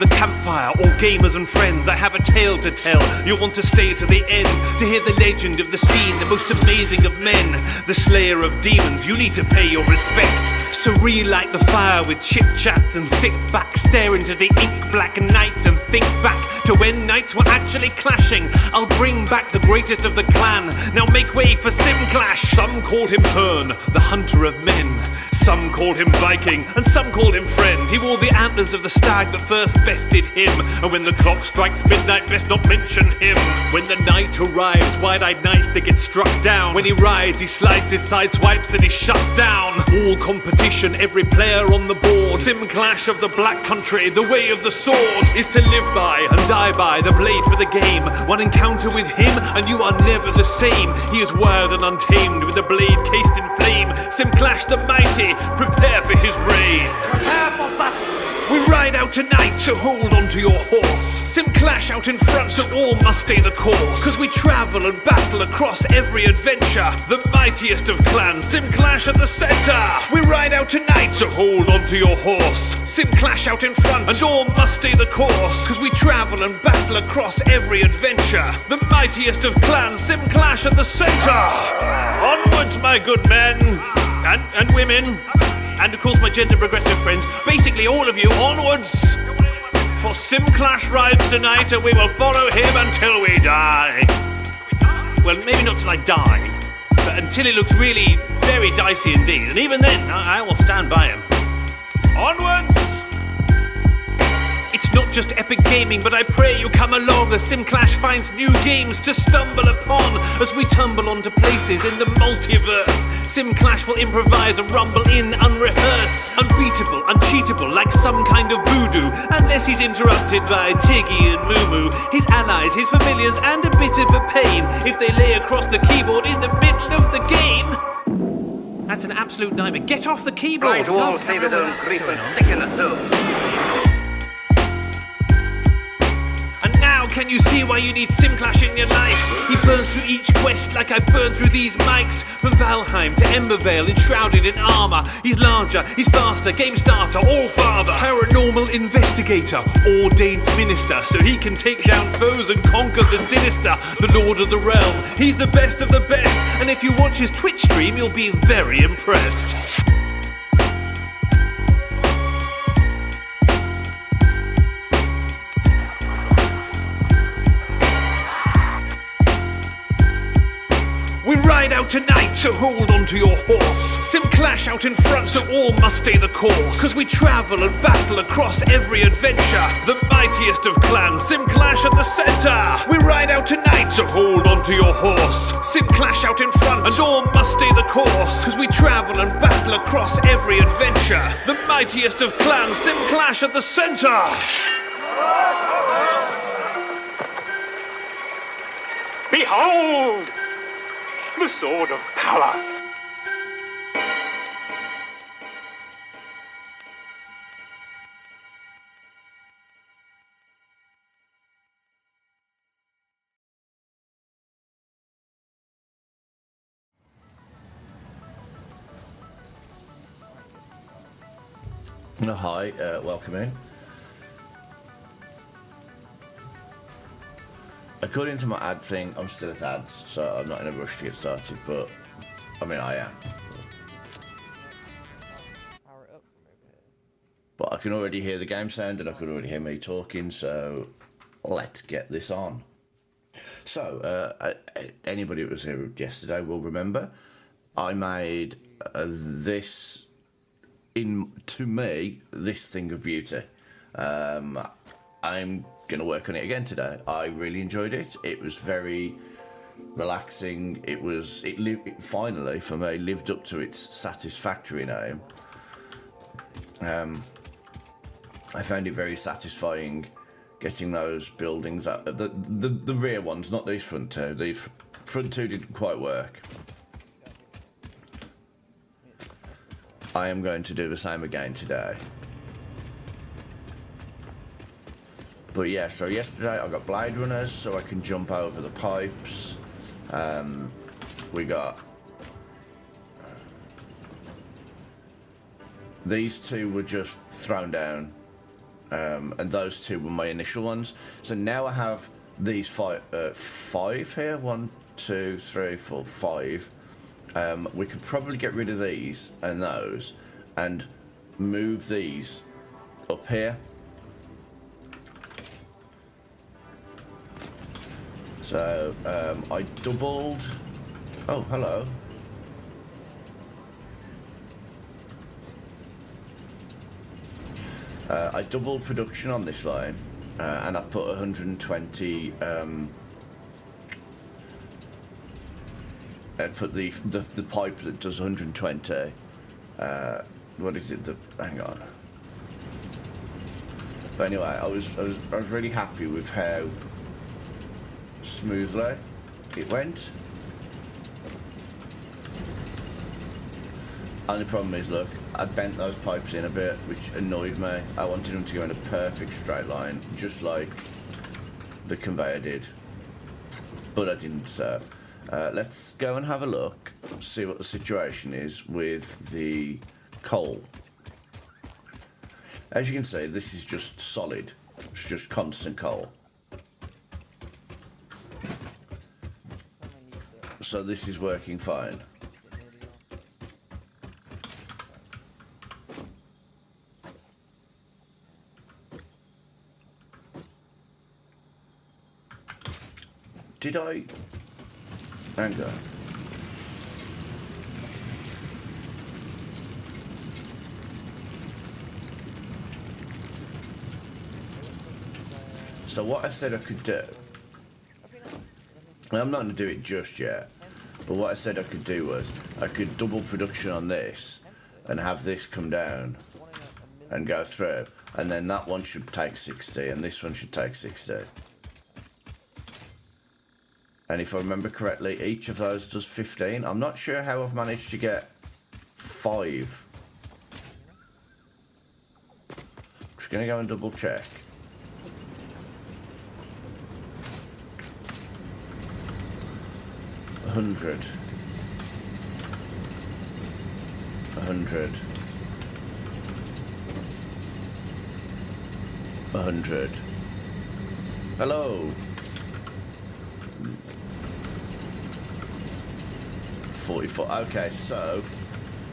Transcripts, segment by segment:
The campfire, all gamers and friends, I have a tale to tell. You'll want to stay to the end to hear the legend of the scene, the most amazing of men, the slayer of demons. You need to pay your respect. So relight the fire with chit-chat and sit back, stare into the ink-black night and think back to when nights were actually clashing. I'll bring back the greatest of the clan. Now make way for Simclash. Some called him Hearn, the hunter of men. Some called him Viking, and some called him friend. He wore the antlers of the stag that first bested him. And when the clock strikes midnight, best not mention him. When the night arrives, wide-eyed knights they get struck down. When he rides, he slices, sideswipes, and he shuts down all competition, every player on the board. Simclash of the Black Country, the way of the sword is to live by and die by the blade for the game. One encounter with him, and you are never the same. He is wild and untamed, with a blade cased in flame. Simclash the mighty, prepare for his reign. Prepare for battle. We ride out tonight, so hold on to your horse. Simclash out in front, so all must stay the course. Cause we travel and battle across every adventure. The mightiest of clans, Simclash at the center. We ride out tonight, so hold on to your horse. Simclash out in front, and all must stay the course. Cause we travel and battle across every adventure. The mightiest of clans, Simclash at the center. Onwards, my good men. And women, and of course my gender progressive friends, basically all of you, onwards! For Simclash rides tonight, and we will follow him until we die. Well, maybe not till I die, but until it looks really very dicey indeed, and even then, I will stand by him. Onwards! It's not just epic gaming, but I pray you come along as Simclash finds new games to stumble upon as we tumble onto places in the multiverse. Simclash will improvise and rumble in unrehearsed, unbeatable, uncheatable, like some kind of voodoo, unless he's interrupted by Tiggy and Moo, his allies, his familiars, and a bit of a pain if they lay across the keyboard in the middle of the game. That's an absolute nightmare. Get off the keyboard! Blind to all save his own grief and sick in the soul. Now can you see why you need Simclash in your life? He burns through each quest like I burn through these mics. From Valheim to Embervale, enshrouded in armor. He's larger, he's faster, game starter, all father. Paranormal investigator, ordained minister, so he can take down foes and conquer the sinister. The lord of the realm, he's the best of the best. And if you watch his Twitch stream, you'll be very impressed. We ride out tonight, so hold on to your horse. Simclash out in front, so all must stay the course. Cause we travel and battle across every adventure. The mightiest of clans, Simclash at the center. We ride out tonight, so hold on to your horse. Simclash out in front, and all must stay the course. Cause we travel and battle across every adventure. The mightiest of clans, Simclash at the center. Behold! The sword of power. Hi, welcome in. According to my ad thing, I'm still at ads, so I'm not in a rush to get started, but I mean, I am. But I can already hear the game sound and I can already hear me talking, so let's get this on. So, anybody who was here yesterday will remember I made this, to me, this thing of beauty. I'm going to work on it again today. I really enjoyed it. It was very relaxing. It finally, for me, lived up to its Satisfactory name. I found it very satisfying getting those buildings out. The rear ones, not these front two. These front two didn't quite work. I am going to do the same again today. But yeah, so yesterday I got Blade Runners so I can jump over the pipes. We got these two were just thrown down and those two were my initial ones. So now I have these five here. 1, 2, 3, 4, 5. We could probably get rid of these and those and move these up here. So I doubled. Oh, hello. I doubled production on this line, and I put 120. I put the pipe that does 120. What is it? Hang on. But anyway, I was really happy with how smoothly it went. Only problem is, look, I bent those pipes in a bit, which annoyed me. I wanted them to go in a perfect straight line, just like the conveyor did, but I didn't. So let's go and have a look, see what the situation is with the coal. As you can see, this is just solid. It's just constant coal. So this is working fine. Did I... Hang on. So what I said I could do... And I'm not going to do it just yet, but what I said I could do was I could double production on this and have this come down and go through, and then that one should take 60 and this one should take 60. And if I remember correctly, each of those does 15. I'm not sure how I've managed to get 5. Just going to go and double check. $100. 100. 100. Hello. 44. Okay, so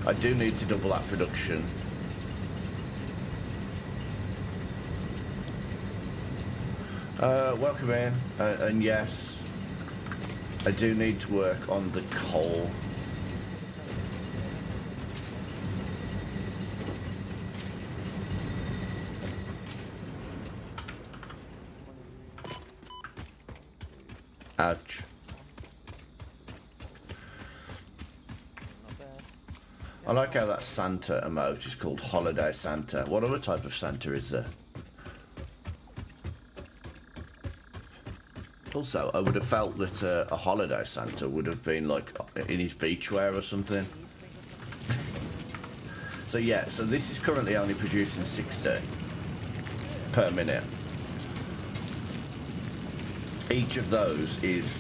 I do need to double that production. Welcome in, and yes, I do need to work on the coal. Ouch. I like how that Santa emote is called Holiday Santa. What other type of Santa is there? Also, I would have felt that a Holiday Santa would have been like in his beachwear or something. So yeah, so this is currently only producing 60 per minute. Each of those is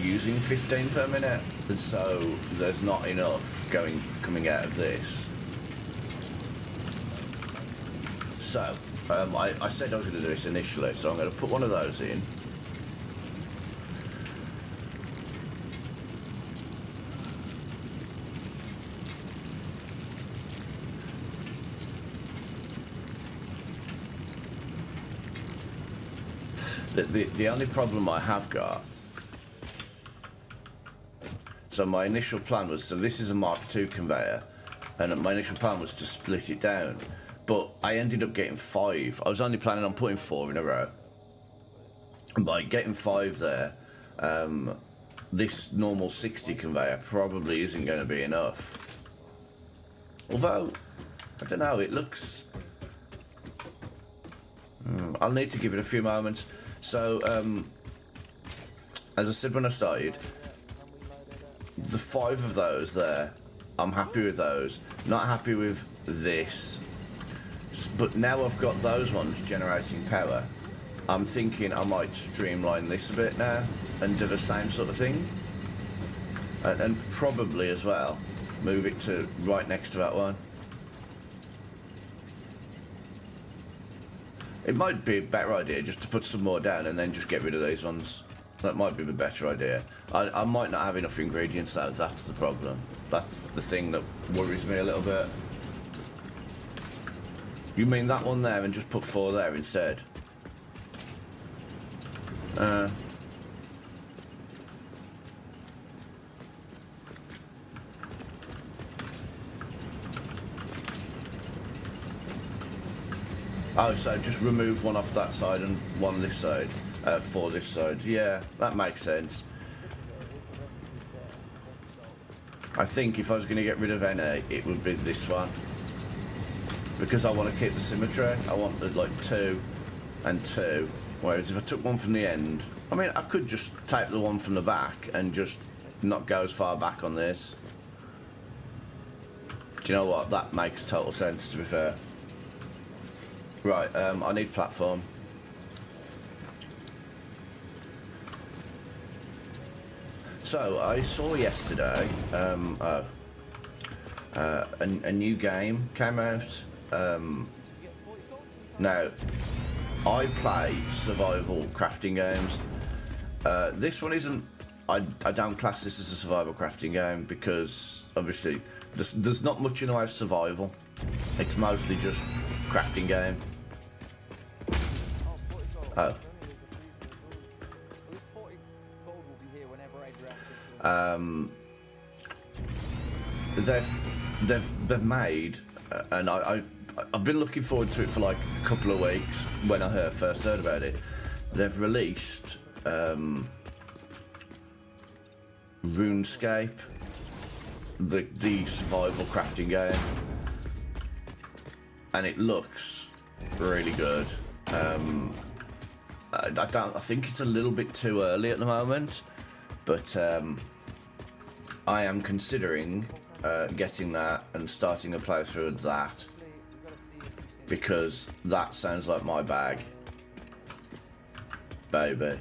using 15 per minute, and so there's not enough coming out of this. So I said I was going to do this initially, so I'm going to put one of those in. The only problem I have got, so my initial plan was, so this is a Mark II conveyor, and my initial plan was to split it down, but I ended up getting 5. I was only planning on putting 4 in a row, and by getting 5 there, this normal 60 conveyor probably isn't going to be enough. Although, I don't know, it looks... I'll need to give it a few moments. So, as I said when I started, the 5 of those there, I'm happy with those. Not happy with this. But now I've got those ones generating power, I'm thinking I might streamline this a bit now and do the same sort of thing. And probably as well, move it to right next to that one. It might be a better idea just to put some more down and then just get rid of these ones. That might be the better idea. I might not have enough ingredients though, that's the problem. That's the thing that worries me a little bit. You mean that one there and just put 4 there instead? Oh, so just remove one off that side and one this side, for this side. Yeah, that makes sense. I think if I was going to get rid of any, it would be this one. Because I want to keep the symmetry. I want the, like 2 and 2. Whereas if I took one from the end, I mean, I could just take the one from the back and just not go as far back on this. Do you know what? That makes total sense, to be fair. Right, I need platform. So, I saw yesterday, a new game came out. Now, I play survival crafting games. This one isn't... I don't class this as a survival crafting game because, obviously, there's not much in the way of survival. It's mostly just crafting game. Oh. They've made, and I've been looking forward to it for like a couple of weeks when I first heard about it. They've released RuneScape, the survival crafting game, and it looks really good. I think it's a little bit too early at the moment, but I am considering getting that and starting a playthrough of that because that sounds like my bag, baby.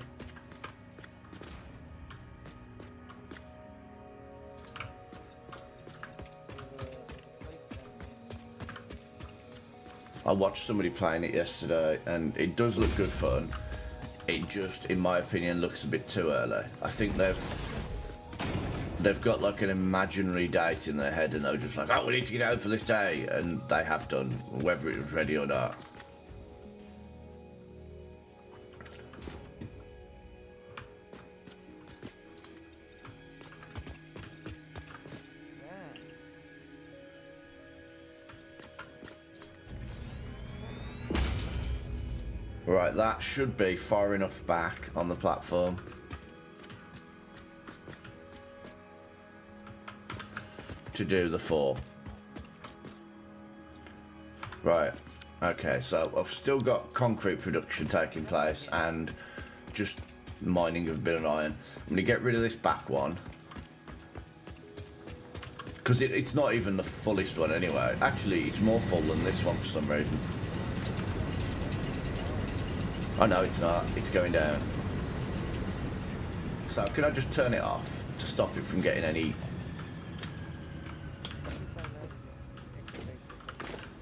I watched somebody playing it yesterday and it does look good fun. It just, in my opinion, looks a bit too early. I think they've got like an imaginary date in their head and they're just like, oh, we need to get out for this day, and they have done, whether it was ready or not. Right, that should be far enough back on the platform. To do the 4. Right, okay, so I've still got concrete production taking place and just mining of a bit of iron. I'm going to get rid of this back one. Because it's not even the fullest one anyway. Actually, it's more full than this one for some reason. Oh no, it's not. It's going down. So can I just turn it off to stop it from getting any...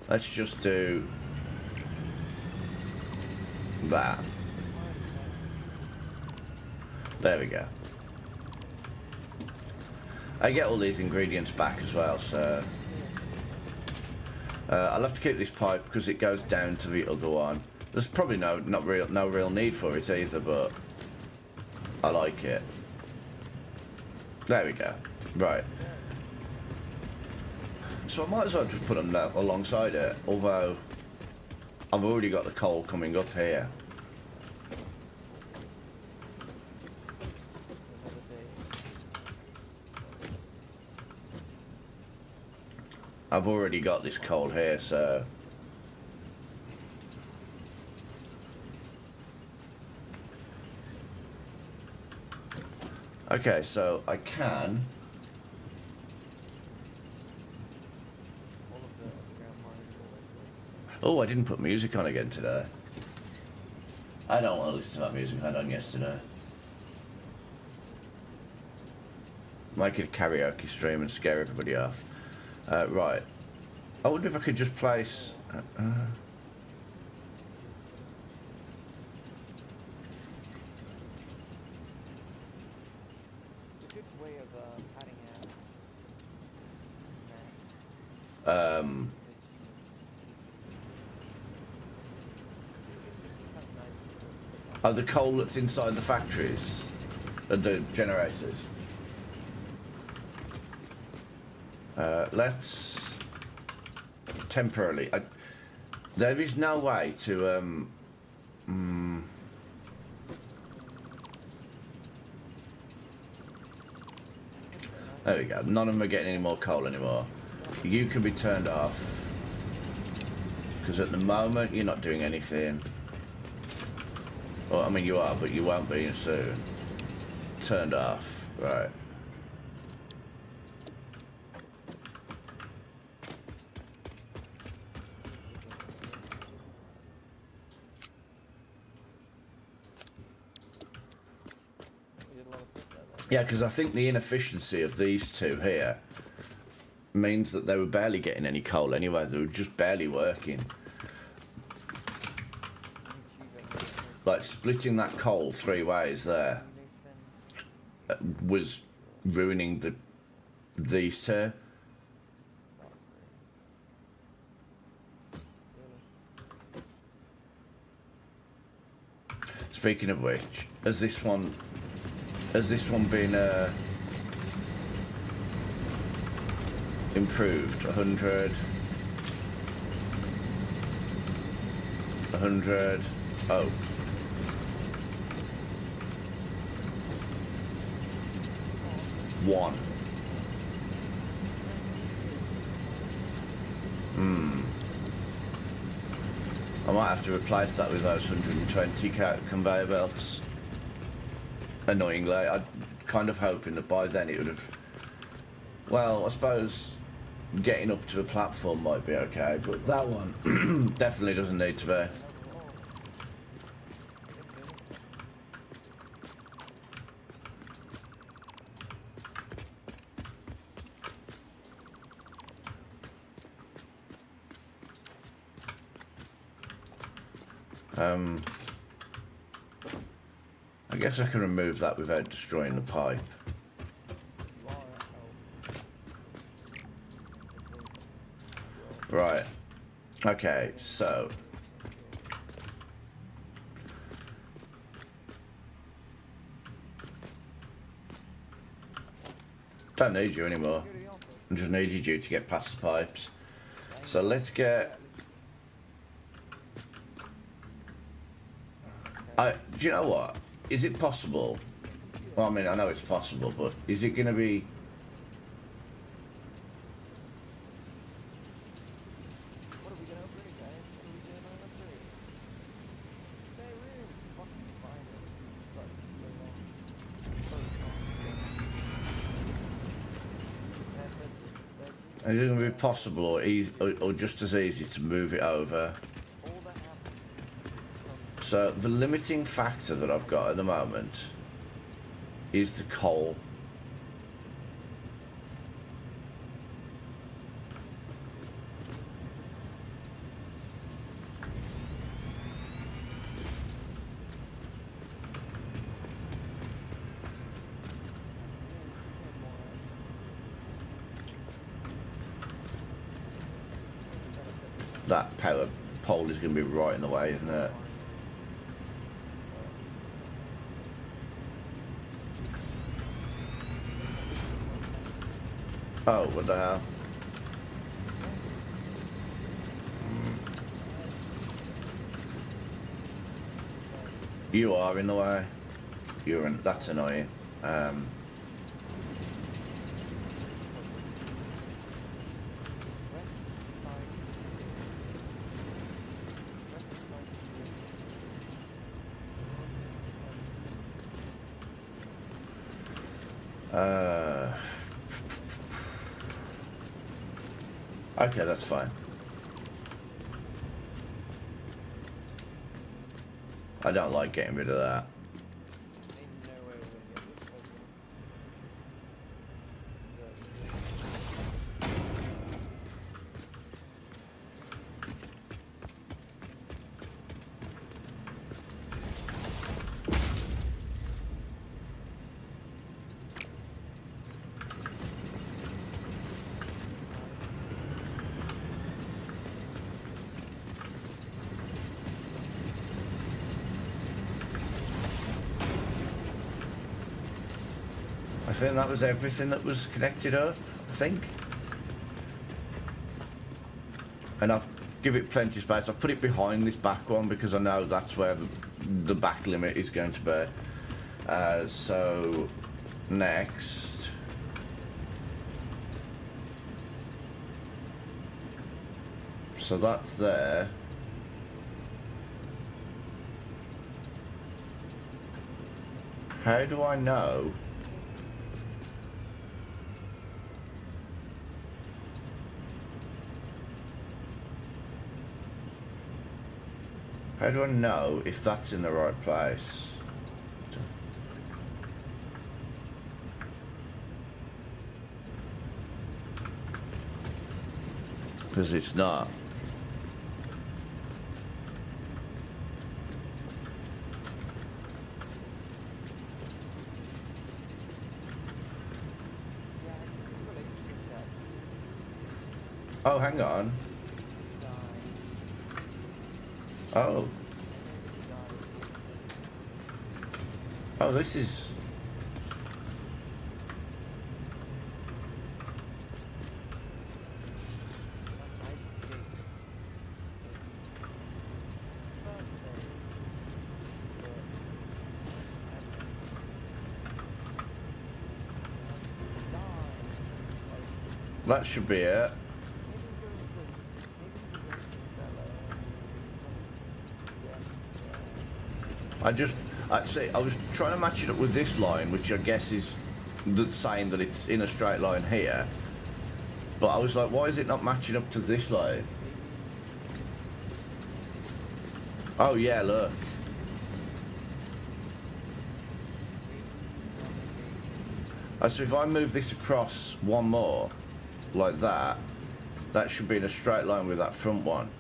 Let's just do that. There we go. I get all these ingredients back as well, so... I'll have to keep this pipe because it goes down to the other one. There's probably no real need for it either, but I like it. There we go. Right. So I might as well just put them alongside it, although I've already got the coal coming up here. I've already got this coal here, so... Okay, so I can... Oh, I didn't put music on again today. I don't want to listen to that music I had on yesterday. Make it a karaoke stream and scare everybody off. Right. I wonder if I could just place... good way of padding out. Um, oh, the coal that's inside the factories, the generators. Let's temporarily. There is no way to. There we go. None of them are getting any more coal anymore. You can be turned off because at the moment you're not doing anything. Well, I mean you are, but you won't be soon. Turned off, right? Yeah, because I think the inefficiency of these two here means that they were barely getting any coal anyway. They were just barely working. Like splitting that coal 3 ways there was ruining these two. Speaking of which, has this one been improved? 100, 100. Oh. One. I might have to replace that with those 120 conveyor belts. Annoyingly, I'm kind of hoping that by then it would have. Well, I suppose getting up to a platform might be okay, but that one definitely doesn't need to be. I guess I can remove that without destroying the pipe. Right. Okay, so. Don't need you anymore. I just needed you to get past the pipes. So let's get. Do you know what? Is it possible? Well, I mean, I know it's possible, but is it going to be? What are we gonna upgrade, guys? What are we doing on upgrade? Spare room! Fucking fine, it sucks so long. Is it going to be possible or easy, or just as easy to move it over? So the limiting factor that I've got at the moment is the coal. That power pole is going to be right in the way, isn't it? Oh, what the hell? You are in the way. You're in. That's annoying. Okay, that's fine. I don't like getting rid of that. I think that was everything that was connected up, I think. And I've give it plenty of space. I've put it behind this back one because I know that's where the back limit is going to be. So next, so that's there. How do I know? How do I know if that's in the right place? Because it's not. Yeah, I think it relates to this guy. Oh, hang on. This guy. Oh. This guy. Oh, this is... That should be it. I was trying to match it up with this line, which I guess is saying that it's in a straight line here. But I was like, why is it not matching up to this line? Oh yeah, look. So if I move this across one more, like that, that should be in a straight line with that front one.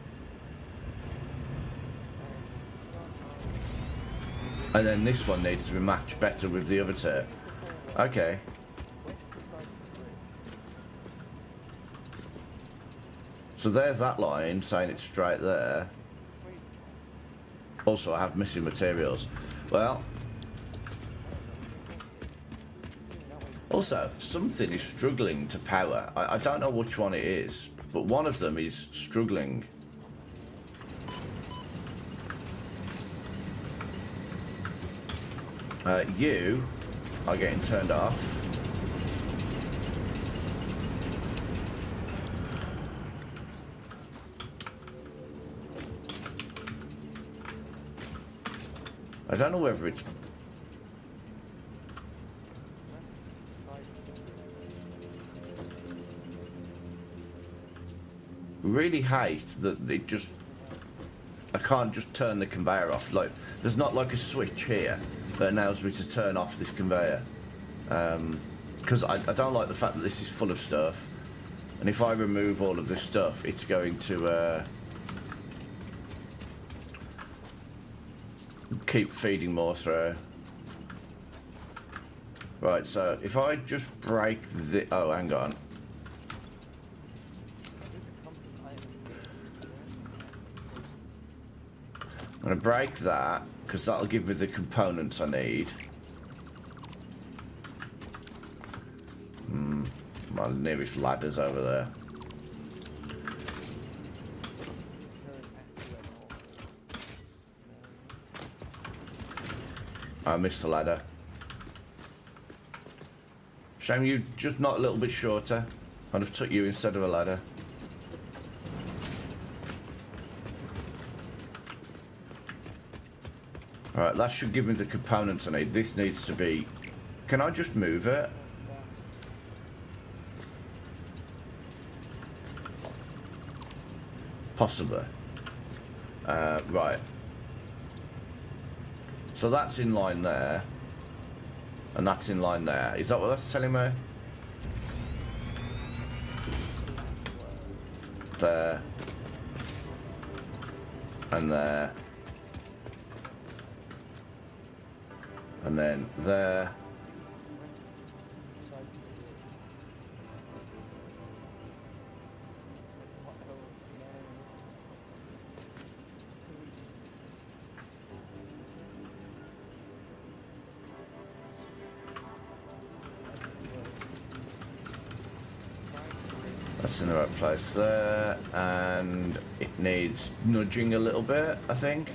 And then this one needs to be matched better with the other two. Okay. So there's that line saying it's straight there. Also, I have missing materials. Well, also, something is struggling to power. I don't know which one it is, but one of them is struggling. You are getting turned off. I don't know whether it's... Really hate that it just... I can't just turn the conveyor off. Like, there's not like a switch here that allows me to turn off this conveyor. Because I don't like the fact that this is full of stuff. And if I remove all of this stuff, it's going to... keep feeding more through. Right, so if I just break the... Oh, hang on. I'm going to break that, because that'll give me the components I need. My nearest ladder's over there. I missed the ladder. Shame you just not a little bit shorter. I'd have took you instead of a ladder. Alright, that should give me the components I need. This needs to be... Can I just move it? Possibly. Right. So that's in line there. And that's in line there. Is that what that's telling me? There. And there. And then there. That's in the right place there, and it needs nudging a little bit, I think.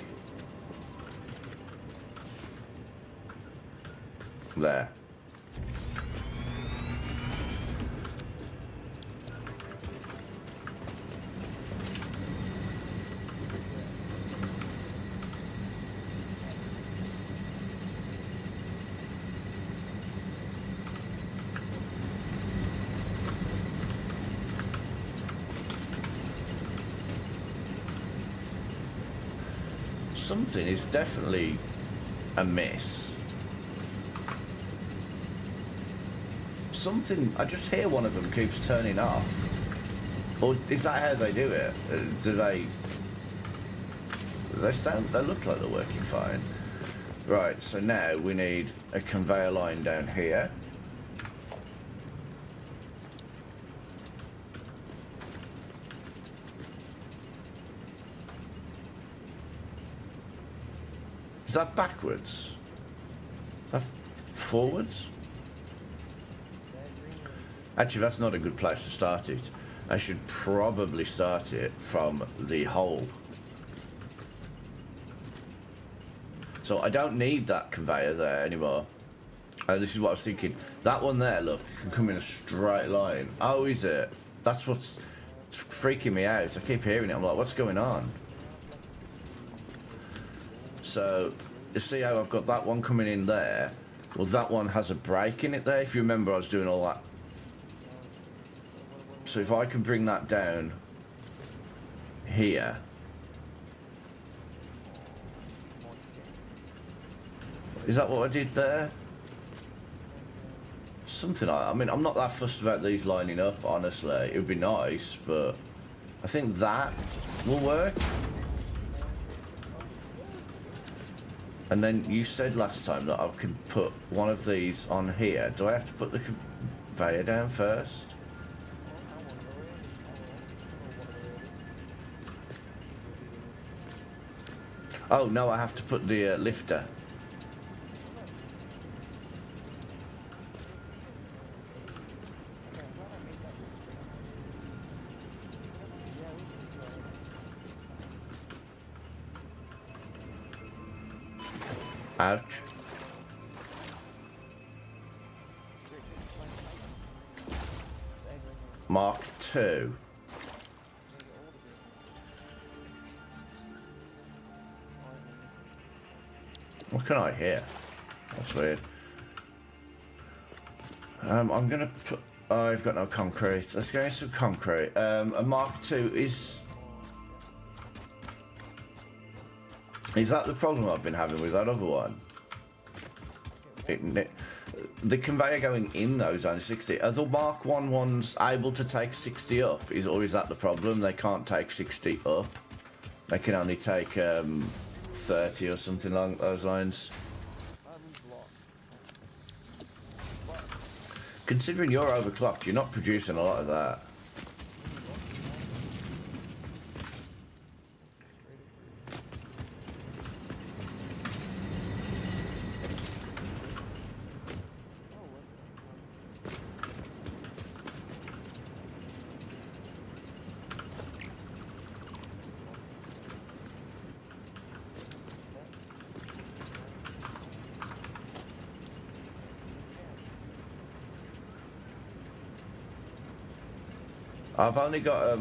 There. Something is definitely amiss. Something, I just hear one of them keeps turning off. Or is that how they do it? Do they look like they're working fine. Right, so now we need a conveyor line down here. Is that backwards? Is that forwards? Actually, that's not a good place to start it. I should probably start it from the hole. So I don't need that conveyor there anymore. This is what I was thinking. That one there, look, can come in a straight line. Oh, is it? That's what's freaking me out. I keep hearing it. I'm like, what's going on? So, you see how I've got that one coming in there? Well, that one has a break in it there. If you remember, I was doing all that. So if I can bring that down here. Is that what I did there? Something I mean, I'm not that fussed about these lining up, honestly. It would be nice, but I think that will work. And then you said last time that I could put one of these on here. Do I have to put the conveyor down first? Oh, no, I have to put the lifter. Ouch. Mark II. What can I hear? That's weird. I'm gonna put... Oh, I've got no concrete. Let's go into some concrete. A Mark II is... Is that the problem I've been having with that other one? The conveyor going in those only 60. Are the Mark I ones able to take 60 up? Or is that the problem? They can't take 60 up. They can only take 30 or something along those lines. Considering you're overclocked, you're not producing a lot of that. I've only got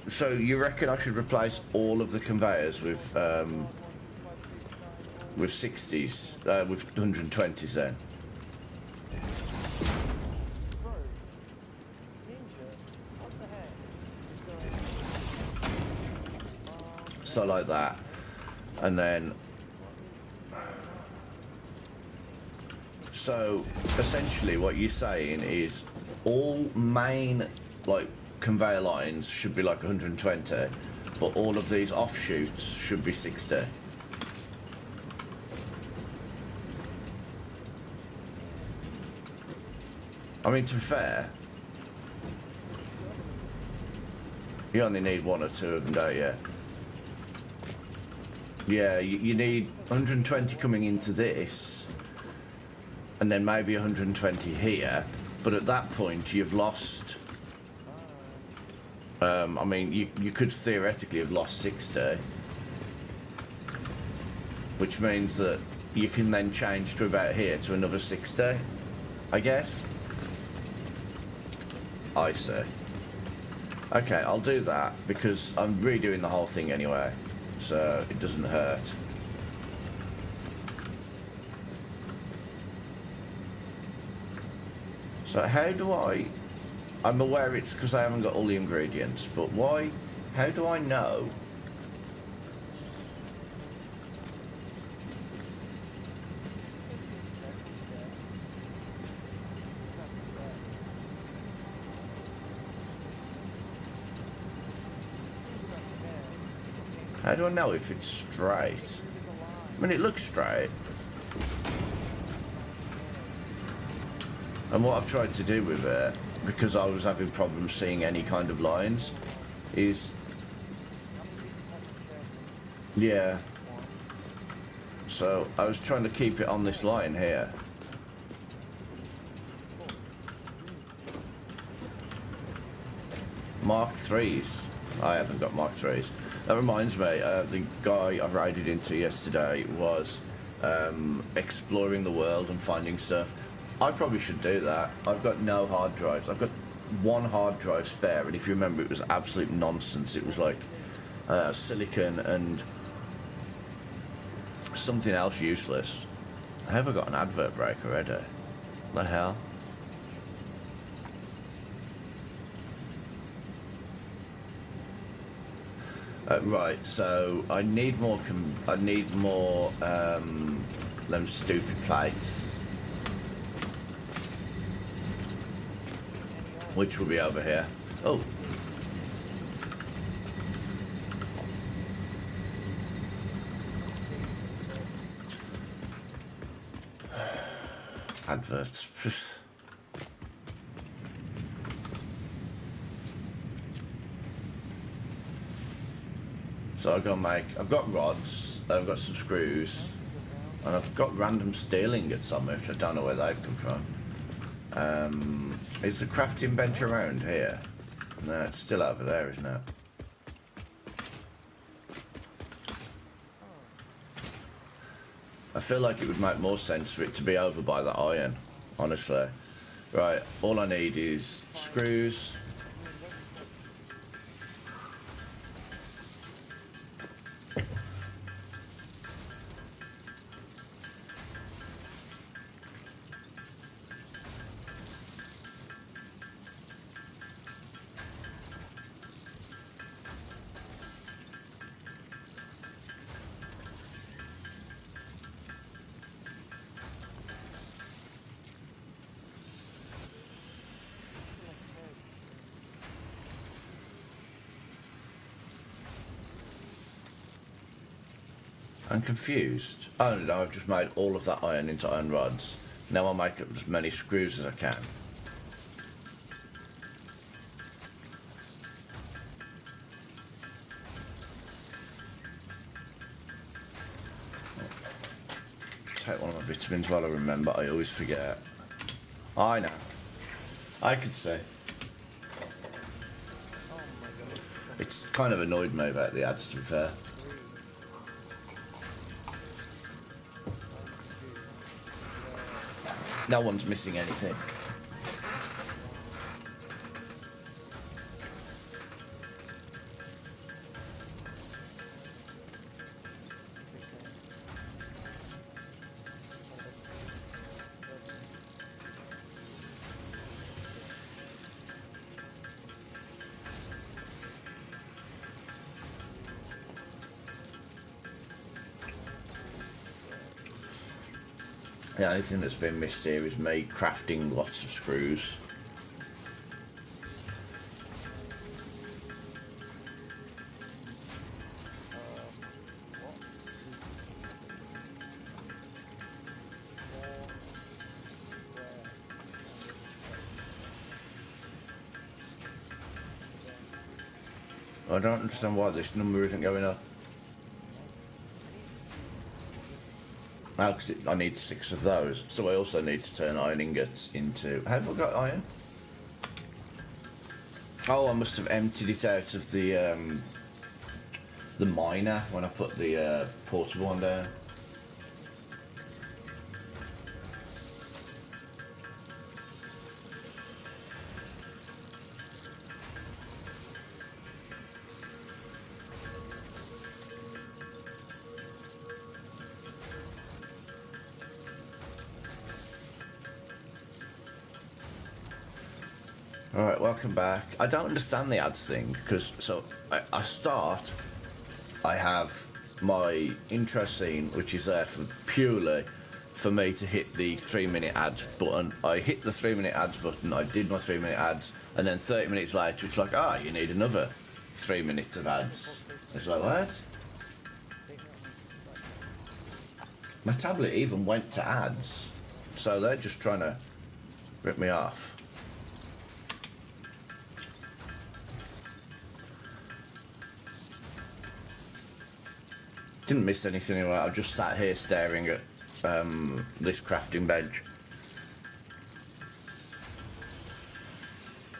so you reckon I should replace all of the conveyors with 60s, with 120s then? So like that, and then so essentially what you're saying is all main like conveyor lines should be like 120, but all of these offshoots should be 60. I mean, to be fair, you only need one or two of them, don't you? Yeah, you need 120 coming into this, and then maybe 120 here, but at that point you've lost I mean, you could theoretically have lost 60, which means that you can then change to about here to another 60, I guess. I see. Okay, I'll do that because I'm redoing the whole thing anyway, so it doesn't hurt. So how do I'm aware it's because I haven't got all the ingredients, but why, how do I know? How do I know if it's straight? I mean, it looks straight. And what I've tried to do with it, because I was having problems seeing any kind of lines, is... Yeah. So, I was trying to keep it on this line here. Mark 3s. I haven't got Mark 3s. That reminds me, the guy I raided into yesterday was exploring the world and finding stuff. I probably should do that. I've got no hard drives. I've got one hard drive spare, and if you remember, it was absolute nonsense. It was like silicon and something else useless. Have I got an advert break already? The hell? Right, so I need more. Them stupid plates, which will be over here. Oh. Adverts. So I've got rods, I've got some screws, and I've got random steel ingots somewhere, which I don't know where they've come from. Is the crafting bench around here? No, it's still over there, isn't it? I feel like it would make more sense for it to be over by the iron, honestly. Right, all I need is screws. I'm confused. Oh no, I've just made all of that iron into iron rods. Now I'll make up as many screws as I can. Take one of my vitamins while I remember. I always forget. I know. I could say. It's kind of annoyed me about the ads, to be fair. No one's missing anything. The only thing that's been missed here is me crafting lots of screws. I don't understand why this number isn't going up. Oh, because I need 6 of those. So I also need to turn iron ingots into... Have I got iron? Oh, I must have emptied it out of the miner when I put the portable one down. Alright, welcome back. I don't understand the ads thing, because, so, I have my intro scene, which is there for purely for me to hit the 3-minute ads button. I hit the 3-minute ads button, I did my 3-minute ads, and then 30 minutes later it's like, you need another 3 minutes of ads. It's like, what? My tablet even went to ads, so they're just trying to rip me off. Didn't miss anything anyway. I just sat here staring at this crafting bench.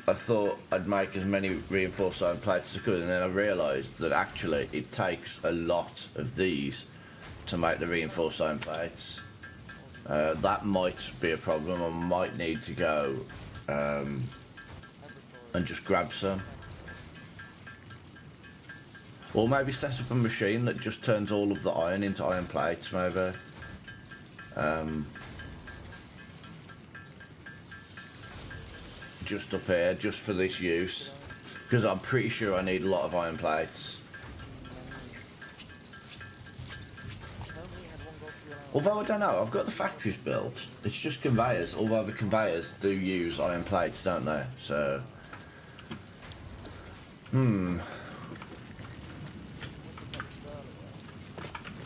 I thought I'd make as many reinforced iron plates as I could, and then I realised that actually it takes a lot of these to make the reinforced iron plates. That might be a problem. I might need to go and just grab some. Or maybe set up a machine that just turns all of the iron into iron plates, maybe. Just up here, just for this use. Because I'm pretty sure I need a lot of iron plates. Although I don't know, I've got the factories built. It's just conveyors, although the conveyors do use iron plates, don't they? So...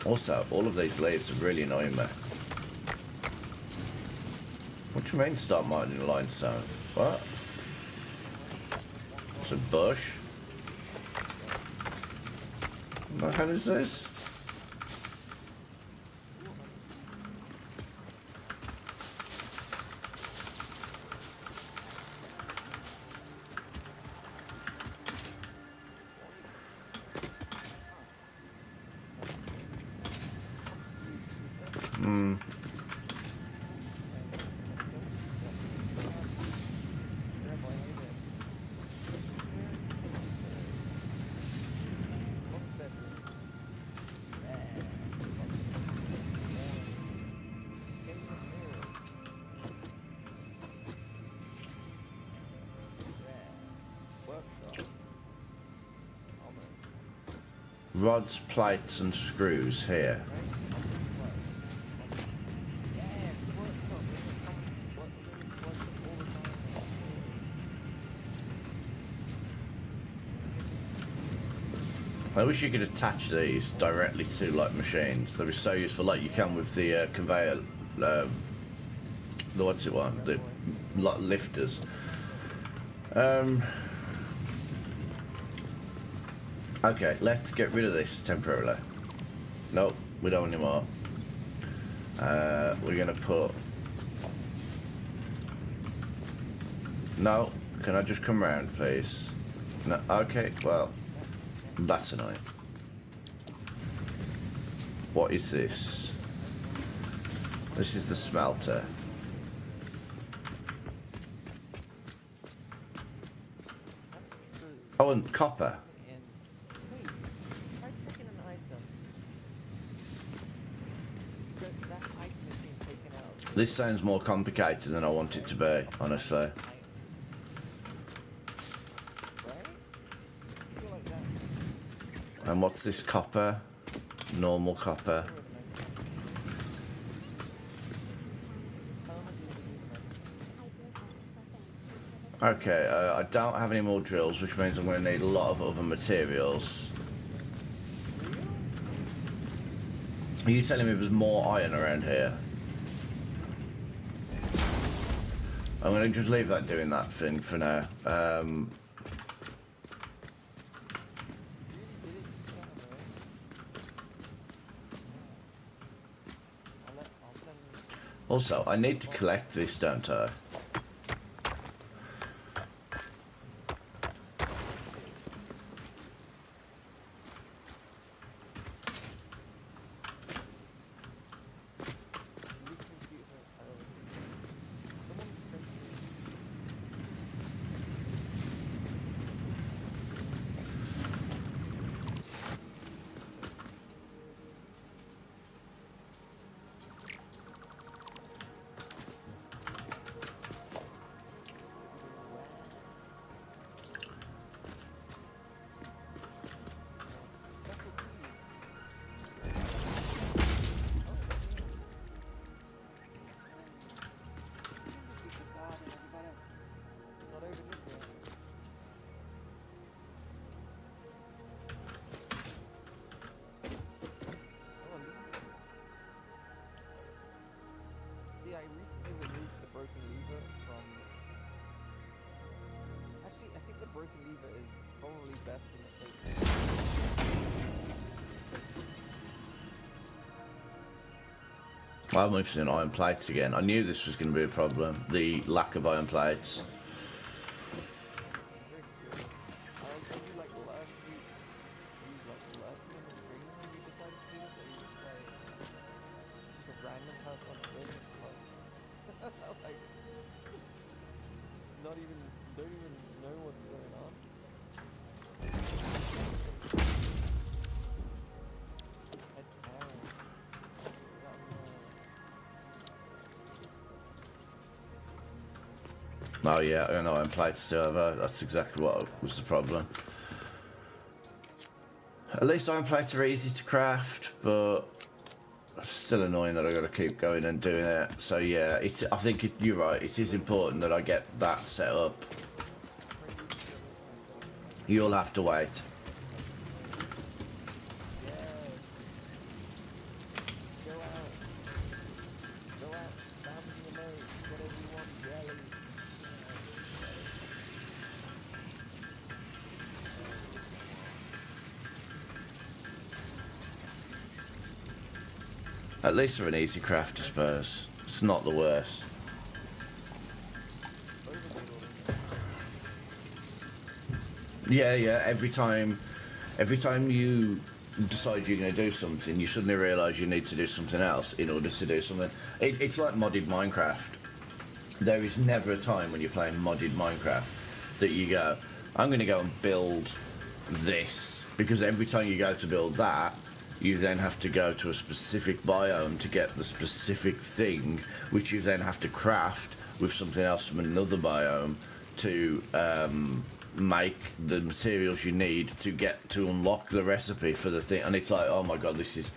Also, all of these leaves are really annoying me. What do you mean start mining limestone? What? It's a bush. What the hell is this? Rods, plates and screws here. I wish you could attach these directly to like machines. They'd be so useful, like you can with the conveyor. The what's it one? The lifters. Okay, let's get rid of this temporarily. Nope, we don't anymore. We're gonna put... No, can I just come round, please? No, okay, well, that's annoying. What is this? This is the smelter. Oh, and copper. This sounds more complicated than I want it to be, honestly. And what's this copper? Normal copper. Okay, I don't have any more drills, which means I'm going to need a lot of other materials. Are you telling me there's more iron around here? I'm going to just leave that doing that thing for now. Also, I need to collect this, don't I? I recently removed the broken lever from. Actually, I think the broken lever is probably best in the case. I'm interested in iron plates again. I knew this was going to be a problem, the lack of iron plates. Very curious. I do like left. You like left me on the screen when you decided to do this, or you just a random house on screen. It's like, not even don't even know what's going on. Head down. Oh yeah, I know iron plates still have. That's exactly what was the problem. At least iron plates are easy to craft, but it's still annoying that I got to keep going and doing it. So yeah, I think you're right. It is important that I get that set up. You'll have to wait. Go out. Go out. Stab in the nose. Whatever you want. Jelly. At least they're an easy craft, I suppose. It's not the worst. Yeah, yeah. Every time you decide you're going to do something, you suddenly realise you need to do something else in order to do something. It's like modded Minecraft. There is never a time when you're playing modded Minecraft that you go, I'm going to go and build this, because every time you go to build that, you then have to go to a specific biome to get the specific thing, which you then have to craft with something else from another biome to make the materials you need to unlock the recipe for the thing. And it's like, oh my god, this is...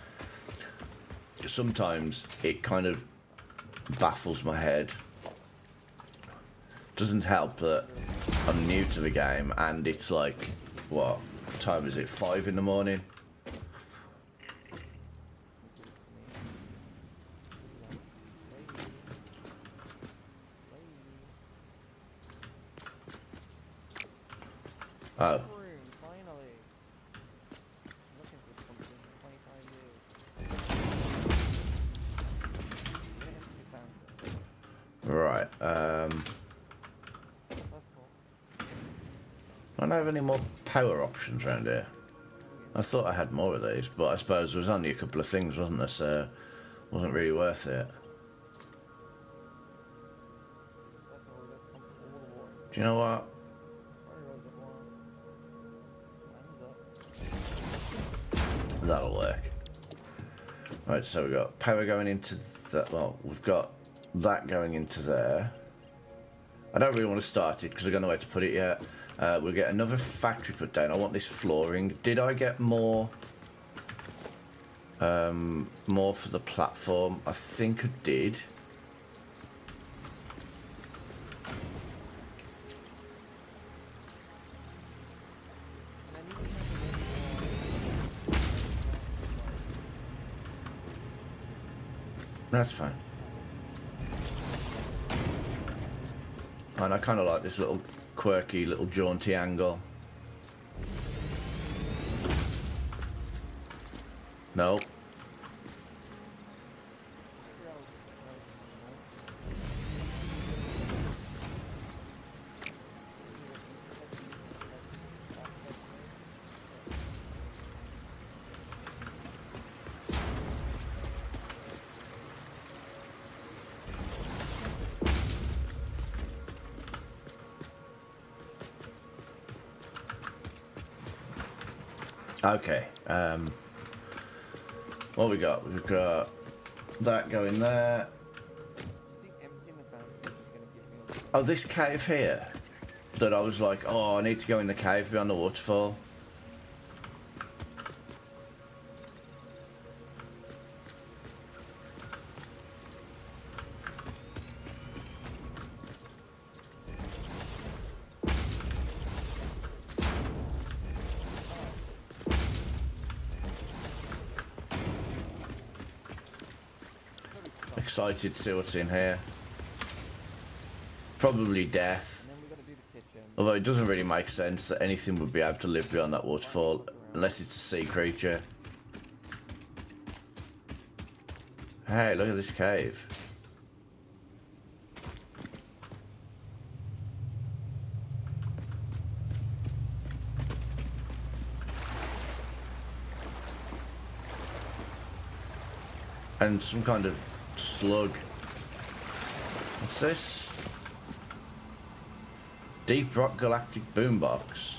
Sometimes it kind of baffles my head. Doesn't help that I'm new to the game, and it's like, what time is it? 5 in the morning? Oh. Room, finally. Looking for something for 25 years. Right, First of all, I don't have any more power options around here. I thought I had more of these, but I suppose there was only a couple of things, wasn't there, so it wasn't really worth it. let's pump all the water. Do you know what? Sorry, reservoir. Time's up. That'll work. Right, so we've got power going into that. Well, we've got that going into there. I don't really want to start it because I don't know where to put it yet. We'll get another factory put down. I want this flooring. Did I get more? More for the platform? I think I did. That's fine. And I kind of like this little quirky, little jaunty angle. No. Okay, what we got? We've got that going there. Oh, this cave here. That I was like, oh, I need to go in the cave beyond the waterfall. Excited to see what's in here. Probably death. And then we gotta do the kitchen. Although it doesn't really make sense that anything would be able to live beyond that waterfall unless it's a sea creature. Hey, look at this cave. And some kind of slug. What's this? Deep Rock Galactic Boombox.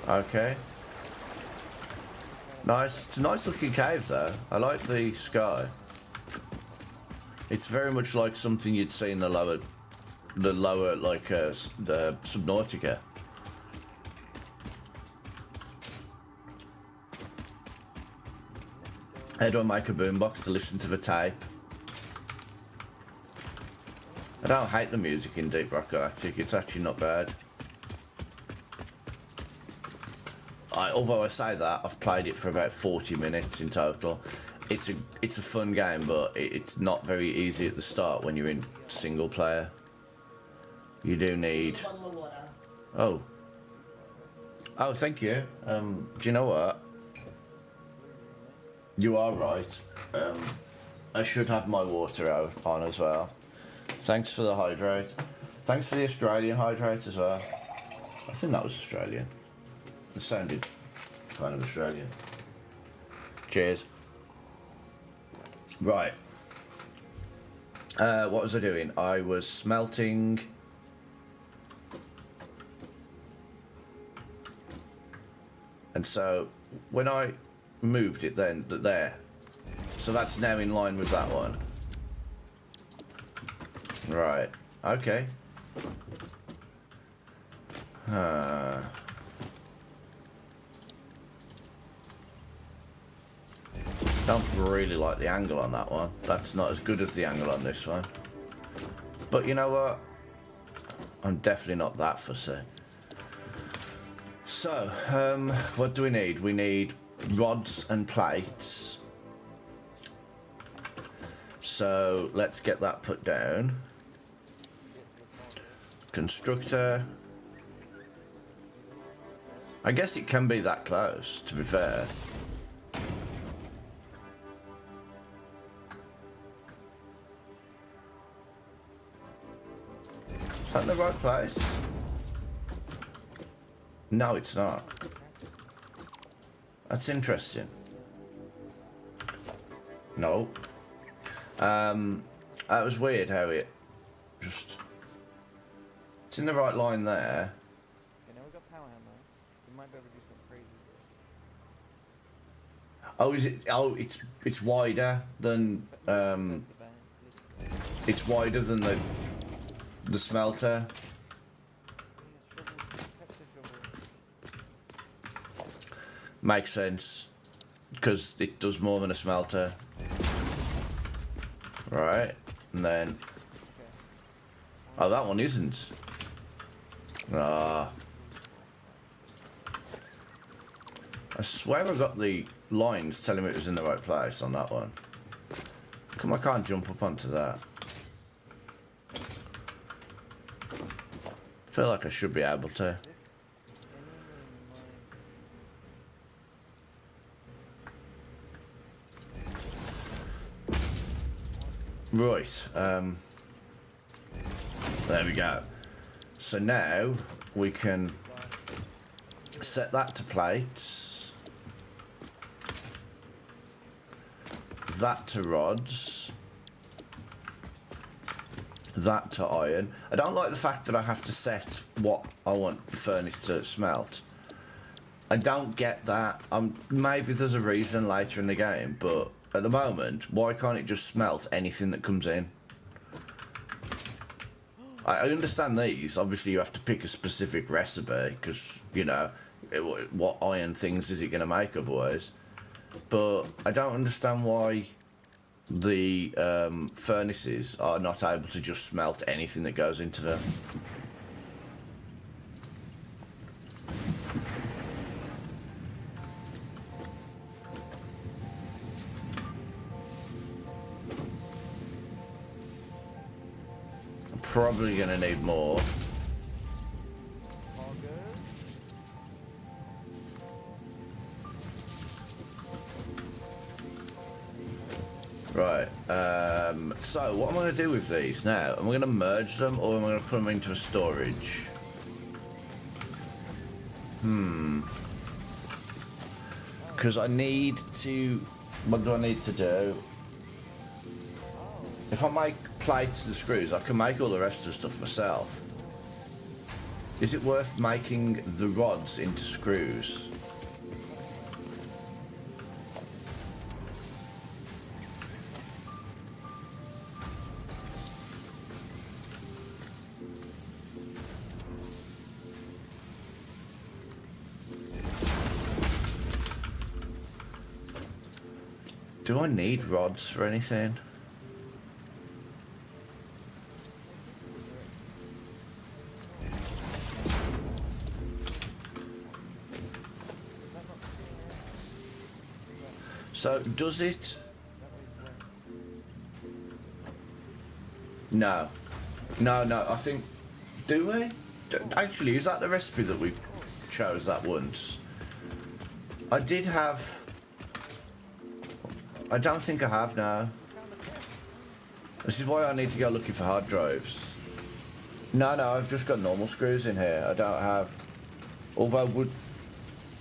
Okay. Nice. It's a nice looking cave though. I like the sky. It's very much like something you'd see in the lower like the Subnautica. How do I make a boombox to listen to the tape? I don't hate the music in Deep Rock Galactic. It's actually not bad. Although I say that, I've played it for about 40 minutes in total. It's a fun game, but it's not very easy at the start when you're in single player. You do need... Oh. Oh, thank you. Do you know what? You are right. I should have my water out on as well. Thanks for the hydrate. Thanks for the Australian hydrate as well. I think that was Australian. It sounded kind of Australian. Cheers. Right. What was I doing? I was smelting... And so, when I moved it then, there. So that's now in line with that one. Right. Okay. Don't really like the angle on that one. That's not as good as the angle on this one. But you know what? I'm definitely not that fussy. So, what do we need? We need rods and plates. So, let's get that put down. Constructor. I guess it can be that close, to be fair. Is that the right place? No, it's not. That's interesting. No. That was weird how it just... It's in the right line there. Okay, now we got power hammer. We might be able to do something crazy. Oh, is it? Oh, it's wider than it's wider than the smelter. Makes sense because it does more than a smelter. Right, and then oh, that one isn't. Ah, I swear I got the lines telling me it was in the right place on that one. Come, I can't jump up onto that. I feel like I should be able to. Right, there we go. So now we can set that to plates, that to rods, that to iron. I don't like the fact that I have to set what I want the furnace to smelt. I don't get that. Maybe there's a reason later in the game, but at the moment, why can't it just smelt anything that comes in? I understand these. Obviously, you have to pick a specific recipe because, you know, what iron things is it going to make otherwise? But I don't understand why the furnaces are not able to just smelt anything that goes into them. I'm probably going to need more. All good. Right, so what am I going to do with these now? Am I going to merge them or am I going to put them into a storage? Because I need to... What do I need to do? If I make plates and screws, I can make all the rest of the stuff myself. Is it worth making the rods into screws? Do I need rods for anything? So, does it... No. No, I think... Do we? Actually, is that the recipe that we chose that once? I did have... I don't think I have now. This is why I need to go looking for hard drives. No, I've just got normal screws in here. I don't have... Although would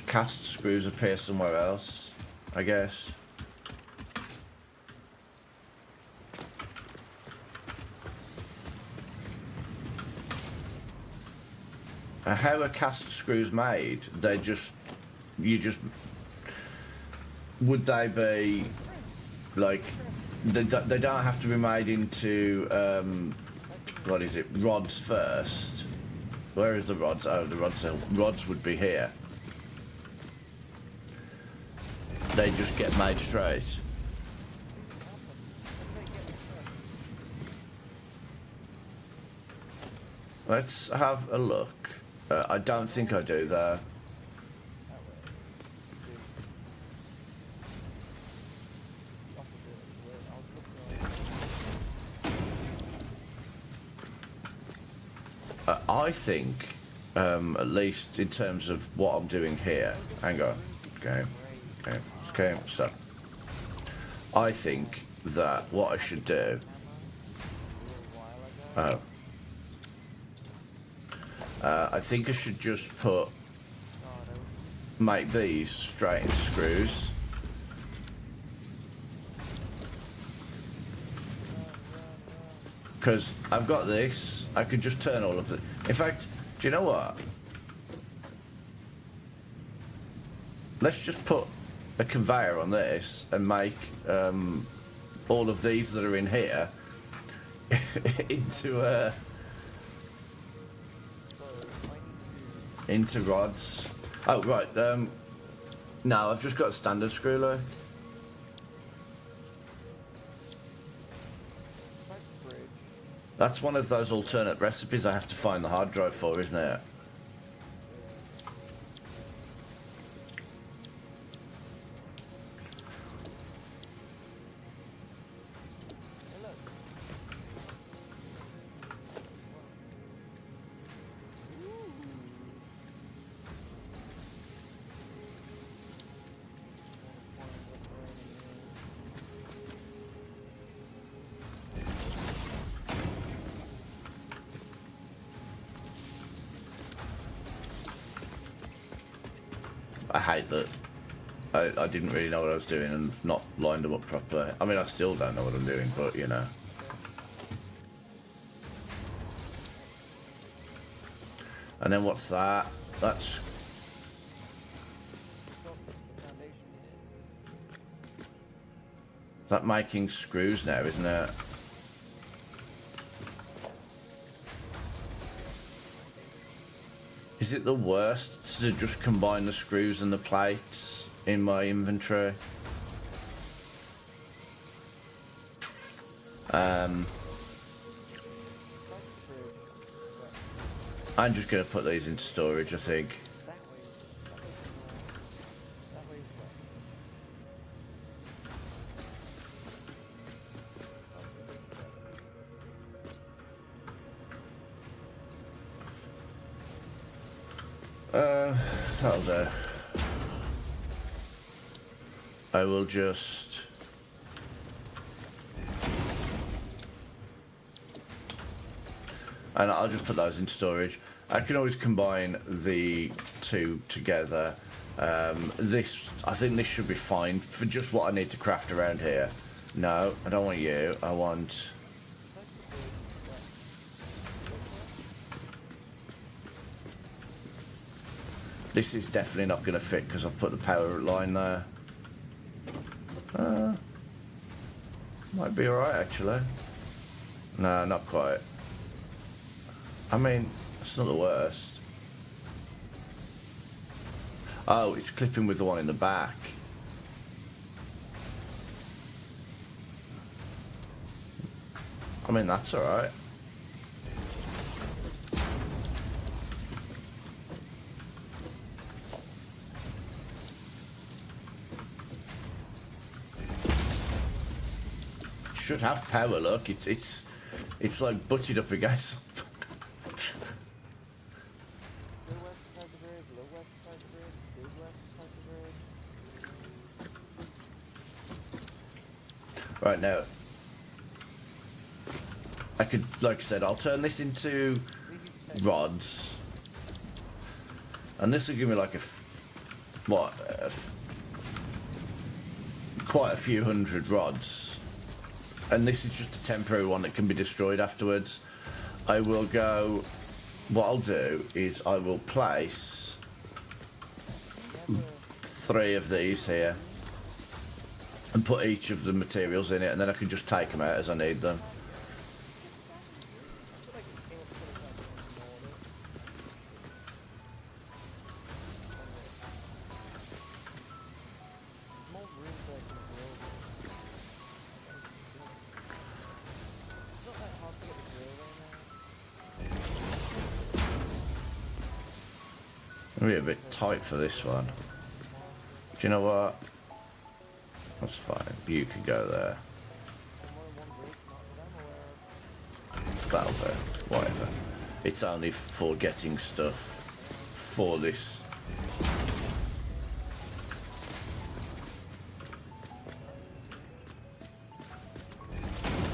cast screws appear somewhere else, I guess. How are cast screws made? They just... You just... Would they be... Like... They don't have to be made into... what is it? Rods first. Where is the rods? Oh, the rods would be here. They just get made straight. Let's have a look. I don't think I do though. I think, at least in terms of what I'm doing here, hang on, okay, so, I think that what I should do, I think I should just make these straight into screws. Because I've got this, I could just turn all of it. In fact, do you know what? Let's just put a conveyor on this and make all of these that are in here into rods. Oh right, no, I've just got a standard screw, look. That's one of those alternate recipes I have to find the hard drive for, isn't it? I hate that I didn't really know what I was doing and not lined them up properly. I mean, I still don't know what I'm doing, but you know. And then what's that? That's... That making screws now, isn't it? Is it the worst to just combine the screws and the plates in my inventory? I'm just going to put these into storage, I think. That'll do. I will just... And I'll just put those in storage. I can always combine the two together. I think this should be fine for just what I need to craft around here. No, I don't want you. I want... This is definitely not going to fit because I've put the power line there. Might be alright actually. No, not quite. I mean, it's not the worst. Oh, it's clipping with the one in the back. I mean, that's alright. Should have power, look. It's like butted up against. Right now, I could, like I said, I'll turn this into rods, and this will give me like quite a few hundred rods, and this is just a temporary one that can be destroyed afterwards. I will go. What I'll do is I will place 3 of these here and put each of the materials in it, and then I can just take them out as I need them. It'll be a bit tight for this one. Do you know what? That's fine. You can go there. That'll do. Whatever. It's only for getting stuff for this.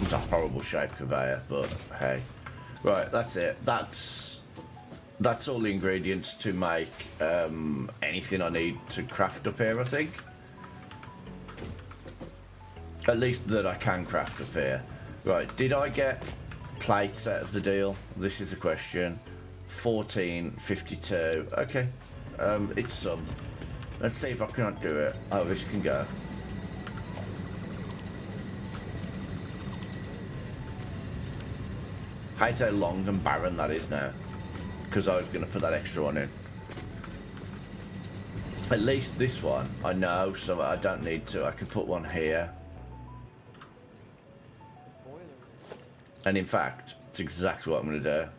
It's a horrible shape conveyor, but hey. Right, that's it. That's all the ingredients to make anything I need to craft up here, I think. At least that I can craft up here. Right, did I get plates out of the deal? This is the question. 1452. Okay. It's some. Let's see if I can't do it. Oh, this can go. Hate how long and barren that is now. Because I was going to put that extra one in. At least this one, I know, so I don't need to. I could put one here. And in fact, it's exactly what I'm going to do.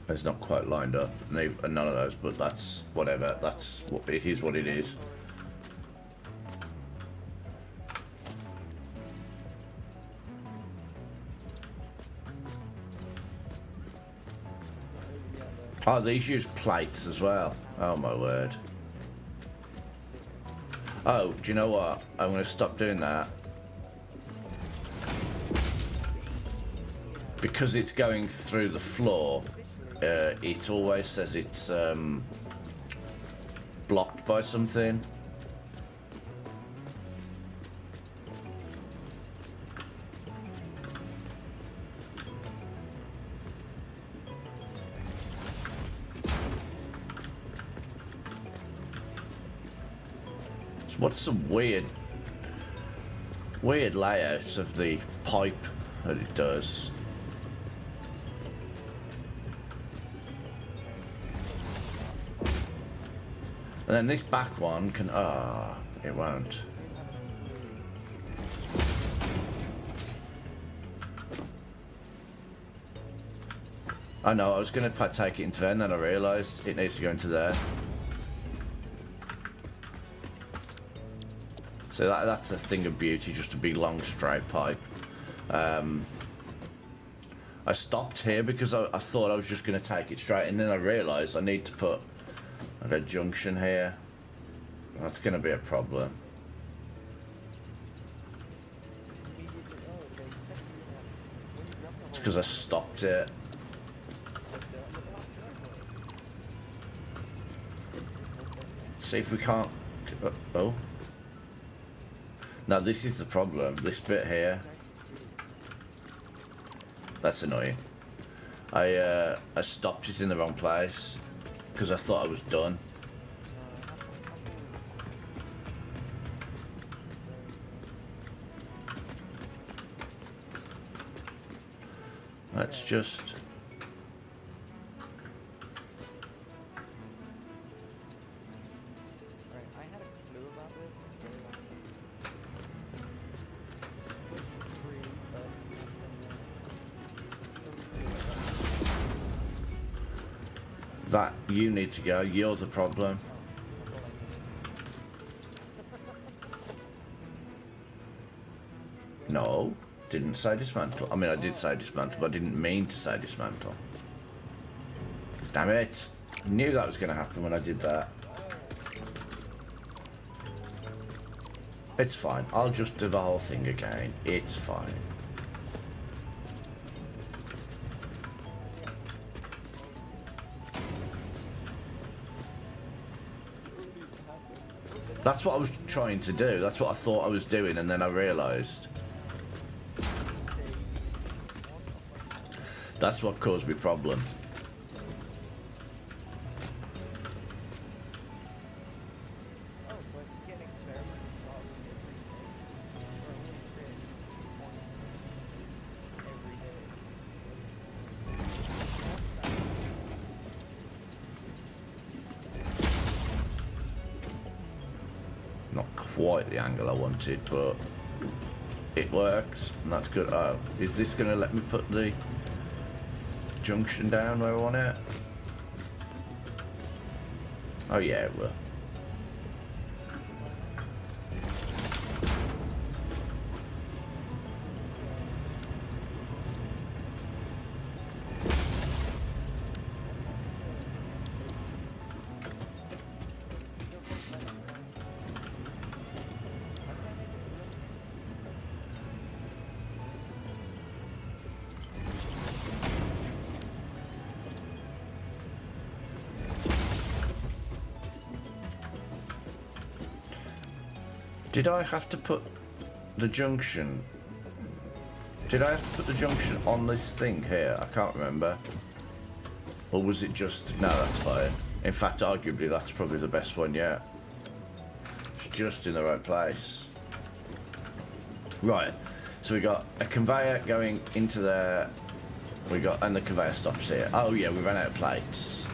It's not quite lined up, none of those, but that's whatever. That's what it is. What it is. Oh, these use plates as well. Oh my word. Oh, do you know what? I'm going to stop doing that. Because it's going through the floor, it always says it's blocked by something. What's some weird layout of the pipe that it does? And then this back one can... Ah, it won't. I know, I was going to take it into there, and then I realised it needs to go into there. So that's a thing of beauty, just a big long straight pipe. I stopped here because I thought I was just going to take it straight, and then I realised I need to put like a junction here. That's going to be a problem. It's because I stopped it. See if we can't... Oh. No, this is the problem. This bit here. That's annoying. I stopped it in the wrong place because I thought I was done. Let's just... That you need to go, you're the problem. No, didn't say dismantle. I mean, I did say dismantle, but I didn't mean to say dismantle. Damn it. I knew that was going to happen when I did that. It's fine. I'll just do the whole thing again. It's fine. That's what I was trying to do. That's what I thought I was doing, and then I realised. That's what caused me problem. Not quite the angle I wanted, but it works, and that's good. Oh, is this going to let me put the junction down where I want it? Oh yeah, it will. Did I have to put the junction? Did I have to put the junction on this thing here? I can't remember. Or was it just... No, that's fine. In fact, arguably, that's probably the best one yet. It's just in the right place. Right. So we got a conveyor going into there. We got... And the conveyor stops here. Oh, yeah, we ran out of plates.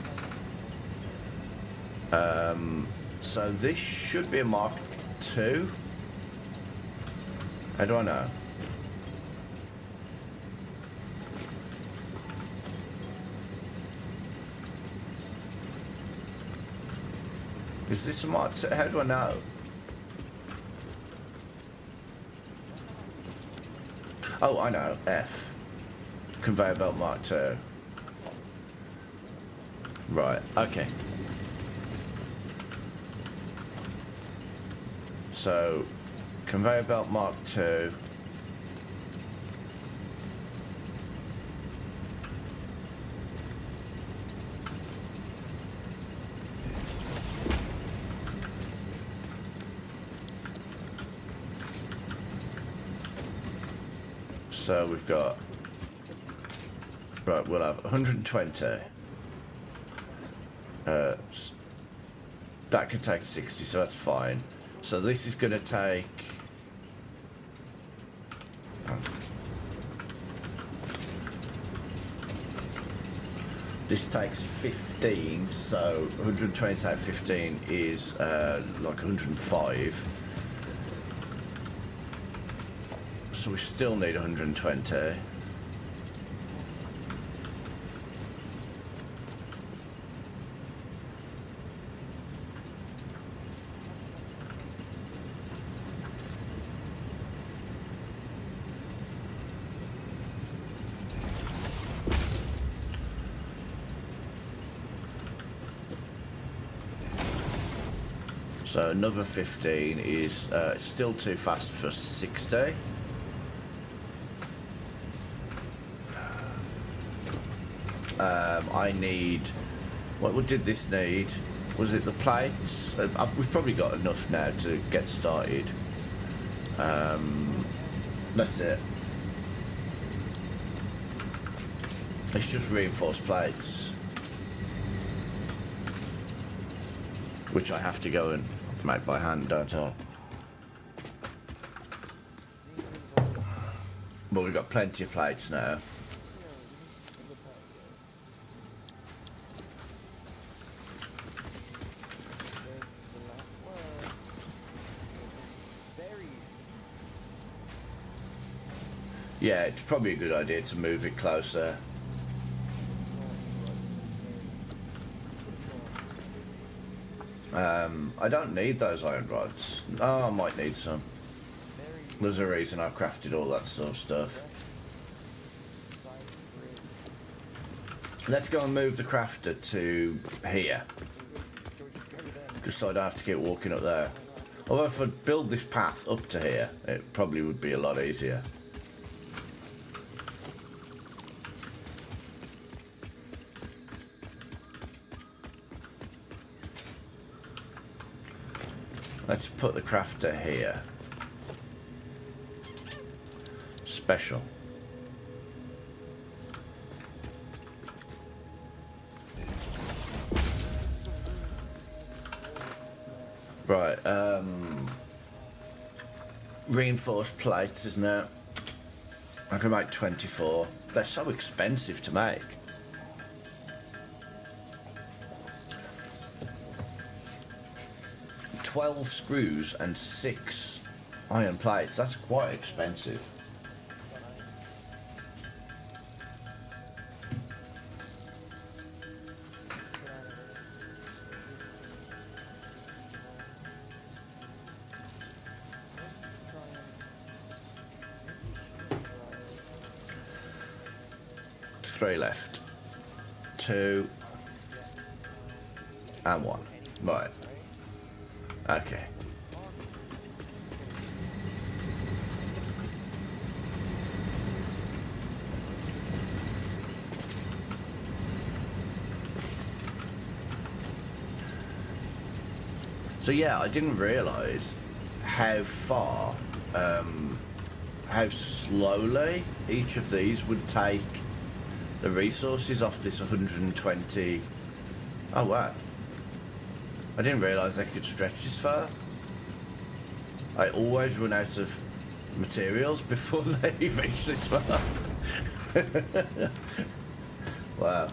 So this should be a Mark 2. How do I know? Is this a Mark 2? How do I know? Oh, I know. F. Conveyor belt Mark 2. Right, okay. So, conveyor belt Mark 2. So we've got, right, we'll have 120. That could take 60, so that's fine. So this is going to take... This takes 15, so 120 take 15 is like 105. So we still need 120. So another 15 is still too fast for 60. I need... What did this need? Was it the plates? We've probably got enough now to get started. That's it. It's just reinforced plates, which I have to go and make by hand, don't I? But we've got plenty of plates now. Yeah, it's probably a good idea to move it closer. I don't need those iron rods. Oh, I might need some. There's a reason I crafted all that sort of stuff. Let's go and move the crafter to here. Just so I don't have to keep walking up there. Although if I build this path up to here, it probably would be a lot easier. Let's put the crafter here. Special. Right, reinforced plates, isn't it? I can make 24. They're so expensive to make. $12 screws and 6 iron plates. That's quite expensive. Three left. 2 and 1. Right. Okay. So yeah, I didn't realise how far, how slowly each of these would take the resources off this 120. Oh wow. I didn't realise they could stretch this far. I always run out of materials before they reach this far. Wow.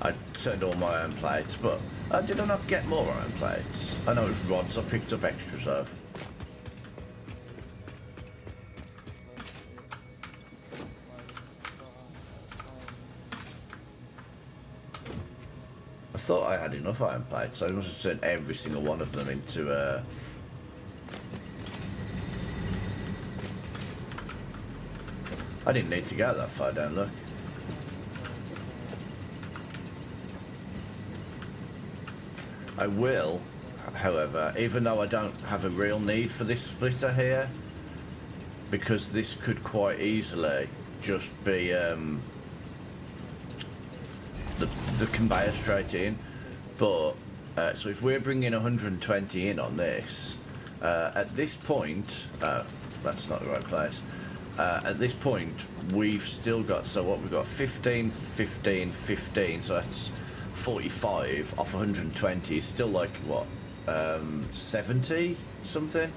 I turned all my iron plates, but did I not get more iron plates? I know it's rods I picked up extras of. I thought I had enough iron plates, so I must have turned every single one of them into I didn't need to go that far down, look. I will however, even though I don't have a real need for this splitter here, because this could quite easily just be the conveyor straight in. But so if we're bringing 120 in on this, at this point, that's not the right place. At this point, we've still got, so what we've got, 15, 15, 15, so that's 45 off 120 is still like, what, 70 something?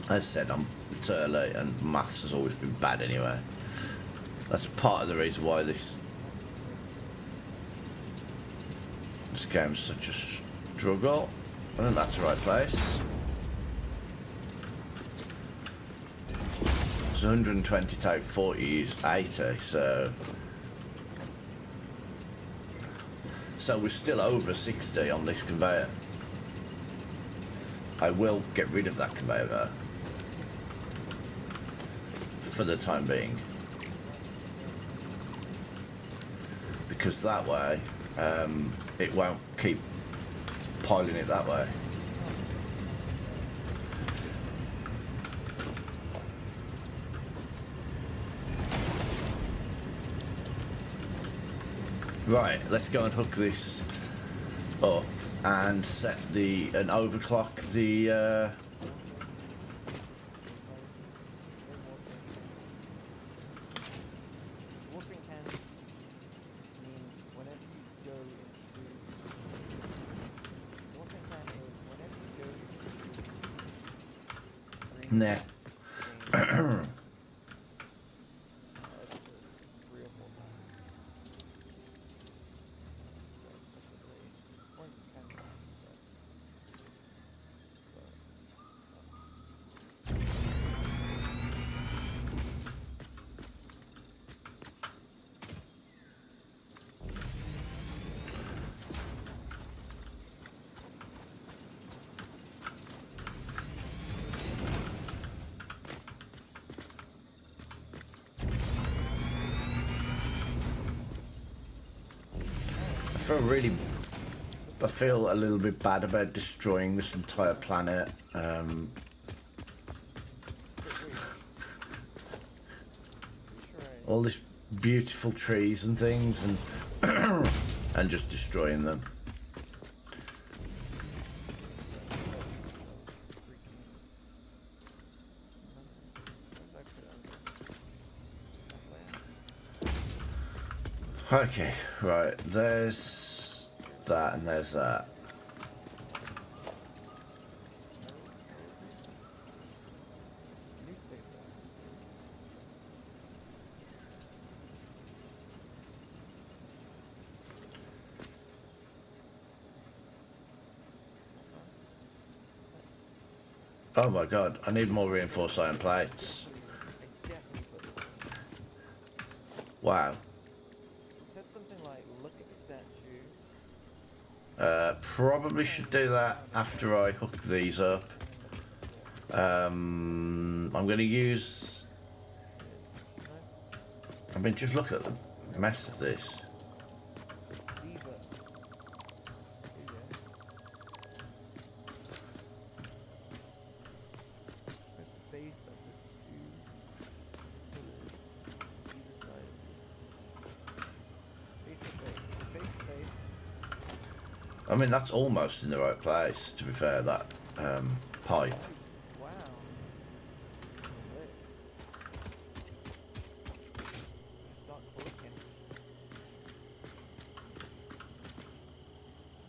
As I said, it's early and maths has always been bad anyway. That's part of the reason why this game's such a struggle. I think that's the right place. It's 120 take 40 is 80, so we're still over 60 on this conveyor. I will get rid of that conveyor though, for the time being, because that way it won't keep piling it that way. Right, let's go and hook this up and set and overclock the Watering can means whenever you go into watering can is whenever you go into green nah. green, it's 3 or 4 times. So especially point can set. I feel a little bit bad about destroying this entire planet. All these beautiful trees and things, and and just destroying them. Okay, right, there's that and there's that. Oh my god, I need more reinforced iron plates. Wow. Said something like, look at the statue. Probably should do that after I hook these up. I'm gonna use... I mean, just look at the mess of this. I mean, that's almost in the right place, to be fair, that pipe. Wow. Start clicking.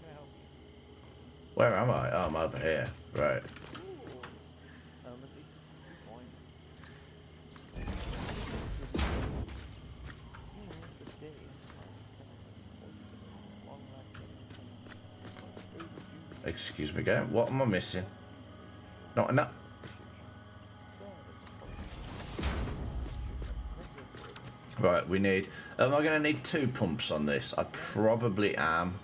Now. Where am I? Oh, I'm over here. Right. Excuse me again. What am I missing? Not enough. Right, we need... Am I going to need 2 pumps on this? I probably am.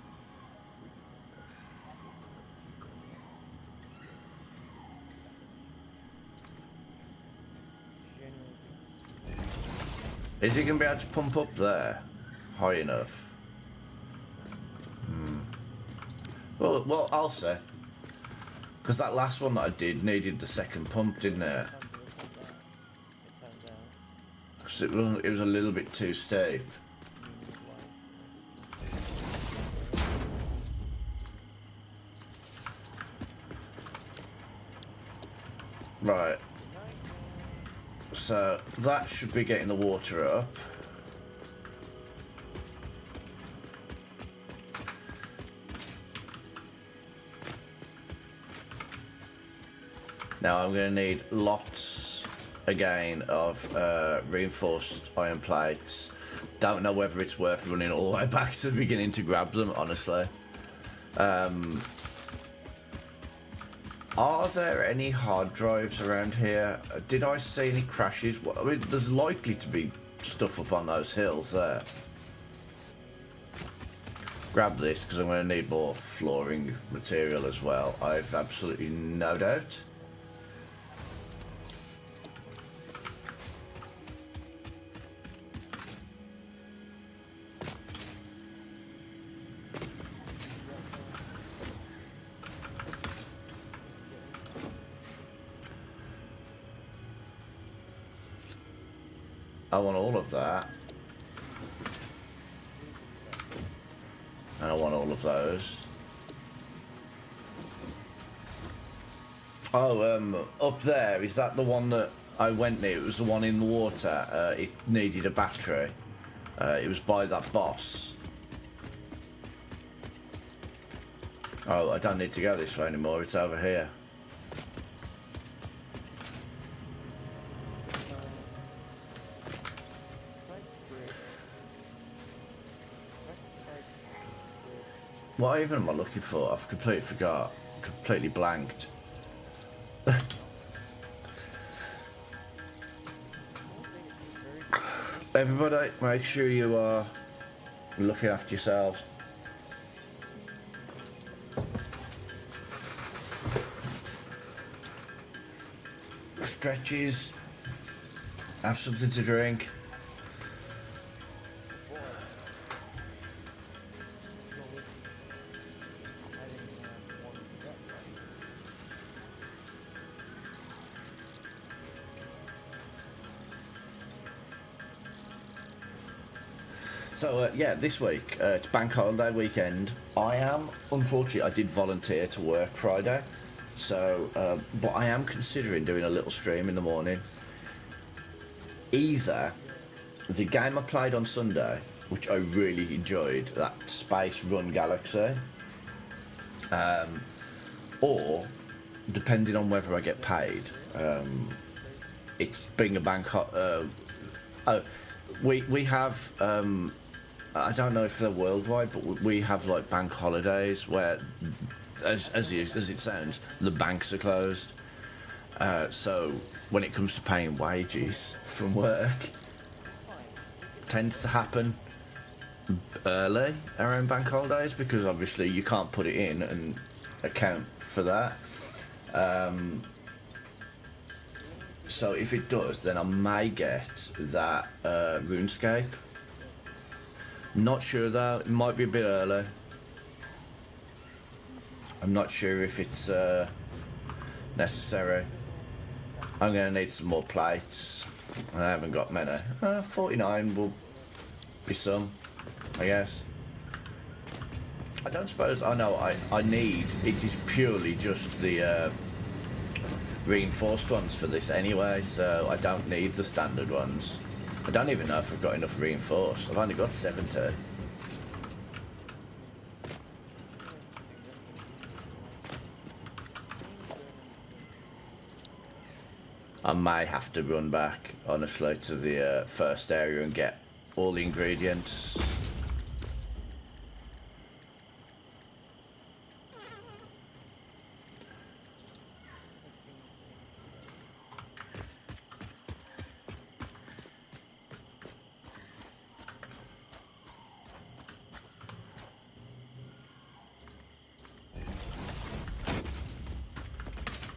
Is he going to be able to pump up there? High enough? Well, I'll say. Because that last one that I did needed the second pump, didn't it? It turns out. 'Cause it was a little bit too steep. Right. So that should be getting the water up. Now I'm going to need lots again of reinforced iron plates. Don't know whether it's worth running all the way back to the beginning to grab them, honestly. Are there any hard drives around here? Did I see any crashes? I mean, there's likely to be stuff up on those hills there. Grab this because I'm going to need more flooring material as well. I've absolutely no doubt. I want all of that. And I want all of those. Oh, up there, is that the one that I went near? It was the one in the water. It needed a battery. It was by that boss. Oh, I don't need to go this way anymore. It's over here. What even am I looking for? I've completely forgot. Completely blanked. Everybody, make sure you are looking after yourselves. Stretches. Have something to drink. So yeah, this week it's bank holiday weekend. Unfortunately, I did volunteer to work Friday, so but I am considering doing a little stream in the morning. Either the game I played on Sunday, which I really enjoyed, that Space Run Galaxy, or depending on whether I get paid, it's being a bank we have I don't know if they're worldwide, but we have like bank holidays where, as it sounds, the banks are closed. So when it comes to paying wages from work, tends to happen early around bank holidays because obviously you can't put it in and account for that. So if it does, then I may get that RuneScape. Not sure though, it might be a bit early. I'm not sure if it's necessary. I'm going to need some more plates. I haven't got many. 49 will be some, I guess. I don't suppose, I know I need, it is purely just the reinforced ones for this anyway, so I don't need the standard ones. I don't even know if I've got enough reinforced. I've only got 70. I may have to run back, honestly, to the first area and get all the ingredients.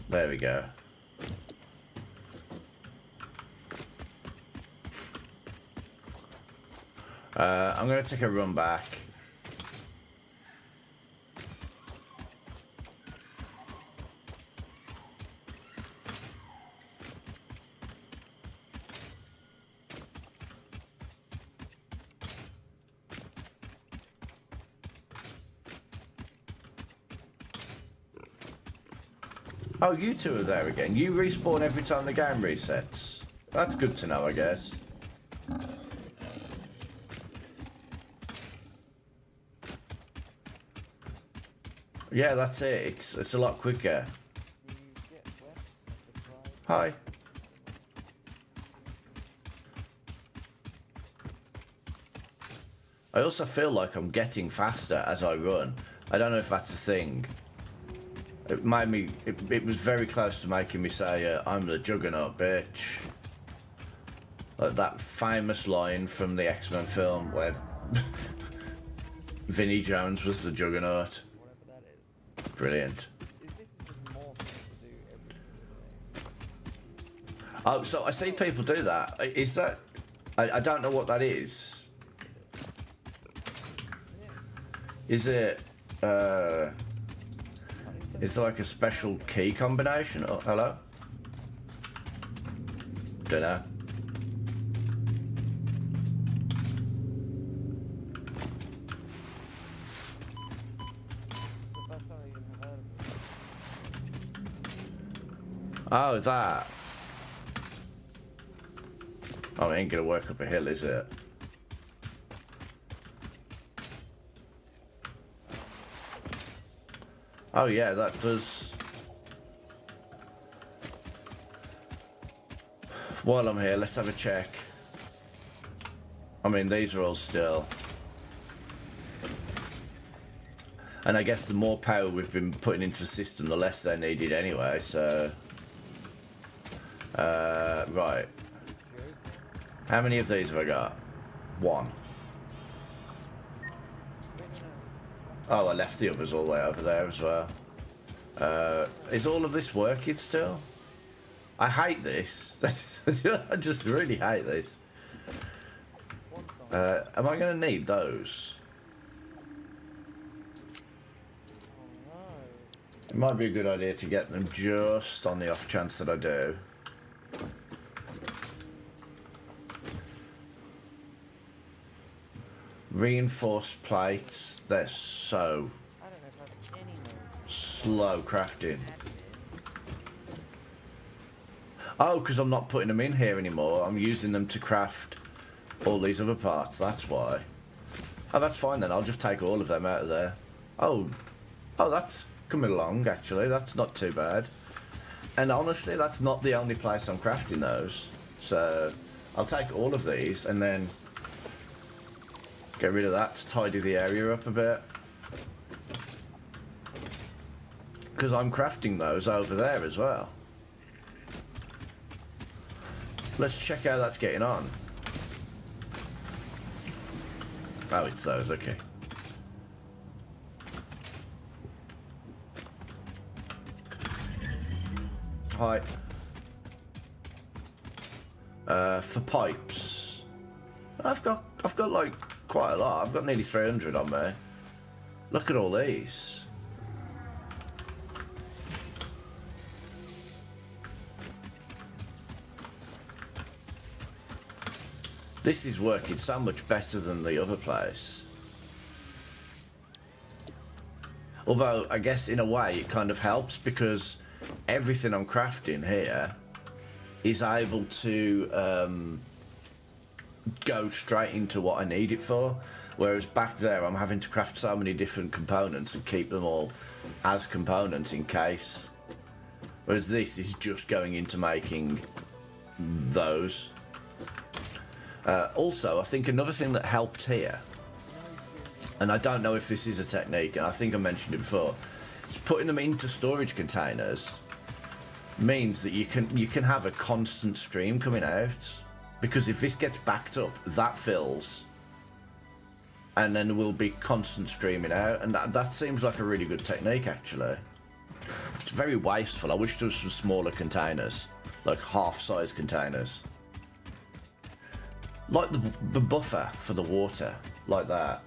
There we go. I'm going to take a run back. Oh, you two are there again. You respawn every time the game resets. That's good to know, I guess. Yeah, that's it. It's a lot quicker. Hi. I also feel like I'm getting faster as I run. I don't know if that's a thing. It made me. It was very close to making me say, "I'm the Juggernaut, bitch." Like that famous line from the X-Men film where Vinnie Jones was the Juggernaut. Whatever that is. Brilliant. This is just more things to do every single day. Oh, so I see people do that. Is that? I don't know what that is. Is it? Is there like a special key combination? Oh, hello? Don't know. The first time I even heard of it. Oh, that. Oh, it ain't gonna work up a hill, is it? Oh yeah, that does. While I'm here, let's have a check. I mean, these are all still. And I guess the more power we've been putting into the system, the less they're needed anyway, so... right. How many of these have I got? One. Oh, I left the others all the way over there as well. Is all of this working still? I hate this. I just really hate this. Am I going to need those? It might be a good idea to get them just on the off chance that I do. Reinforced plates, they're so slow crafting. Oh, because I'm not putting them in here anymore. I'm using them to craft all these other parts, that's why. Oh, that's fine then. I'll just take all of them out of there. Oh, that's coming along, actually. That's not too bad. And honestly, that's not the only place I'm crafting those. So I'll take all of these and then get rid of that to tidy the area up a bit. Because I'm crafting those over there as well. Let's check how that's getting on. Oh, it's those, okay. Hi. For pipes. I've got like quite a lot. I've got nearly 300 on me. Look at all these. This is working so much better than the other place. Although, I guess in a way it kind of helps because everything I'm crafting here is able to go straight into what I need it for. Whereas back there I'm having to craft so many different components and keep them all as components in case. Whereas this is just going into making those. Also, I think another thing that helped here, and I don't know if this is a technique, and I think I mentioned it before, is putting them into storage containers means that you can have a constant stream coming out, because if this gets backed up, that fills, and then there will be constant streaming out, and that seems like a really good technique actually. It's very wasteful. I wish there was some smaller containers, like half-size containers. Like the buffer for the water, like that.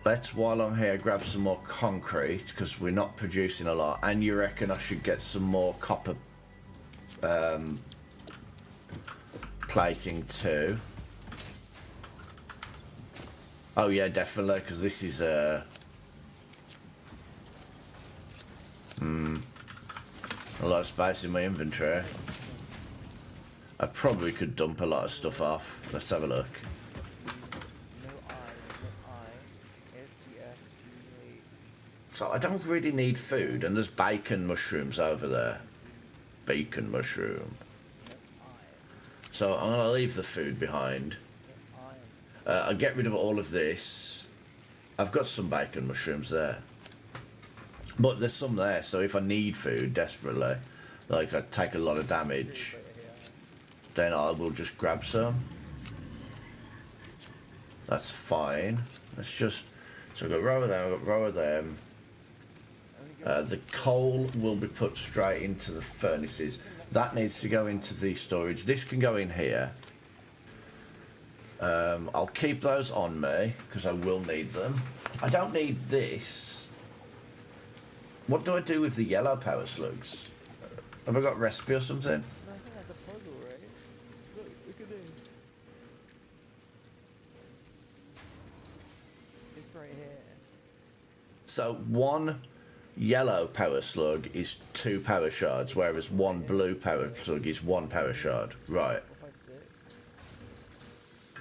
Let's, while I'm here, grab some more concrete, because we're not producing a lot. And you reckon I should get some more copper plating too? Oh yeah, definitely, because this is A lot of space in my inventory. I probably could dump a lot of stuff off. Let's have a look. No STF, So I don't really need food, and there's bacon mushrooms over there. Bacon mushroom. So I'm gonna leave the food behind. I'll get rid of all of this. I've got some bacon mushrooms there. But there's some there, so if I need food desperately, like I take a lot of damage, then I will just grab some. That's fine. Let's just... So I've got a row of them, I've got a row of them. The coal will be put straight into the furnaces. That needs to go into the storage. This can go in here. I'll keep those on me, because I will need them. I don't need this. What do I do with the yellow power slugs? Have I got recipe or something? No, I think that's a puzzle, right? Look at this. This right here. So one yellow power slug is 2 power shards, whereas one blue power slug is 1 power shard. Right. 4, 5, 6.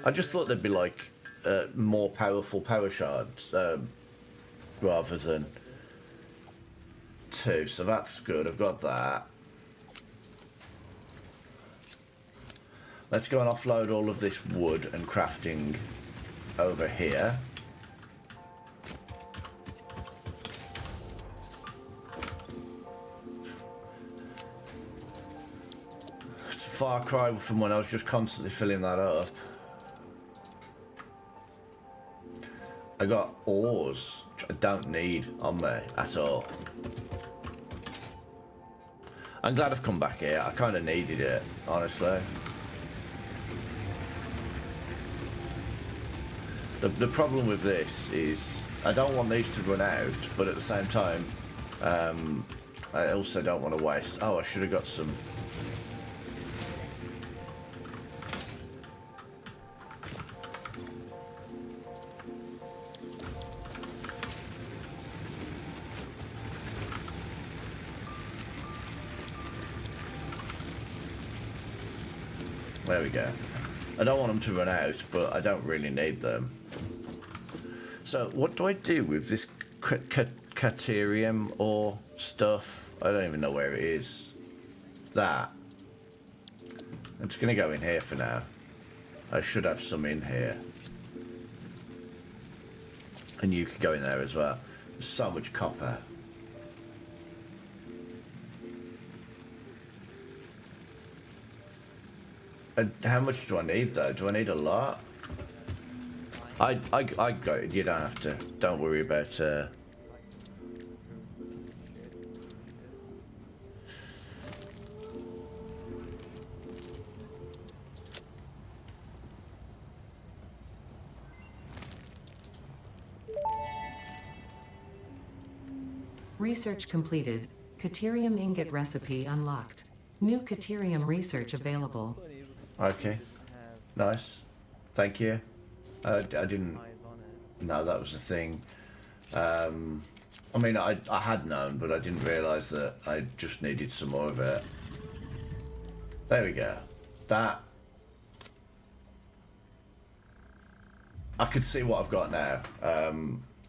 I just thought there'd be like more powerful power shards rather than 2, so that's good. I've got that. Let's go and offload all of this wood and crafting over here. It's a far cry from when I was just constantly filling that up. I got ores, which I don't need on me at all. I'm glad I've come back here. I kind of needed it, honestly. The problem with this is I don't want these to run out, but at the same time, I also don't want to waste... Oh, I should have got some... There we go. I don't want them to run out, but I don't really need them. So, what do I do with this caterium or stuff? I don't even know where it is. That. It's going to go in here for now. I should have some in here. And you could go in there as well. There's so much copper. How much do I need though? Do I need a lot? I got it. You don't have to. Don't worry about Research completed. Caterium ingot recipe unlocked. New caterium research available. Okay. Nice. Thank you. I didn't... Eyes on it. No, that was the thing. I mean, I had known, but I didn't realise that I just needed some more of it. There we go. That... I can see what I've got now. I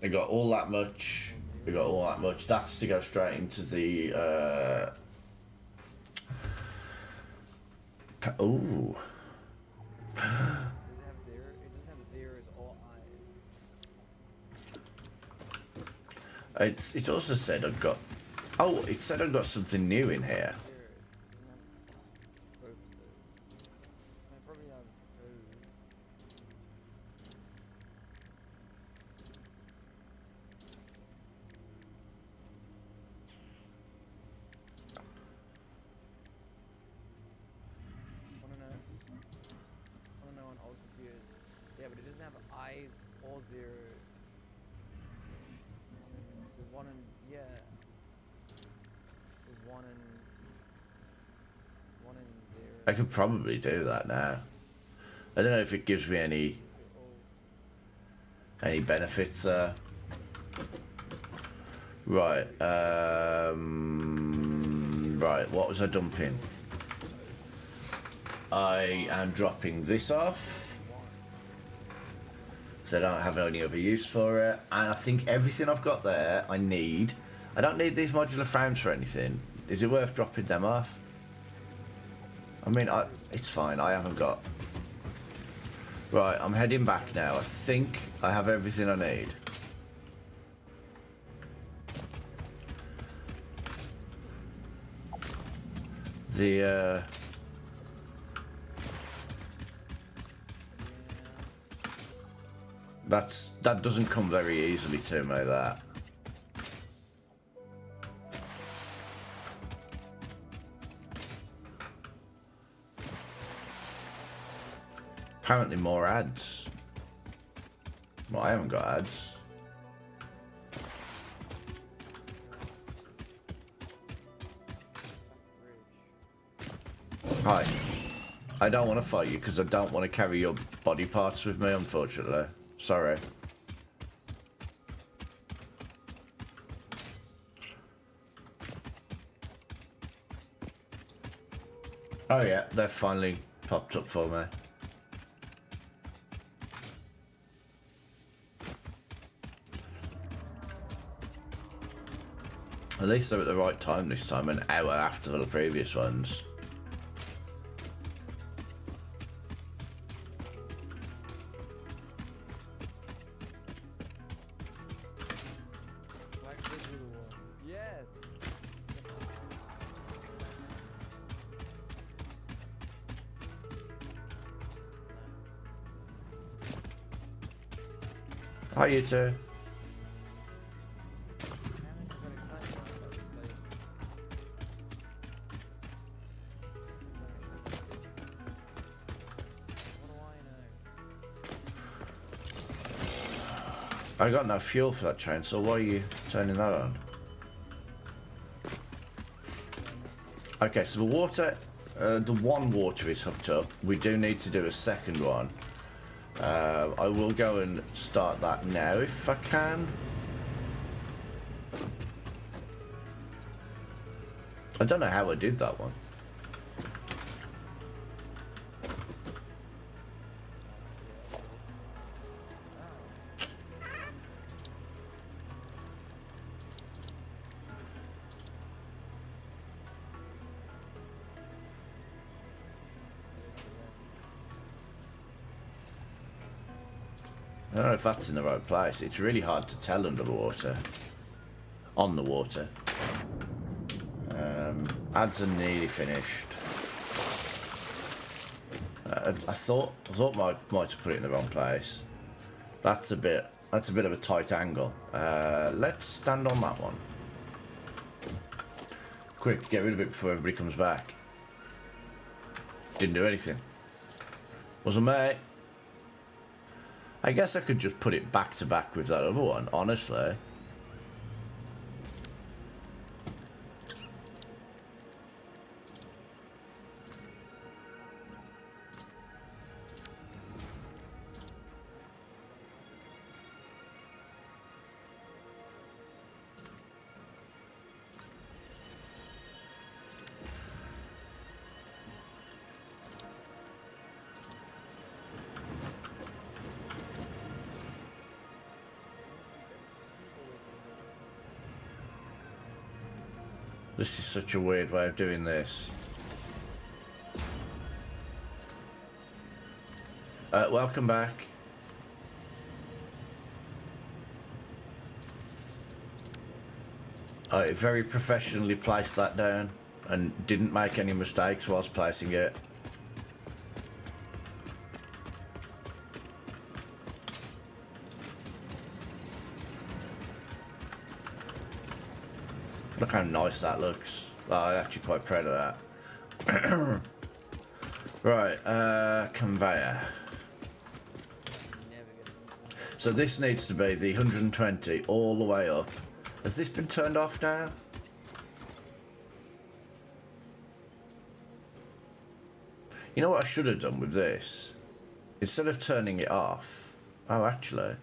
got all that much. We got all that much. That's to go straight into the... Ooh. Does it have 0? It doesn't have zeros or eyes. It also said I've got... Oh, it said I've got something new in here. Zeros. It probably has O. Wanna know on old computers? Yeah, but it doesn't have eyes or zeros. So 1 and So 1 and 0. I could probably do that now. I don't know if it gives me any benefits there. Right. Right, what was I dumping? I am dropping this off. So I don't have any other use for it. And I think everything I've got there, I need. I don't need these modular frames for anything. Is it worth dropping them off? I mean, it's fine. I haven't got... Right, I'm heading back now. I think I have everything I need. That doesn't come very easily to me, that. Apparently more ads. Well, I haven't got ads. Hi. I don't want to fight you because I don't want to carry your body parts with me, unfortunately. Sorry. Oh yeah, they've finally popped up for me. At least they're at the right time this time, an hour after the previous ones. Yes. Hi, you two. I got no fuel for that train, so why are you turning that on? Okay, so the water, the one water is hooked up. We do need to do a second one. I will go and start that now if I can. I don't know how I did that one. I don't know if that's in the right place. It's really hard to tell under the water. On the water. Ads are nearly finished. I thought I might have put it in the wrong place. That's a bit of a tight angle. Let's stand on that one. Quick, get rid of it before everybody comes back. Didn't do anything. Wasn't me. I guess I could just put it back to back with that other one, honestly. This is such a weird way of doing this. Welcome back. I very professionally placed that down and didn't make any mistakes whilst placing it. Look how nice that looks. Oh, I'm actually quite proud of that. Right, conveyor. So this needs to be the 120 all the way up. Has this been turned off now? You know what I should have done with this? Instead of turning it off... Oh, actually...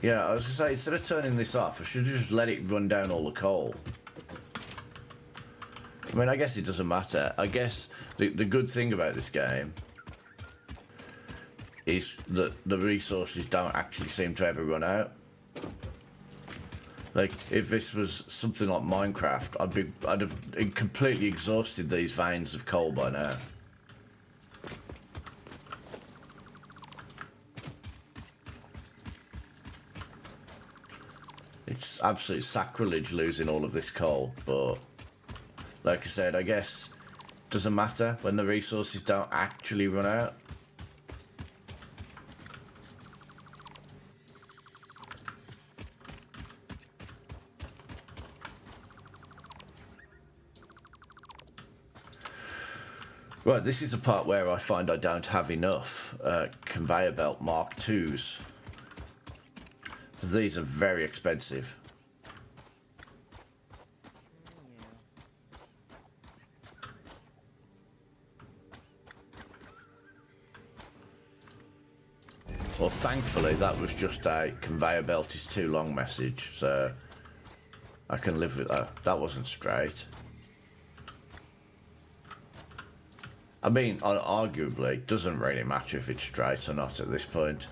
Yeah, I was gonna say, instead of turning this off, I should just let it run down all the coal. I mean, I guess it doesn't matter. I guess the good thing about this game is that the resources don't actually seem to ever run out. Like, if this was something like Minecraft, I'd have completely exhausted these veins of coal by now. It's absolute sacrilege losing all of this coal, but like I said, I guess it doesn't matter when the resources don't actually run out. Right, this is the part where I find I don't have enough conveyor belt Mark IIs. These are very expensive. Well, thankfully, that was just a conveyor belt is too long message, so I can live with that. That wasn't straight. I mean, arguably, it doesn't really matter if it's straight or not at this point.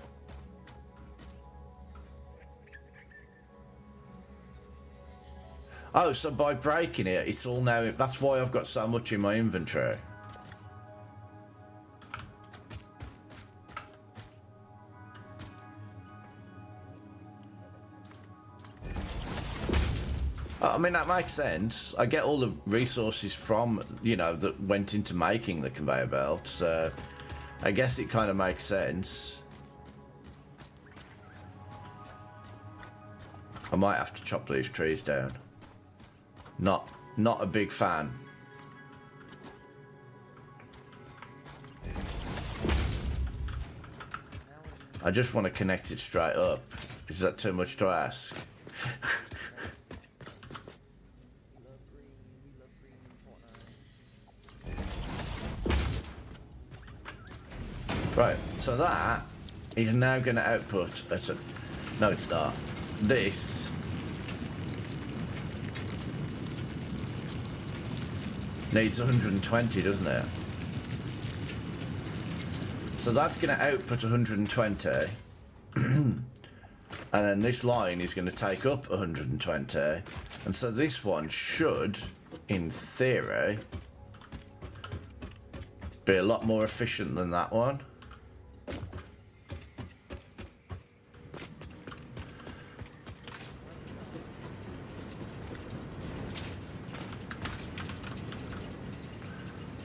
Oh, so by breaking it, it's all now... That's why I've got so much in my inventory. I mean, that makes sense. I get all the resources from, you know, that went into making the conveyor belt, so I guess it kind of makes sense. I might have to chop these trees down. Not a big fan. I just want to connect it straight up. Is that too much to ask? Right, so that is now going to output at a... No, it's not. This needs 120, doesn't it? So that's going to output 120. And then this line is going to take up 120. And so this one should, in theory, be a lot more efficient than that one.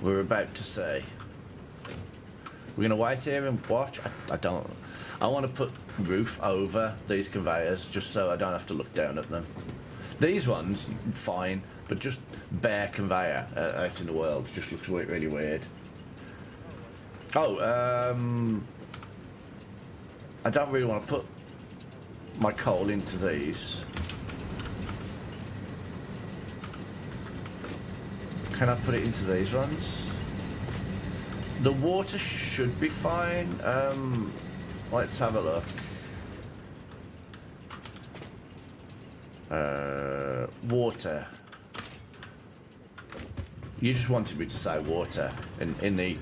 We're about to see. We're gonna wait here and watch. I want to put roof over these conveyors just so I don't have to look down at them. These ones, fine, but just bare conveyor out in the world just looks really weird. Oh, I don't really want to put my coal into these. Can I put it into these ones? The water should be fine. Let's have a look. Water. You just wanted me to say water in the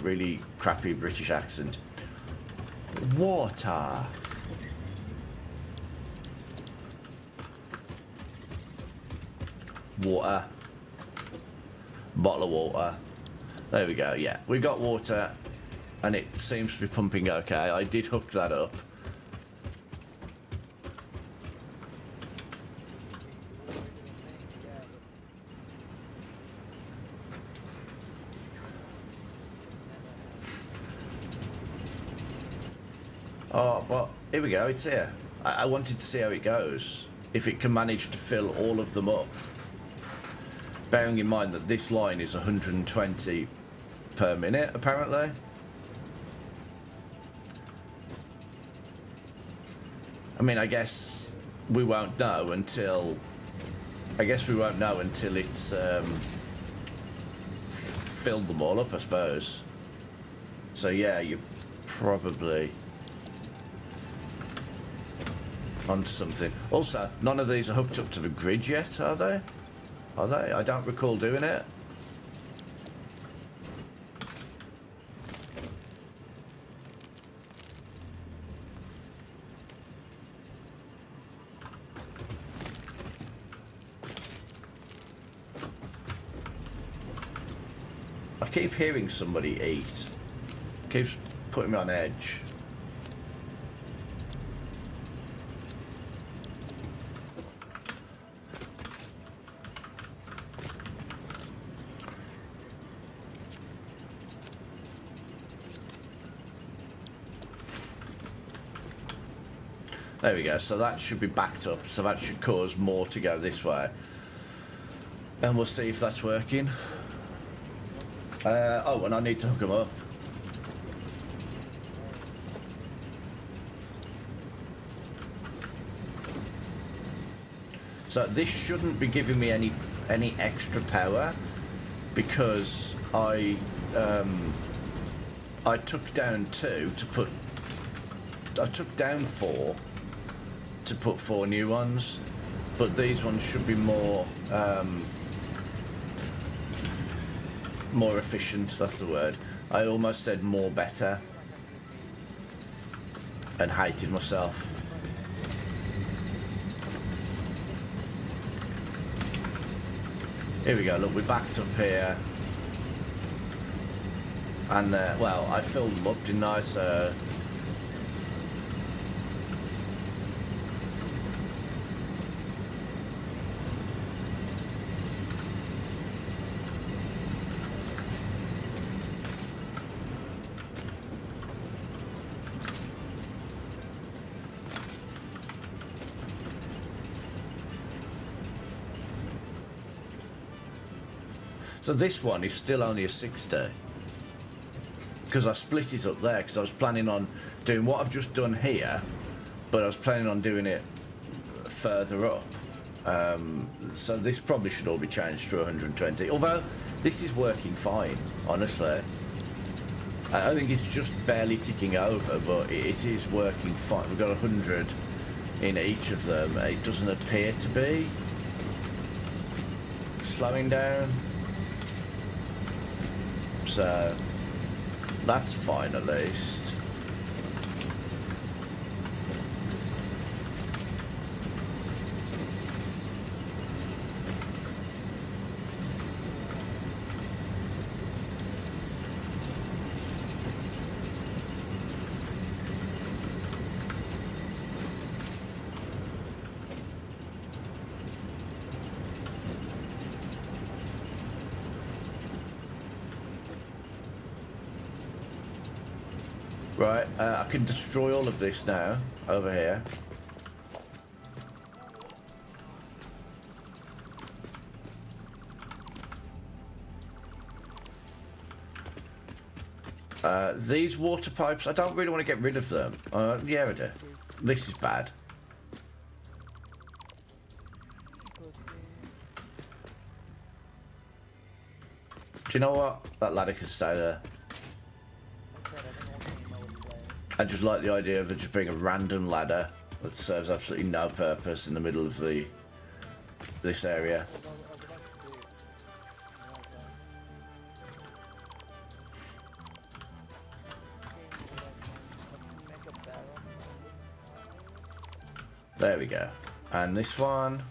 really crappy British accent. Water. Water. Bottle of water. There we go. Yeah, we got water and it seems to be pumping okay. I did hook that up. Oh, well, here we go. It's here. I wanted to see how it goes. If it can manage to fill all of them up. Bearing in mind that this line is 120 per minute, apparently. I mean, I guess we won't know until... it's filled them all up, I suppose. So yeah, you probably... onto something. Also, none of these are hooked up to the grid yet, are they? Are they? I don't recall doing it. I keep hearing somebody eat. Keeps putting me on edge. There we go, so that should be backed up, so that should cause more to go this way. And we'll see if that's working. Oh, and I need to hook them up. So this shouldn't be giving me any extra power because I took down 2 to put. I took down 4 to put 4 new ones, but these ones should be more more efficient. That's the word. I almost said more better, and hated myself. Here we go, look, we're backed up here. And, well, I filled them up, didn't I? So... So this one is still only a 60 because I split it up there because I was planning on doing what I've just done here, but I was planning on doing it further up. So this probably should all be changed to 120, although this is working fine, honestly. I think it's just barely ticking over, but it is working fine. We've got 100 in each of them. It doesn't appear to be slowing down. So that's fine at least. Right, I can destroy all of this now, over here. These water pipes, I don't really want to get rid of them. Yeah, I do. This is bad. Do you know what? That ladder can stay there. I just like the idea of just being a random ladder that serves absolutely no purpose in the middle of this area. There we go. And this one.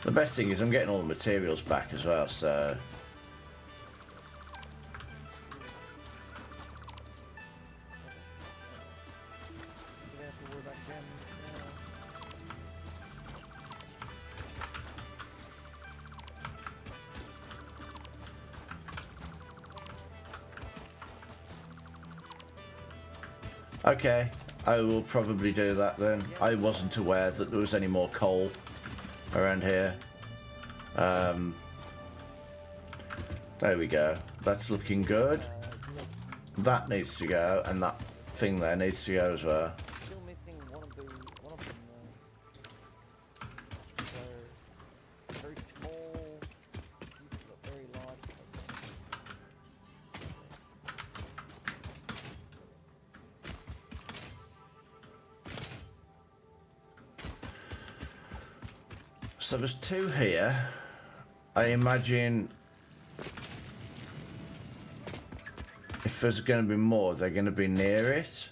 The best thing is I'm getting all the materials back as well, so... Okay, I will probably do that then. I wasn't aware that there was any more coal around here. There we go. That's looking good. That needs to go, and that thing there needs to go as well. Still missing one of them. They're very small pieces of very large. So there's 2 here. I imagine if there's going to be more, they're going to be near it.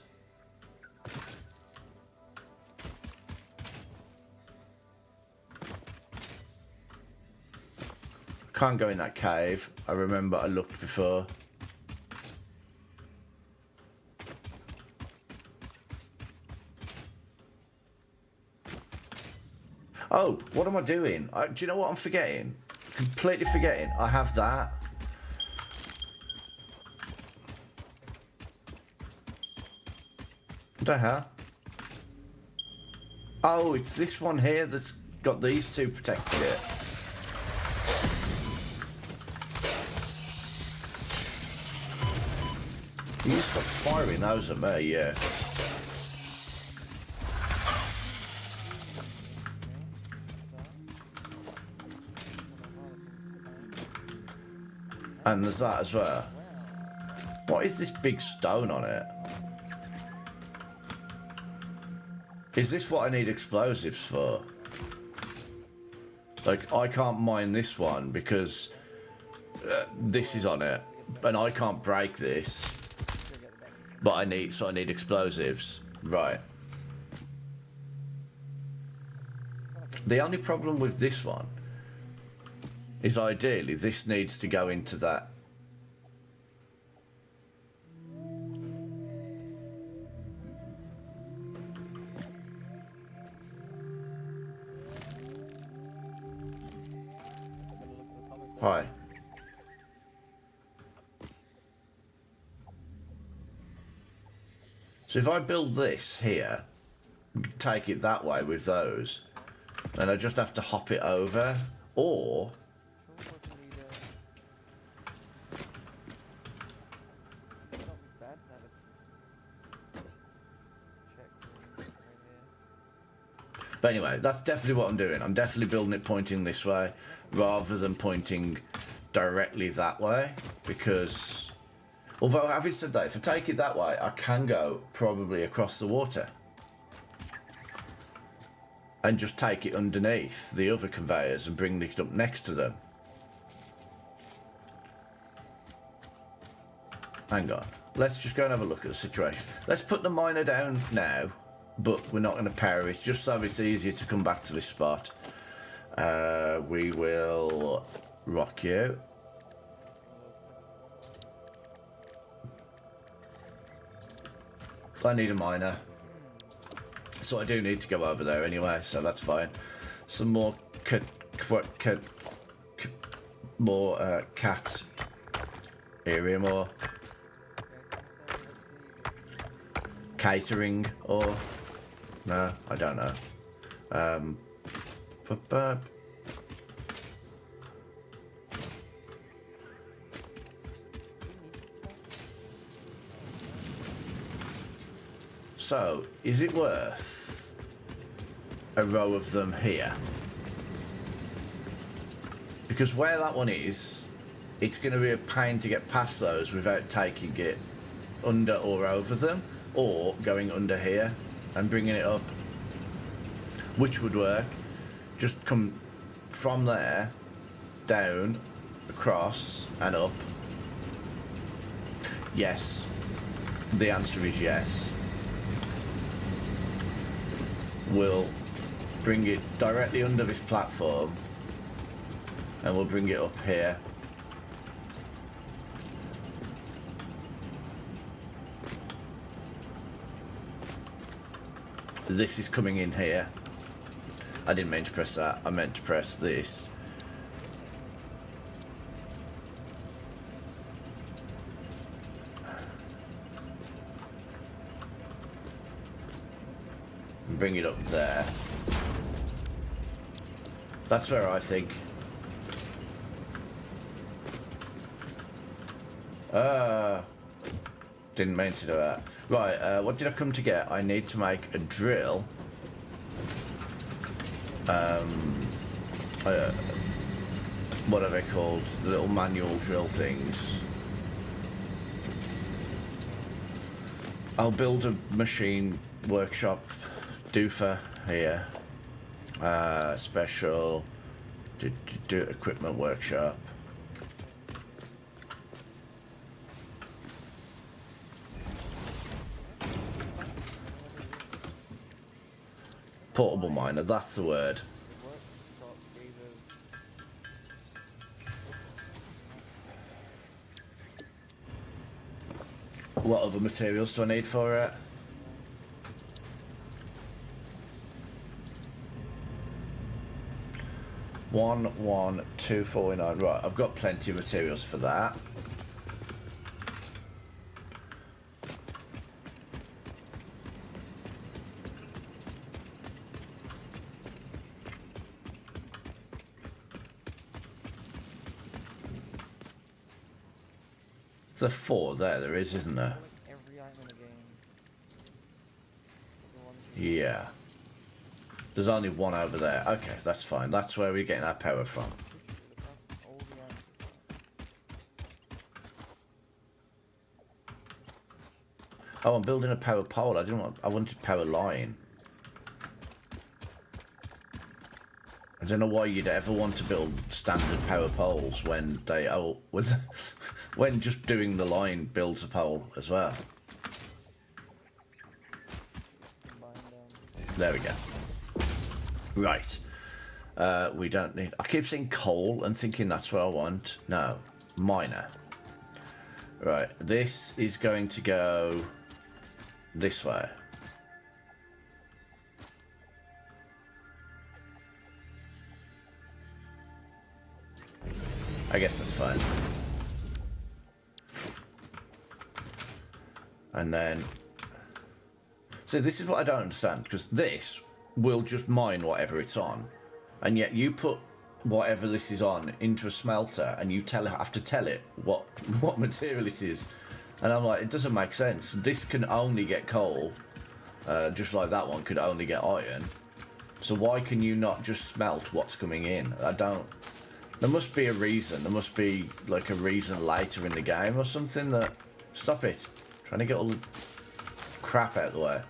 Can't go in that cave. I remember I looked before. Oh, what am I doing? Do you know what I'm forgetting? Completely forgetting. I have that. What the hell? Oh, it's this one here that's got these 2 protecting it. You stop firing those at me, yeah. And there's that as well. What is this big stone on it? Is this what I need explosives for? Like, I can't mine this one because this is on it. And I can't break this. But I need explosives. Right. The only problem with this one is ideally this needs to go into that. Hi. So if I build this here, take it that way with those, then I just have to hop it over, or but anyway, that's definitely what I'm doing. I'm definitely building it pointing this way rather than pointing directly that way, because although having said that, if I take it that way, I can go probably across the water and just take it underneath the other conveyors and bring it up next to them. Hang on. Let's just go and have a look at the situation. Let's put the miner down now, but we're not going to power it, just so it's easier to come back to this spot. We will rock you. I need a miner. So I do need to go over there anyway, so that's fine. Some more cat area, more catering, or no, I don't know. So, is it worth a row of them here? Because where that one is, it's going to be a pain to get past those without taking it under or over them, or going under here and bringing it up, which would work. Just come from there, down, across, and up. Yes. The answer is yes. We'll bring it directly under this platform and we'll bring it up here. This is coming in here. I didn't mean to press that, I meant to press this. And bring it up there. That's where I think. Didn't mean to do that. Right, what did I come to get? I need to make a drill. What are they called? The little manual drill things. I'll build a machine workshop doofer here. Special. Do equipment workshop. Portable miner, that's the word. What other materials do I need for it? One, 249. Right, I've got plenty of materials for that. There's a 4 there is, isn't there? Every item in the game. Yeah. There's only one over there. Okay, that's fine. That's where we're getting our power from. Oh, I'm building a power pole. I wanted power line. I don't know why you'd ever want to build standard power poles when when just doing the line builds a pole as well. There we go. Right. We don't need... I keep saying coal and thinking that's what I want. No. Miner. Right. This is going to go this way. I guess that's fine. And then... So this is what I don't understand, because this will just mine whatever it's on, and yet you put whatever this is on into a smelter and you have to tell it what material it is, and I'm like, it doesn't make sense. This can only get coal, just like that one could only get iron, so why can you not just smelt what's coming in? I don't... There must be a reason. There must be like a reason later in the game or something that... Stop it. I'm trying to get all the crap out of the way.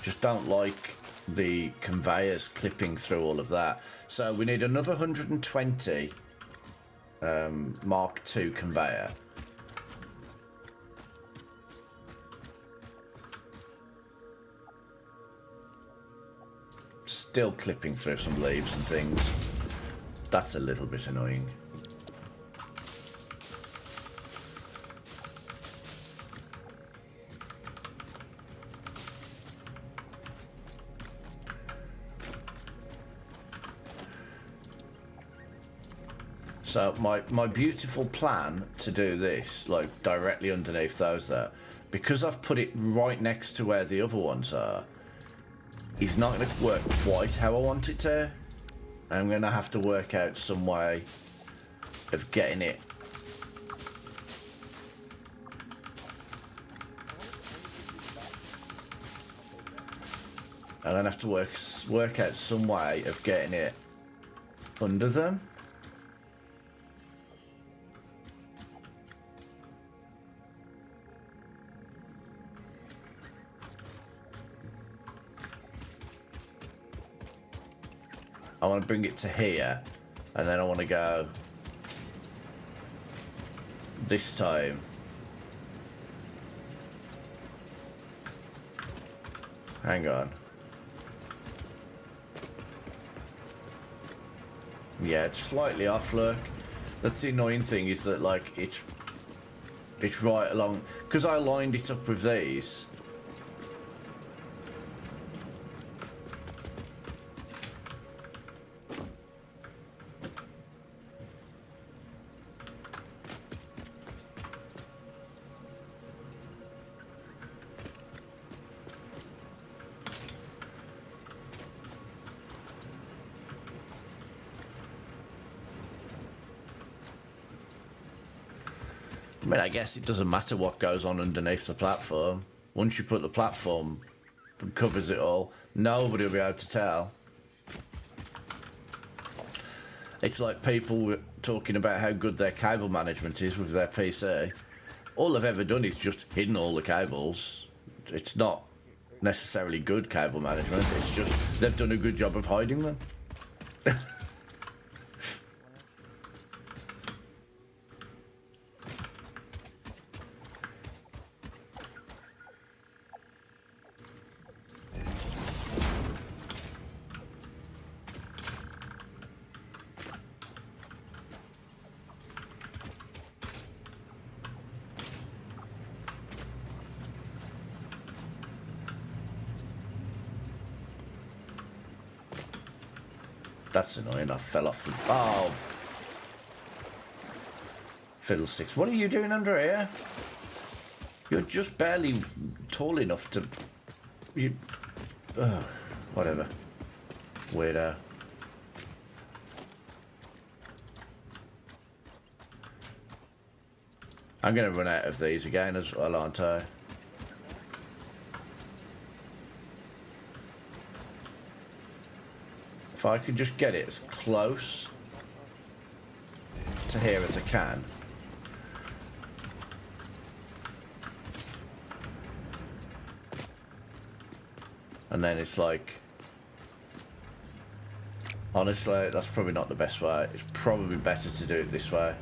Just don't like the conveyors clipping through all of that. So we need another 120 Mark II conveyor. Still clipping through some leaves and things. That's a little bit annoying. So my beautiful plan to do this, like directly underneath those there, because I've put it right next to where the other ones are, is not going to work quite how I want it to. I'm going to have to work out some way of getting it. I'm going to have to work out some way of getting it under them. I want to bring it to here, and then I want to go this time. Hang on. Yeah, it's slightly off, look. That's the annoying thing, is that like it's right along, because I lined it up with these. I mean, I guess it doesn't matter what goes on underneath the platform. Once you put the platform and covers it all. Nobody will be able to tell. It's like people talking about how good their cable management is with their PC. All they've ever done is just hidden all the cables. It's not necessarily good cable management, it's just they've done a good job of hiding them. That's annoying, I fell off the... Oh! Fiddlesticks. What are you doing under here? You're just barely tall enough to... You... Oh, whatever. Weirdo. I'm going to run out of these again as well, aren't I? If I could just get it as close to here as I can. And then it's like... Honestly, that's probably not the best way. It's probably better to do it this way.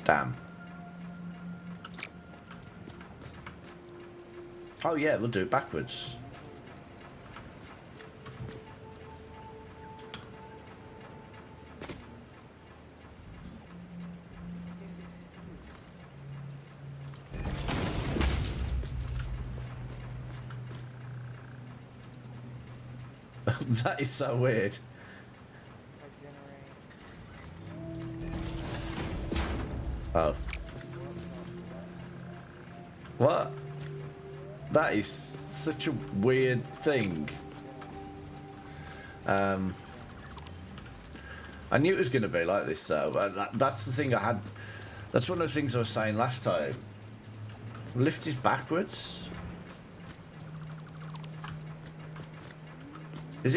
Damn. Oh yeah, we'll do it backwards. That is so weird. Oh. What? That is such a weird thing. I knew it was going to be like this though, but that's the thing I had. That's one of the things I was saying last time. Lift is backwards. Is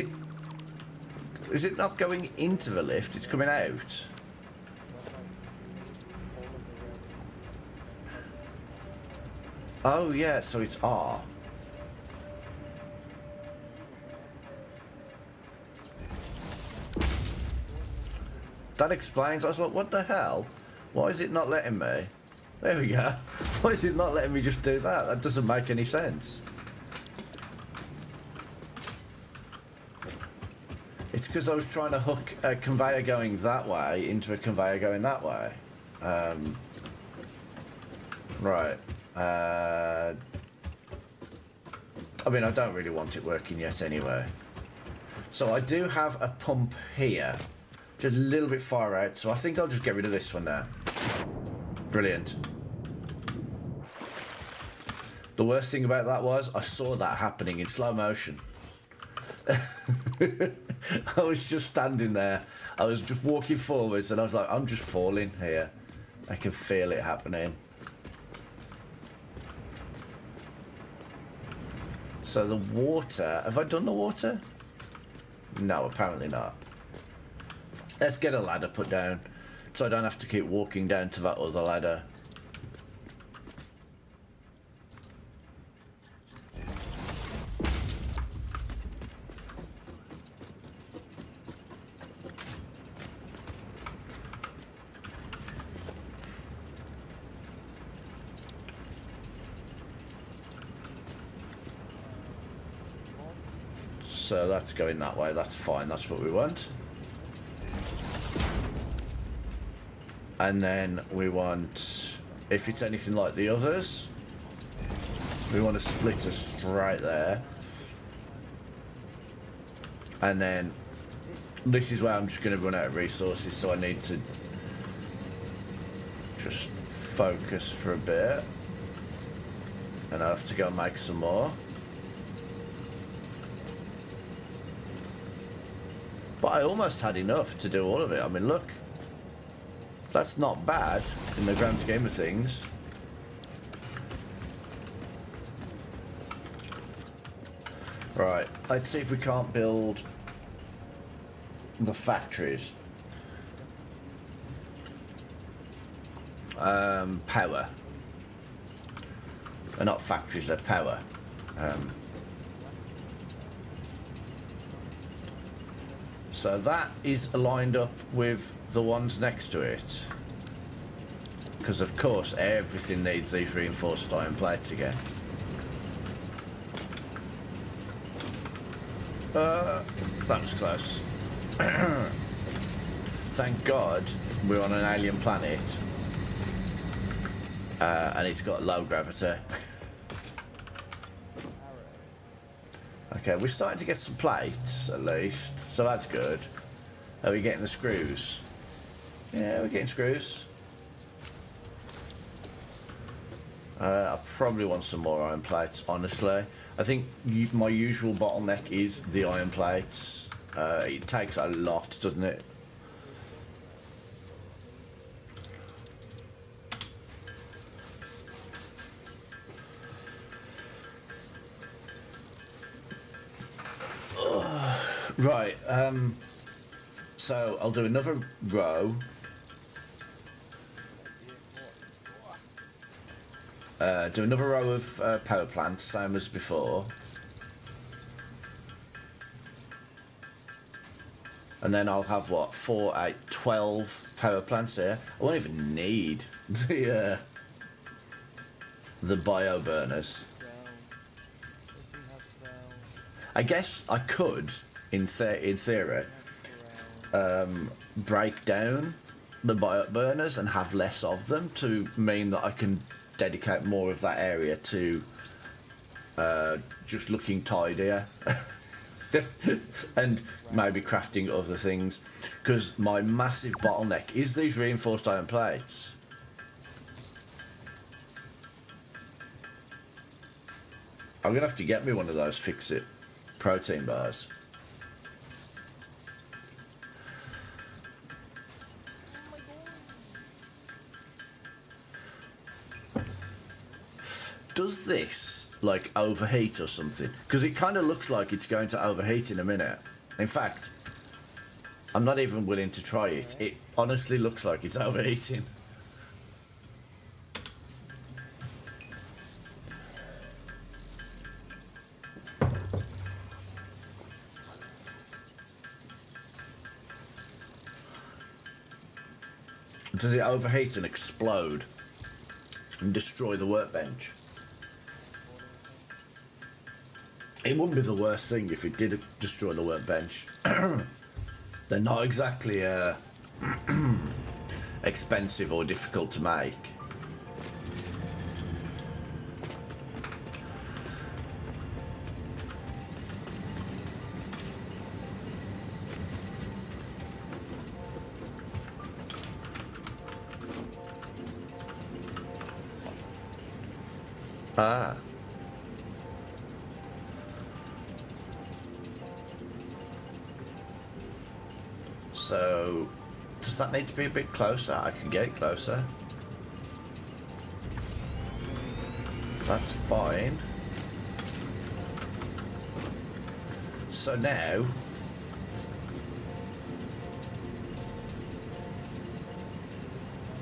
it not going into the lift? It's coming out. Oh yeah, so it's R. That explains. I was like, what the hell? Why is it not letting me? There we go. Why is it not letting me just do that? That doesn't make any sense. It's because I was trying to hook a conveyor going that way into a conveyor going that way. Right. I mean, I don't really want it working yet anyway. So I do have a pump here, just a little bit far out, so I think I'll just get rid of this one now. Brilliant. The worst thing about that was I saw that happening in slow motion. I was just standing there, I was just walking forwards and I was like, I'm just falling here. I can feel it happening. So the water, have I done the water? No, apparently not. Let's get a ladder put down so I don't have to keep walking down to that other ladder. So that's going that way, that's fine, that's what we want. And then we want, if it's anything like the others, we want a splitter straight there. And then this is where I'm just going to run out of resources, so I need to just focus for a bit. enough to go make some more. But I almost had enough to do all of it. I mean, look. That's not bad in the grand scheme of things. Right, let's see if we can't build the factories. Power. They're not factories, they're power. So that is lined up with the ones next to it. Because of course everything needs these reinforced iron plates again. That was close. Thank God we're on an alien planet. And it's got low gravity. Okay, we're starting to get some plates, at least. So that's good. Are we getting the screws? Yeah, we're getting screws. I probably want some more iron plates, honestly. I think my usual bottleneck is the iron plates. It takes a lot, doesn't it? Right, so I'll do another row. Do another row of power plants, same as before. And then I'll have, what, 4, 8, 12 power plants here. I won't even need the bio burners. I guess I could, in theory, break down the bio burners and have less of them to mean that I can dedicate more of that area to just looking tidier and maybe crafting other things, because my massive bottleneck is these reinforced iron plates. I'm gonna have to get me one of those fix-it protein bars. Does this like overheat or something? Because it kind of looks like it's going to overheat in a minute. In fact, I'm not even willing to try it. It honestly looks like it's overheating. Does it overheat and explode and destroy the workbench? It wouldn't be the worst thing if it did destroy the workbench. They're not exactly expensive or difficult to make. Ah. So, does that need to be a bit closer? I can get it closer. That's fine. So now,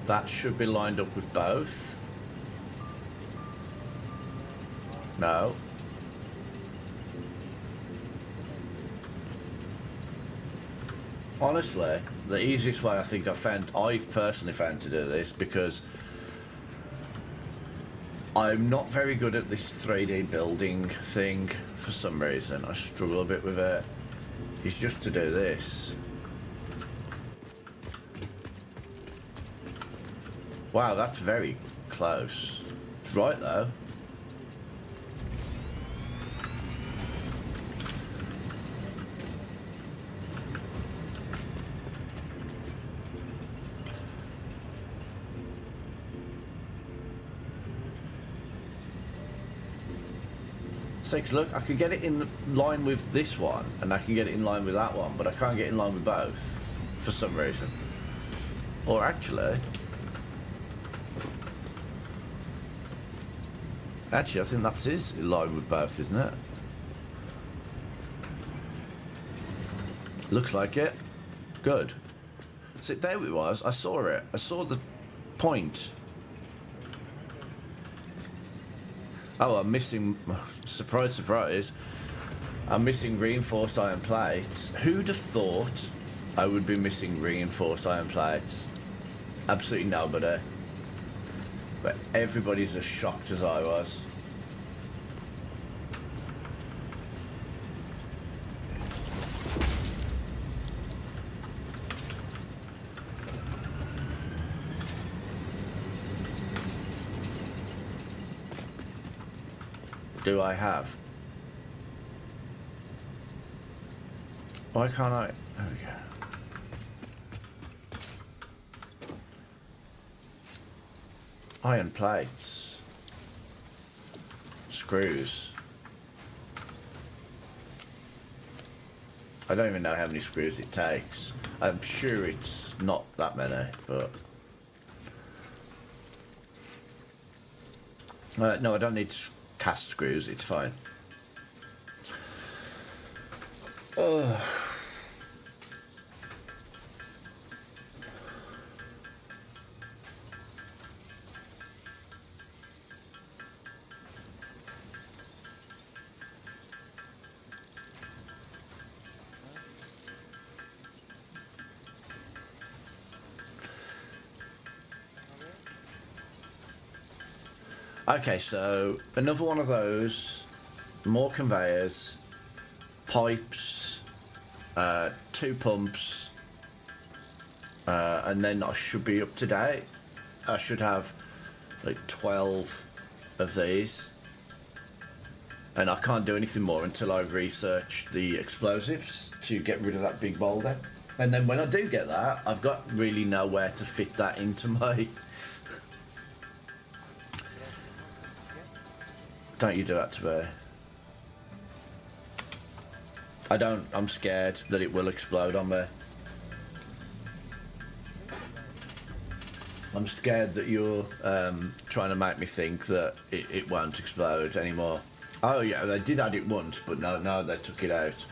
that should be lined up with both. No. Honestly, the easiest way I think I've personally found to do this, because I'm not very good at this 3D building thing for some reason. I struggle a bit with it. Is just to do this. Wow, that's very close. It's right though. So, 'cause look, I could get it in line with this one, and I can get it in line with that one, but I can't get in line with both, for some reason. Or actually... Actually, I think that is in line with both, isn't it? Looks like it. Good. So there it was. I saw it. I saw the point. Oh, I'm missing... Surprise, surprise. I'm missing reinforced iron plates. Who'd have thought I would be missing reinforced iron plates? Absolutely nobody. But everybody's as shocked as I was. Do I have? Why can't I? There we go. Iron plates. Screws. I don't even know how many screws it takes. I'm sure it's not that many, but... no, I don't need to cast screws, it's fine. Ugh. Okay, so another one of those, more conveyors, pipes, 2 pumps, and then I should be up to date. I should have like 12 of these, and I can't do anything more until I research the explosives to get rid of that big boulder. And then when I do get that, I've got really nowhere to fit that into my... Don't you do that to me. I'm scared that it will explode on me. I'm scared that you're trying to make me think that it won't explode anymore. Oh yeah, they did add it once, but no, they took it out.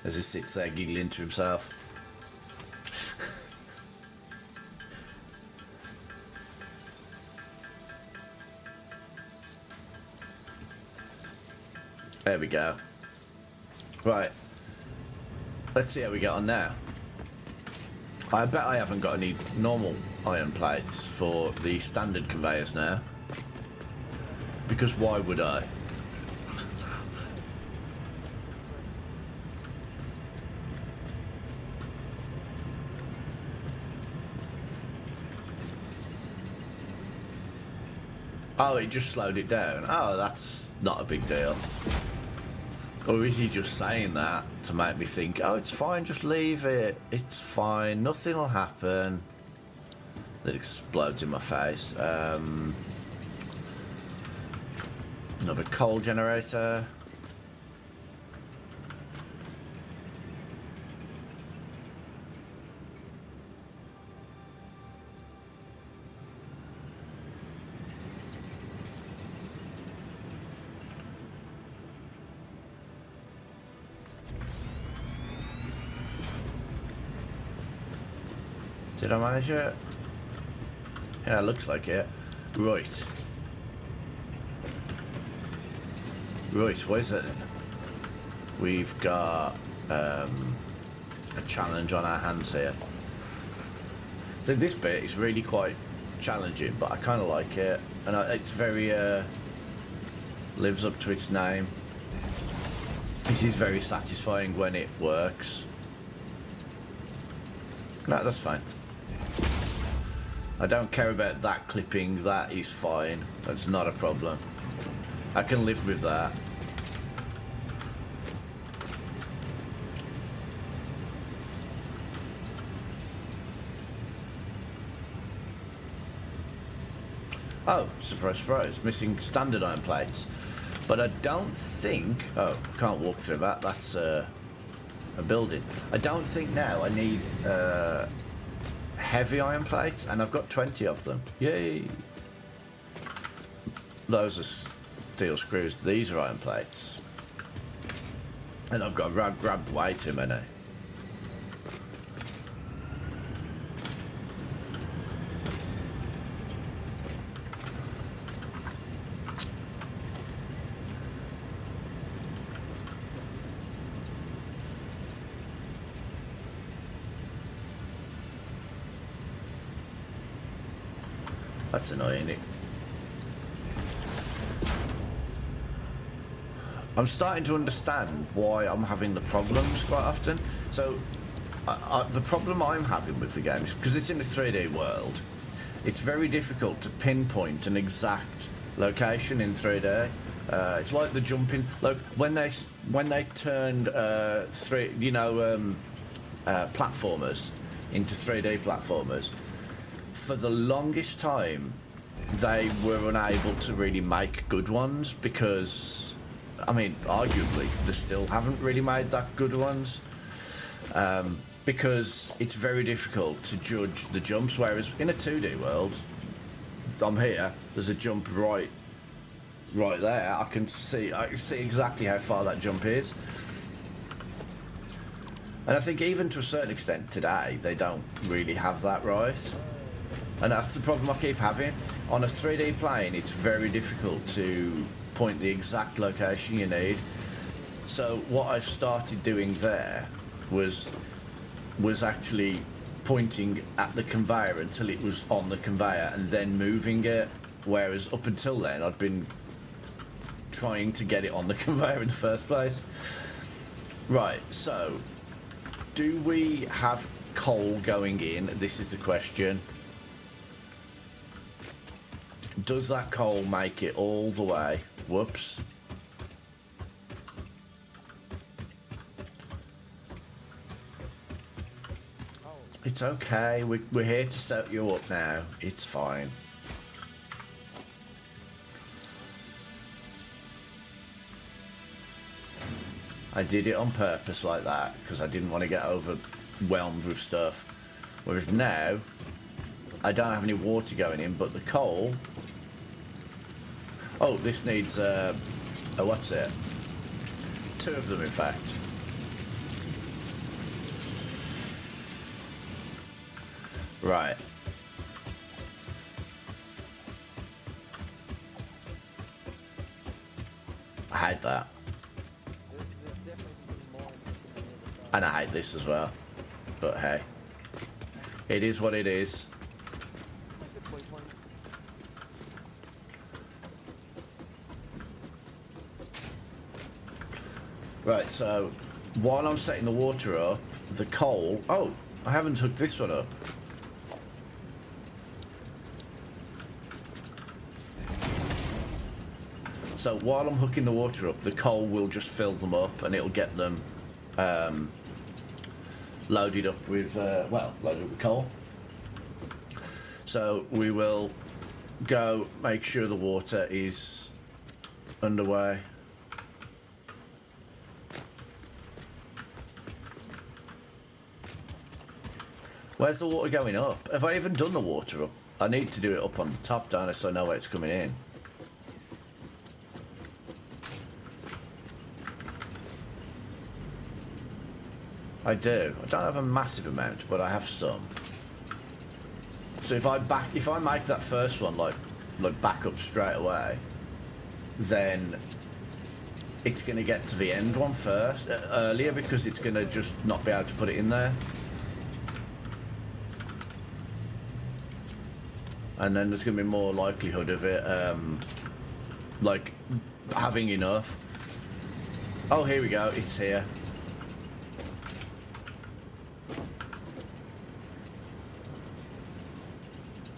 As he sits there giggling to himself. There we go. Right. Let's see how we get on now. I bet I haven't got any normal iron plates for the standard conveyors now. Because why would I? Oh, it just slowed it down. Oh, that's not a big deal. Or is he just saying that to make me think, oh, it's fine, just leave it. It's fine, nothing will happen. That explodes in my face. Another coal generator. Did I manage it? Yeah, it looks like it. Right. Right, what is it? We've got a challenge on our hands here. So this bit is really quite challenging, but I kind of like it. And it's very, lives up to its name. It is very satisfying when it works. No, that's fine. I don't care about that clipping, that is fine. That's not a problem. I can live with that. Oh, surprise, surprise. Missing standard iron plates. But I don't think... Oh, can't walk through that. That's a building. I don't think now I need heavy iron plates, and I've got 20 of them. Yay! Those are steel screws. These are iron plates. And I've got grabbed way too many. That's annoying. I'm starting to understand why I'm having the problems quite often. So, the problem I'm having with the game is because it's in a 3D world, it's very difficult to pinpoint an exact location in 3D. It's like the jumping, like when they turned platformers into 3D platformers. For the longest time, they were unable to really make good ones because, I mean, arguably, they still haven't really made that good ones because it's very difficult to judge the jumps, whereas in a 2D world, I'm here, there's a jump right there, I can see exactly how far that jump is. And I think even to a certain extent today, they don't really have that right. And that's the problem I keep having. On a 3D plane, it's very difficult to point the exact location you need. So what I've started doing there was actually pointing at the conveyor until it was on the conveyor and then moving it. Whereas up until then, I'd been trying to get it on the conveyor in the first place. Right, so do we have coal going in? This is the question. Does that coal make it all the way? Whoops. It's okay. We're here to set you up now. It's fine. I did it on purpose like that because I didn't want to get overwhelmed with stuff. Whereas now, I don't have any water going in, but the coal... Oh, this needs, what's it? 2 of them, in fact. Right. I hate that. And I hate this as well. But hey. It is what it is. Right, so while I'm setting the water up, the coal... Oh, I haven't hooked this one up. So while I'm hooking the water up, the coal will just fill them up and it'll get them loaded up with, loaded up with coal. So we will go make sure the water is underway. Where's the water going up? Have I even done the water up? I need to do it up on the top, don't I, so I know where it's coming in. I do. I don't have a massive amount, but I have some. So if I make that first one like back up straight away, then it's going to get to the end one first, earlier, because it's going to just not be able to put it in there. And then there's going to be more likelihood of it, like, having enough. Oh, here we go. It's here.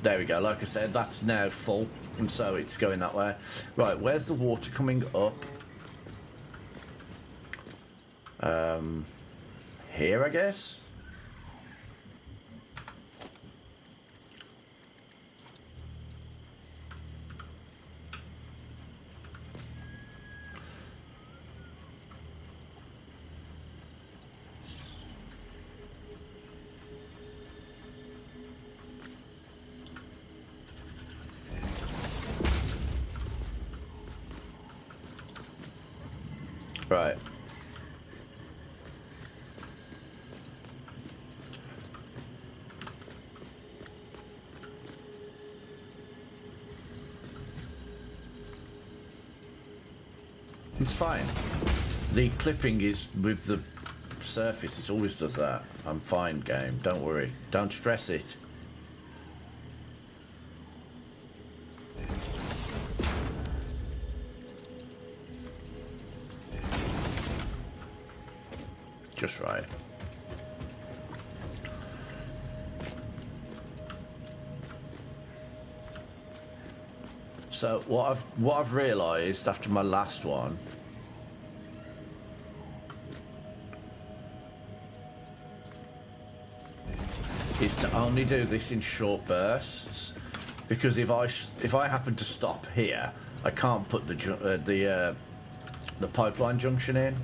There we go. Like I said, that's now full, and so it's going that way. Right, where's the water coming up? Here, I guess? Right. It's fine. The clipping is with the surface. It always does that. I'm fine, game. Don't worry. Don't stress it. Just right. So what I've realised after my last one is to only do this in short bursts, because if I happen to stop here, I can't put the pipeline junction in.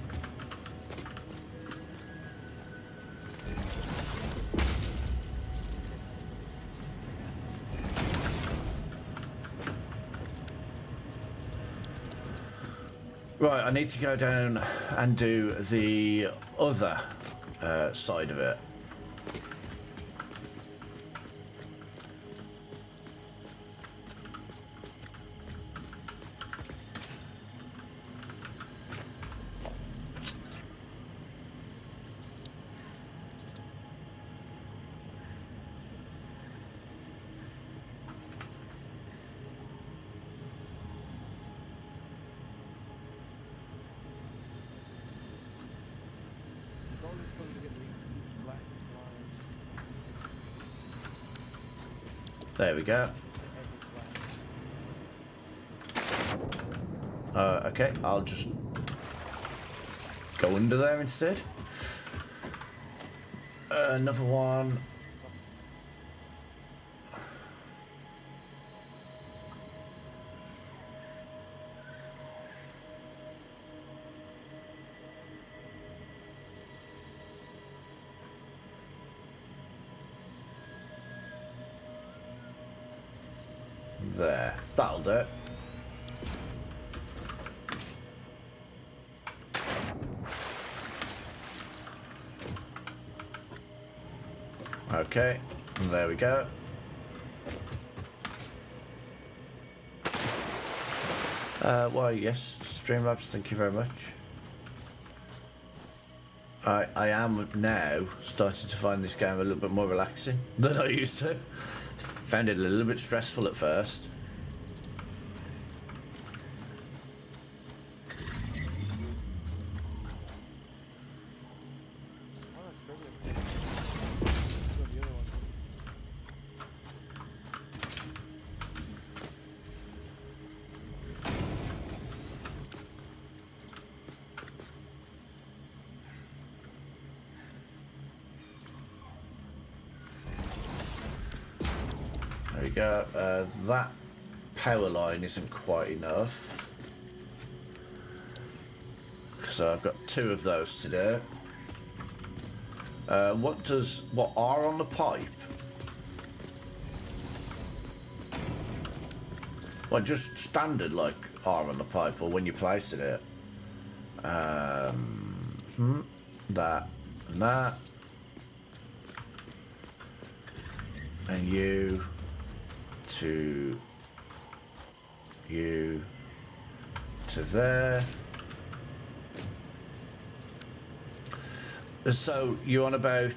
Right, I need to go down and do the other side of it. The goal is supposed to get these black lines. There we go. Edge black. Okay, I'll just go under there instead. Another one. There, that'll do it. Okay, and there we go. Why, yes, Streamlabs, thank you very much. I am now starting to find this game a little bit more relaxing than I used to. Found it a little bit stressful at first. There we go. That power line isn't quite enough, so I've got two of those to do. What are on the pipe? Well, just standard like R on the pipe, or when you're placing it. That and that, and you to there. So you're on about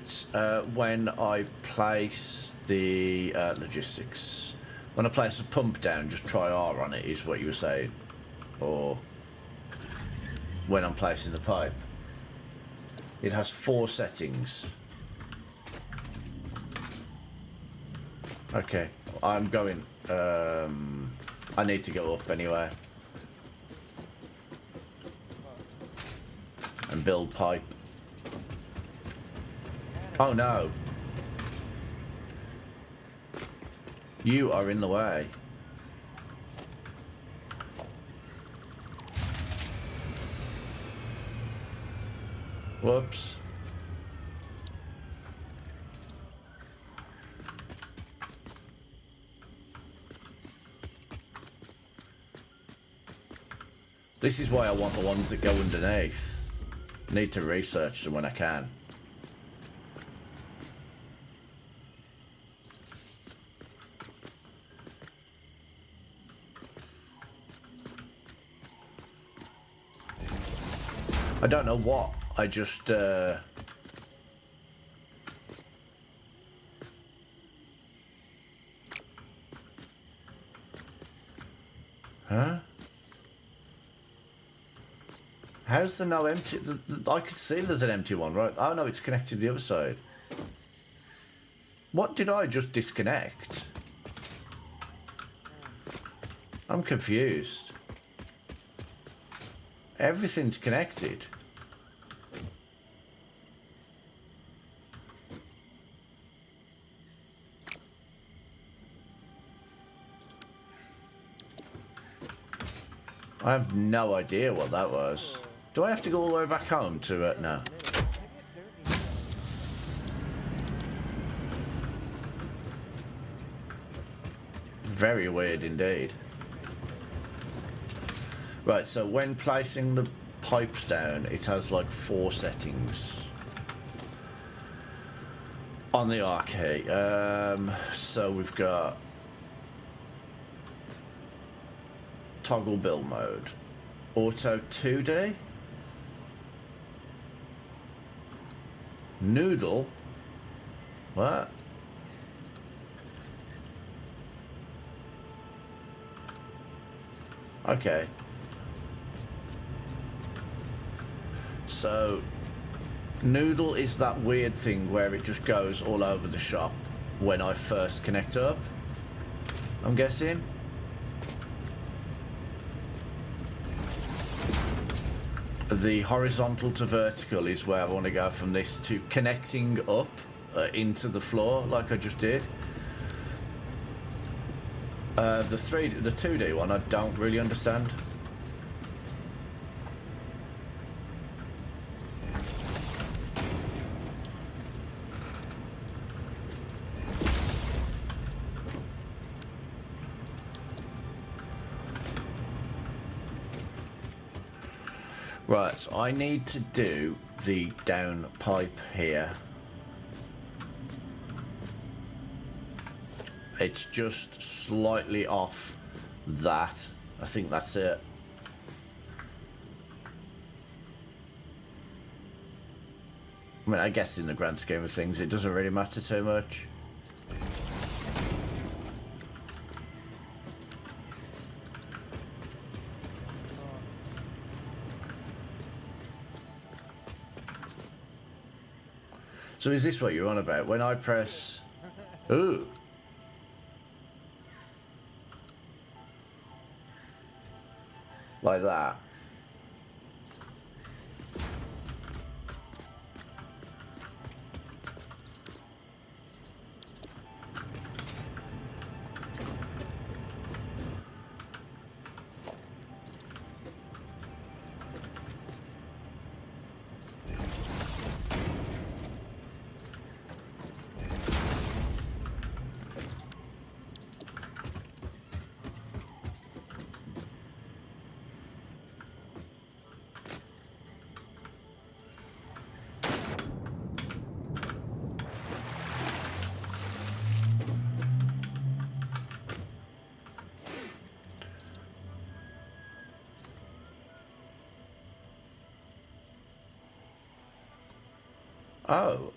when I place the logistics. When I place a pump down, just try R on it, is what you were saying, or when I'm placing the pipe. It has 4 settings. Okay, I'm going. I need to go up anyway and build pipe. Oh no. You are in the way. Whoops. This is why I want the ones that go underneath. Need to research them when I can. I don't know what. I just Huh? How's there no empty? I could see there's an empty one, right? Oh no, it's connected to the other side. What did I just disconnect? I'm confused. Everything's connected. I have no idea what that was. Do I have to go all the way back home to no? Very weird indeed. Right, so when placing the pipes down, it has like 4 settings on the arcade. So we've got toggle build mode, auto 2D, noodle, what? Okay. So, noodle is that weird thing where it just goes all over the shop when I first connect up, I'm guessing. The horizontal to vertical is where I want to go from this to connecting up into the floor like I just did. The 2D one I don't really understand. Right, so I need to do the down pipe here. It's just slightly off that. I think that's it. I mean, I guess in the grand scheme of things, it doesn't really matter too much. So is this what you're on about? When I press... Ooh. Like that.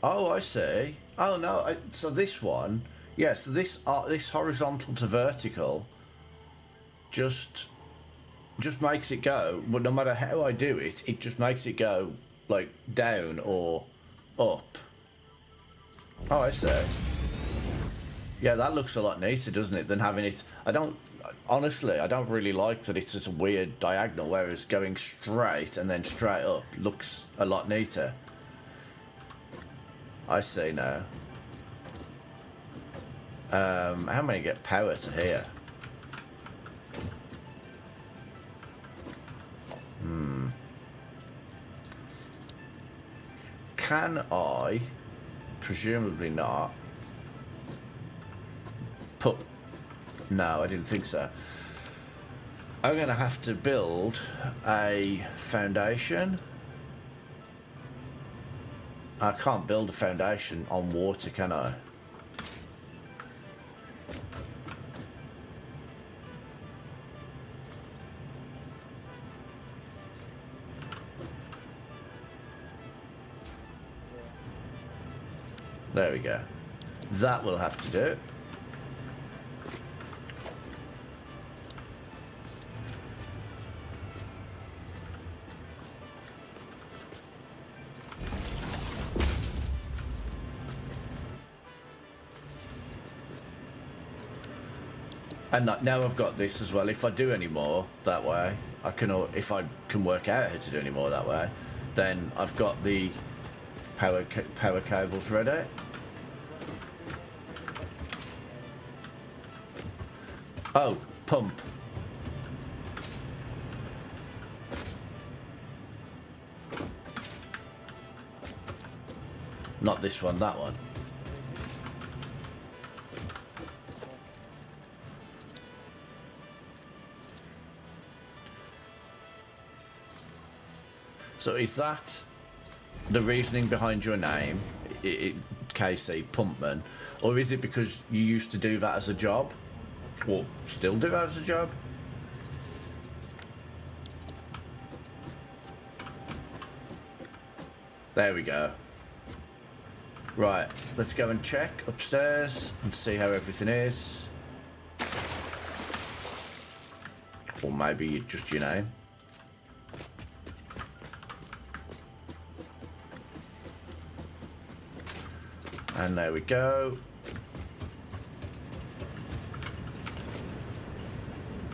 Oh, I see. Oh no, so this one, yes, this horizontal to vertical just makes it go. But no matter how I do it, it just makes it go like down or up. Oh, I see. Yeah, that looks a lot neater, doesn't it, than having it. Honestly, I don't really like that it's just a weird diagonal, whereas going straight and then straight up looks a lot neater. I see now. How many get power to here? Can I, presumably not, put... No, I didn't think so. I'm going to have to build a foundation. I can't build a foundation on water, can I? There we go. That will have to do. And now I've got this as well. If I do any more that way, I can. If I can work out how to do any more that way, then I've got the power cables ready. Oh, pump. Not this one, that one. So is that the reasoning behind your name, KC Pumpman, or is it because you used to do that as a job, or still do that as a job? There we go. Right, let's go and check upstairs and see how everything is. Or maybe just your name. And there we go.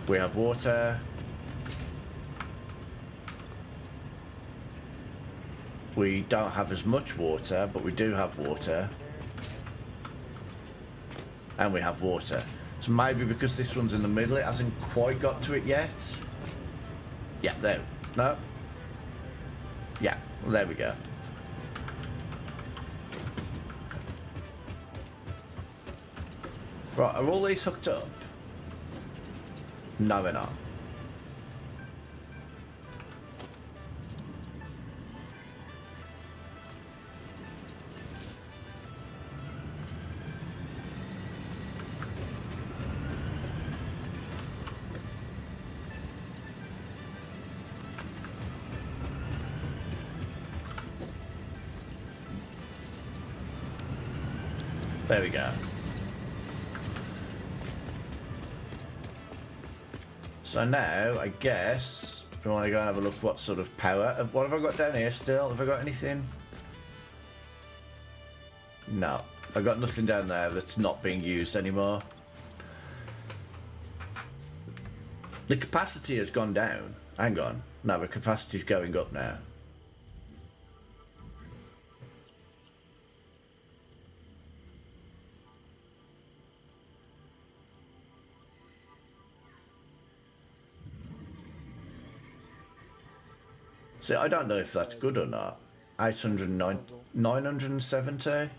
We have water. We don't have as much water, but we do have water. And we have water. So maybe because this one's in the middle, it hasn't quite got to it yet. Yeah, there. No? Yeah, there we go. Right, are all these hooked up? No, they're not. There we go. So now, I guess, we want to go and have a look what sort of power. What have I got down here still? Have I got anything? No. I've got nothing down there that's not being used anymore. The capacity has gone down. Hang on. No, the capacity's going up now. See, I don't know if that's good or not. 809, 970.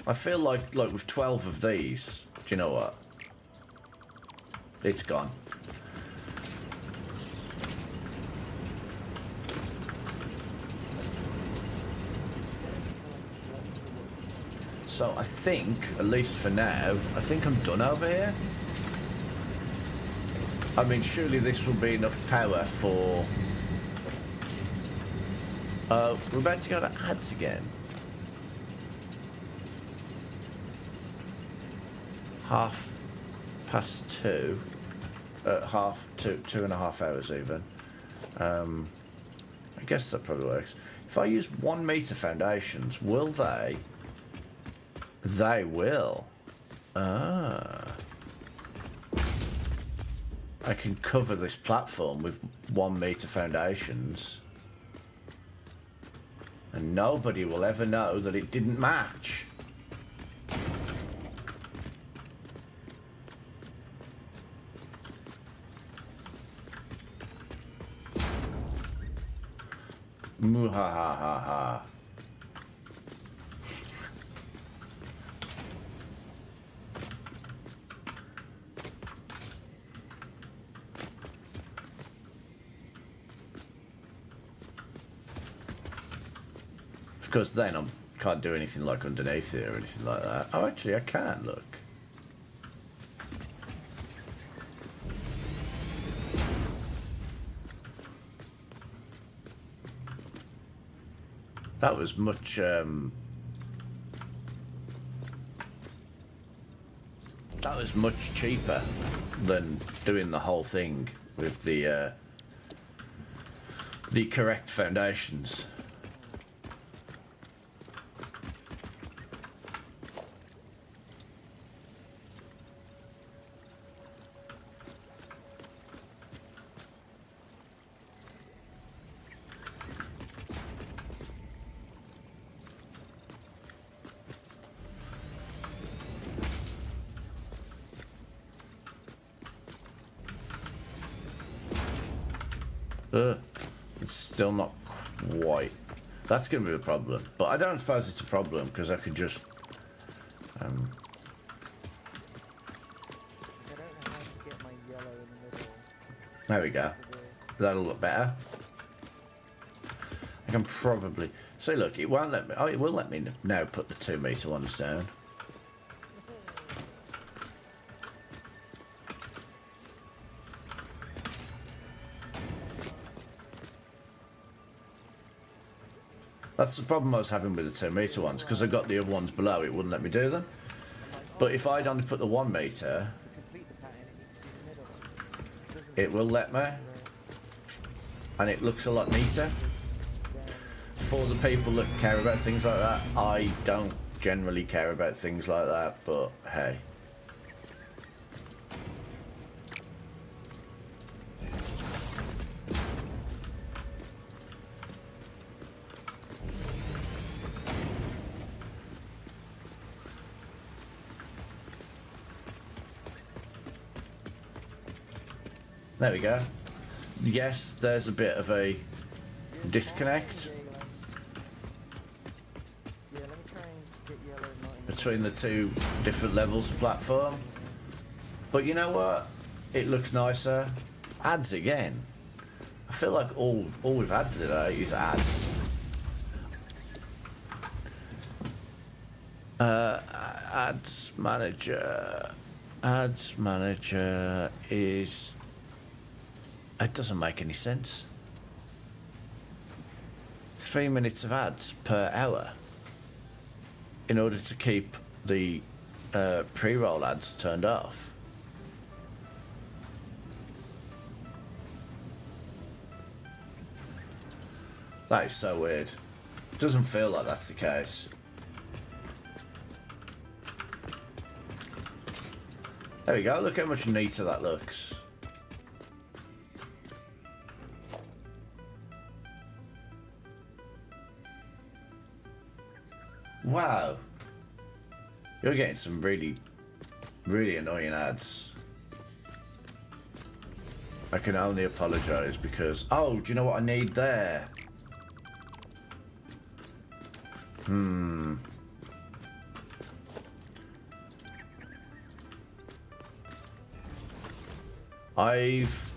I feel like with 12 of these, do you know what? It's gone. So I think, at least for now, I think I'm done over here. I mean, surely this will be enough power for... we're about to go to ads again. 2:30. 2.5 hours even. I guess that probably works. If I use 1 meter foundations, will they? They will. Ah. I can cover this platform with 1 meter foundations. And nobody will ever know that it didn't match. Muhahaha. Because then I can't do anything like underneath it or anything like that. Oh, actually, I can, look. That was much, that was much cheaper than doing the whole thing with the correct foundations. It's still not quite. That's going to be a problem. But I don't suppose it's a problem because I could just. I don't know how to get my yellow in the middle. There we go. That'll look better. I can probably. See, look, it won't let me. Oh, it will let me now put the 2 meter ones down. That's the problem I was having with the 2 meter ones, because I got the other ones below, it wouldn't let me do them. But if I'd only put the 1 meter, it will let me. And it looks a lot neater. For the people that care about things like that, I don't generally care about things like that, but hey. There we go. Yes, there's a bit of a disconnect Yeah, let me try and get yellow not in the between the 2 different levels of platform. But you know what? It looks nicer. Ads again. I feel like all we've had today is ads. Ads manager. Ads manager is. It doesn't make any sense. 3 minutes of ads per hour in order to keep the pre-roll ads turned off. That is so weird. Doesn't feel like that's the case. There we go, look how much neater that looks. Wow. You're getting some really, really annoying ads. I can only apologise because... Oh, do you know what I need there? I've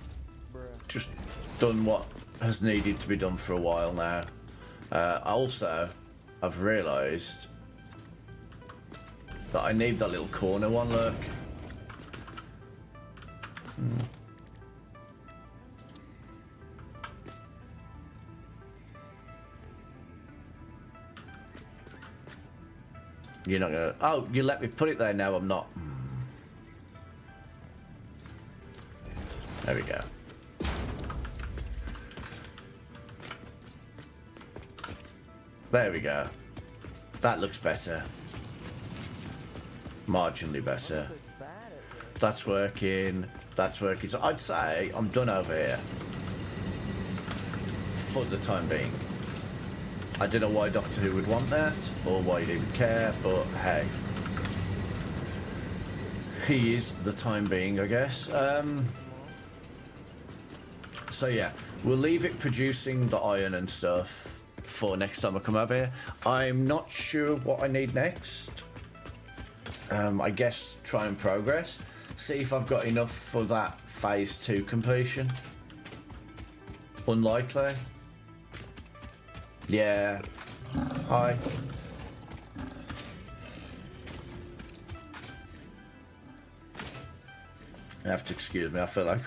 just done what has needed to be done for a while now. Also, I've realised that I need that little corner one, look. You're not gonna... Oh, you let me put it there now, I'm not. There we go. There we go. That looks better. Marginally better. That's working. That's working. So I'd say I'm done over here. For the time being. I don't know why Doctor Who would want that, or why he'd even care, but hey. He is the time being, I guess. So yeah, we'll leave it producing the iron and stuff for next time I come over here. I'm not sure what I need next. I guess try and progress. See if I've got enough for that phase 2 completion. Unlikely. Yeah, Hi. You have to excuse me, I feel like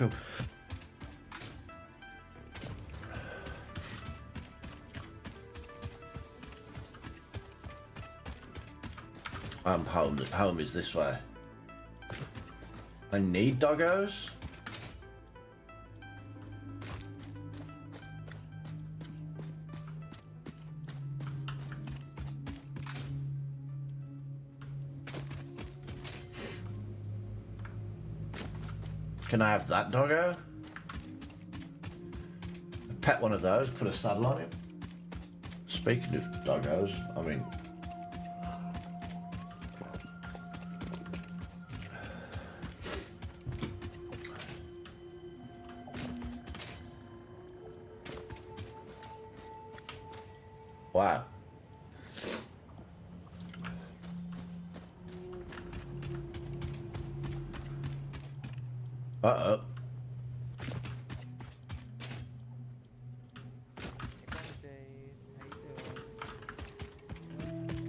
I'm home. Home is this way. I need doggos? Can I have that doggo? Pet one of those, put a saddle on him. Speaking of doggos, I mean... Wow. Uh-oh.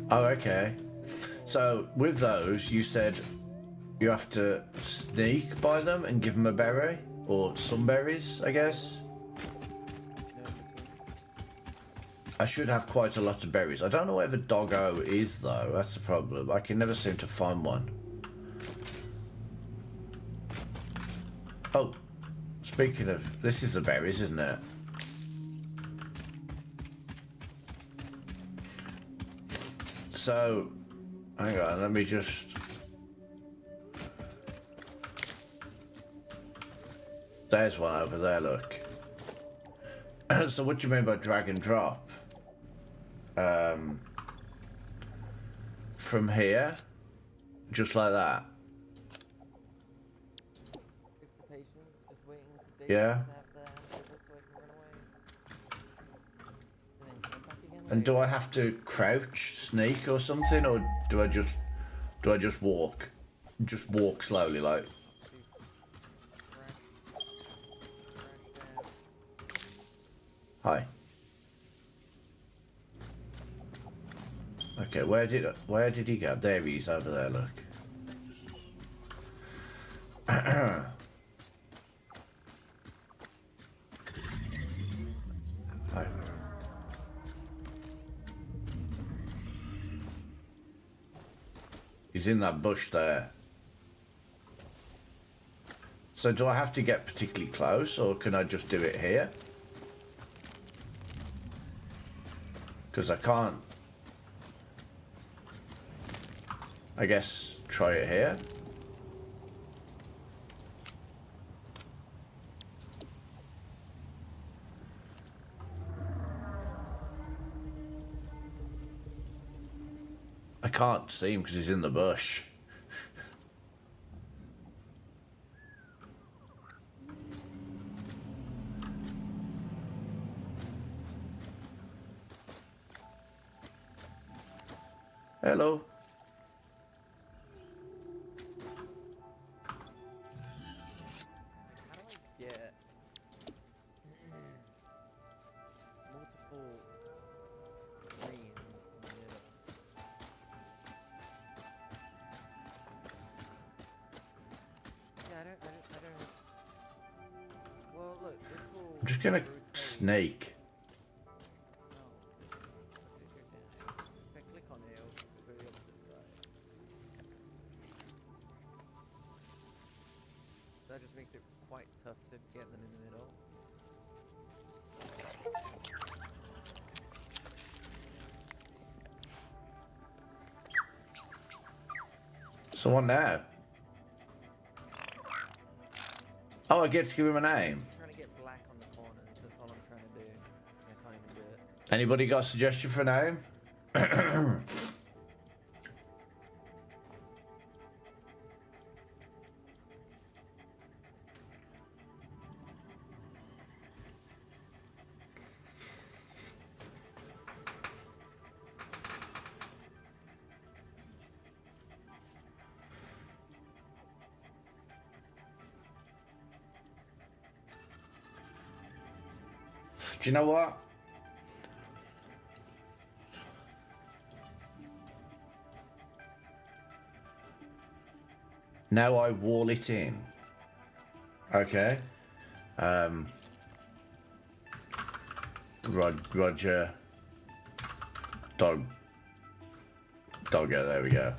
Oh, okay. So, with those, you said you have to sneak by them and give them a berry? Or some berries, I guess? I should have quite a lot of berries. I don't know where the doggo is, though. That's the problem. I can never seem to find one. Oh, speaking of... This is the berries, isn't it? So... Hang on, let me just... There's one over there, look. So what do you mean by drag and drop? From here? Just like that? Fix the patience, just waiting for Dave Yeah. to have the handover so I can run away. And then come back again. And do I have to crouch, sneak or something, or do I just walk? Just walk slowly, like... Hi. Okay, where did he go? There he is, over there, look. Hi. He's in that bush there. So do I have to get particularly close, or can I just do it here? Because I can't... I guess try it here. I can't see him because he's in the bush. Hello. How do I get multiple greens in the middle? Yeah, I don't. Well, look, this will. I'm just gonna rotate. snake. No. If I click on it, it'll go the opposite side. That just makes it quite tough to get them in the middle. So what now? Oh, I get to give him a name. I'm trying to get black on the corners. That's all I'm trying to do. I can't even do it. Anybody got a suggestion for a name? Do you know what? Now I wall it in. Okay. Roger. Doggo, there we go.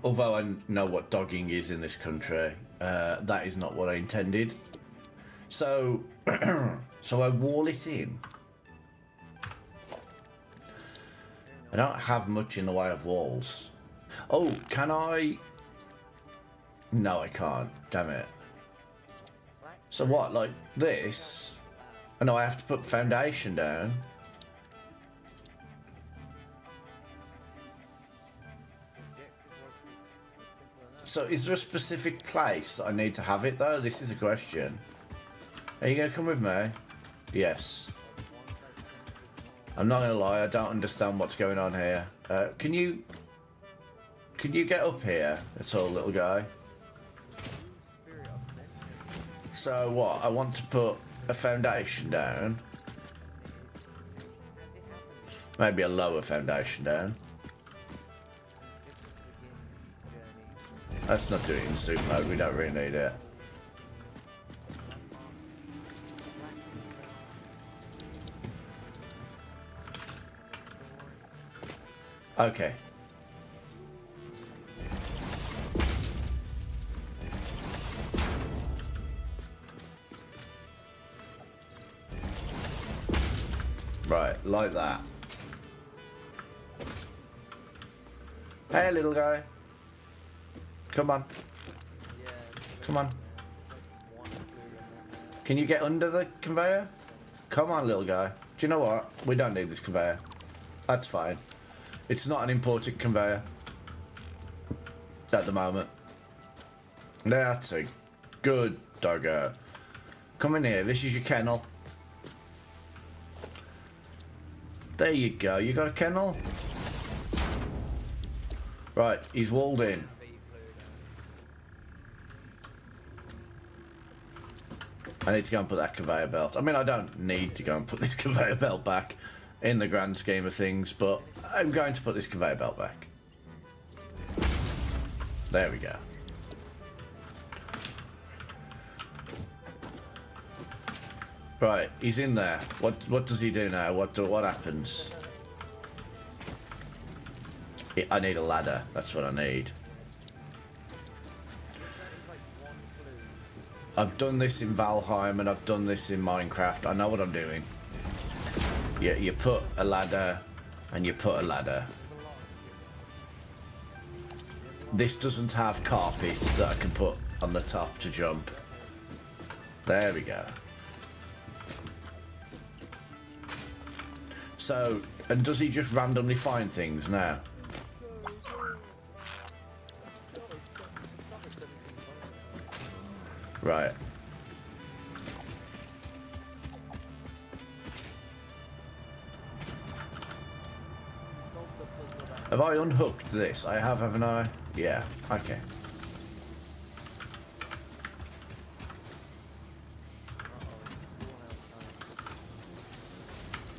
Although I know what dogging is in this country, that is not what I intended. So, so I wall it in. I don't have much in the way of walls. Oh, can I? No, I can't. Damn it. So what, like this? I know I have to put foundation down. So is there a specific place that I need to have it though? This is a question. Are you gonna come with me? Yes. I'm not gonna lie, I don't understand what's going on here. Can you get up here at all, little guy? So what? I want to put a foundation down. Maybe a lower foundation down. Let's not do it in soup mode, we don't really need it. Okay. Right, like that. Hey, little guy. Come on. Come on. Can you get under the conveyor? Come on, little guy. Do you know what? We don't need this conveyor. That's fine. It's not an important conveyor. At the moment. That's a good doggo. Come in here. This is your kennel. There you go. You got a kennel? Right, he's walled in. I need to go and put that conveyor belt. I mean, I don't need to go and put this conveyor belt back in the grand scheme of things, but I'm going to put this conveyor belt back. There we go. Right, he's in there. What does he do now? What happens? I need a ladder. That's what I need. I've done this in Valheim and I've done this in Minecraft. I know what I'm doing. You put a ladder and you put a ladder. This doesn't have carpet that I can put on the top to jump. There we go. So, and does he just randomly find things now? Right. Have I unhooked this? I have, haven't I? Yeah, okay.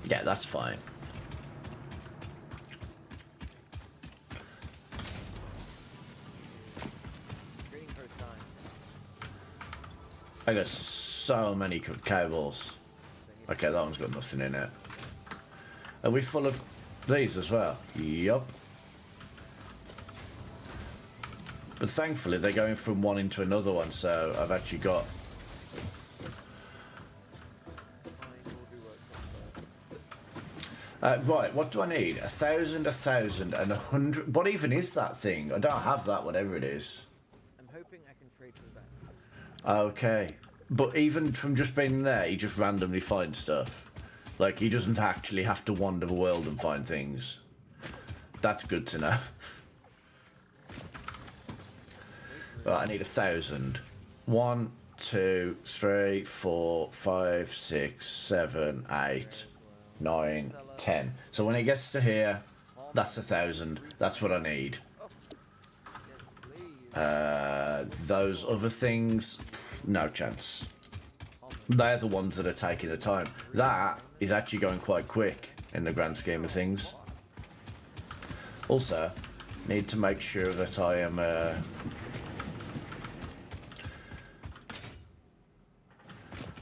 Yeah, that's fine. I got so many cables. Okay, that one's got nothing in it. Are we full of these as well? Yup. But thankfully they're going from one into another one, so I've actually got... right, what do I need? 1,000, 1,000, and 100... What even is that thing? I don't have that, whatever it is. I'm hoping I can trade for that. Okay. But even from just being there, he just randomly finds stuff. Like, he doesn't actually have to wander the world and find things. That's good to know. Right, I need 1,000. 1, 2, 3, 4, 5, 6, 7, 8, 9, 10. So when it gets to here, that's 1,000. That's what I need. Those other things, no chance. They're the ones that are taking the time. That is actually going quite quick in the grand scheme of things. Also, need to make sure that I am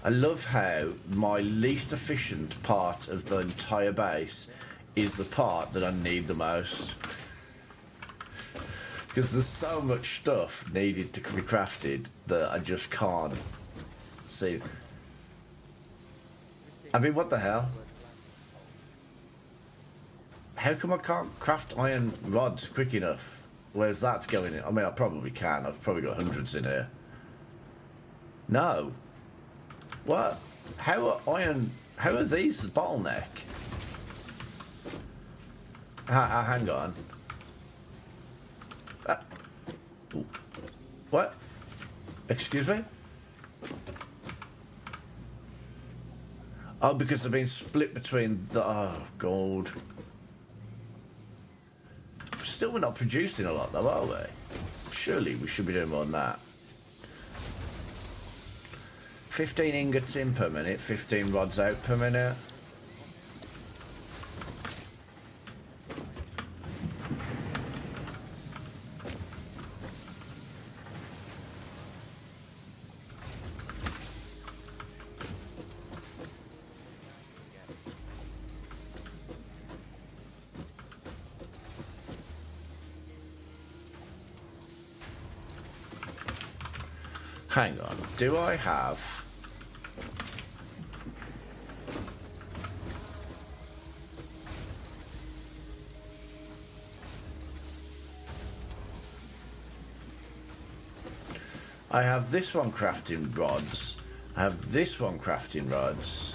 I love how my least efficient part of the entire base is the part that I need the most. Because there's so much stuff needed to be crafted that I just can't see. I mean, what the hell? How come I can't craft iron rods quick enough? Where's that going in? I mean, I probably can. I've probably got hundreds in here. No. What? How are these the bottleneck? Hang on. What? Excuse me? Oh, because they've been split between the... Oh, God. Still, we're not producing a lot, though, are we? Surely we should be doing more than that. 15 ingots in per minute, 15 rods out per minute. Hang on, do I have... I have this one crafting rods. I have this one crafting rods.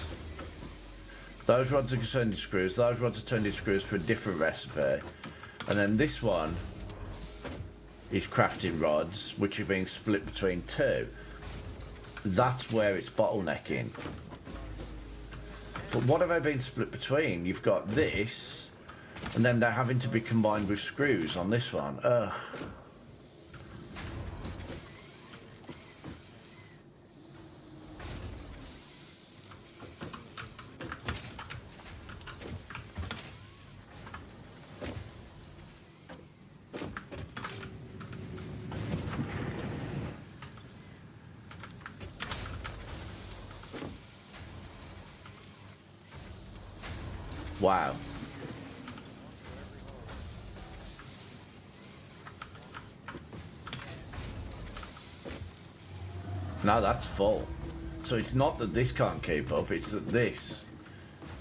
Those rods are turned into screws. Those rods are turned into screws for a different recipe. And then this one is crafting rods, which are being split between two. That's where it's bottlenecking. But what have I been split between? You've got this, and then they're having to be combined with screws on this one. Ugh. Wow. Now that's full. So it's not that this can't keep up, it's that this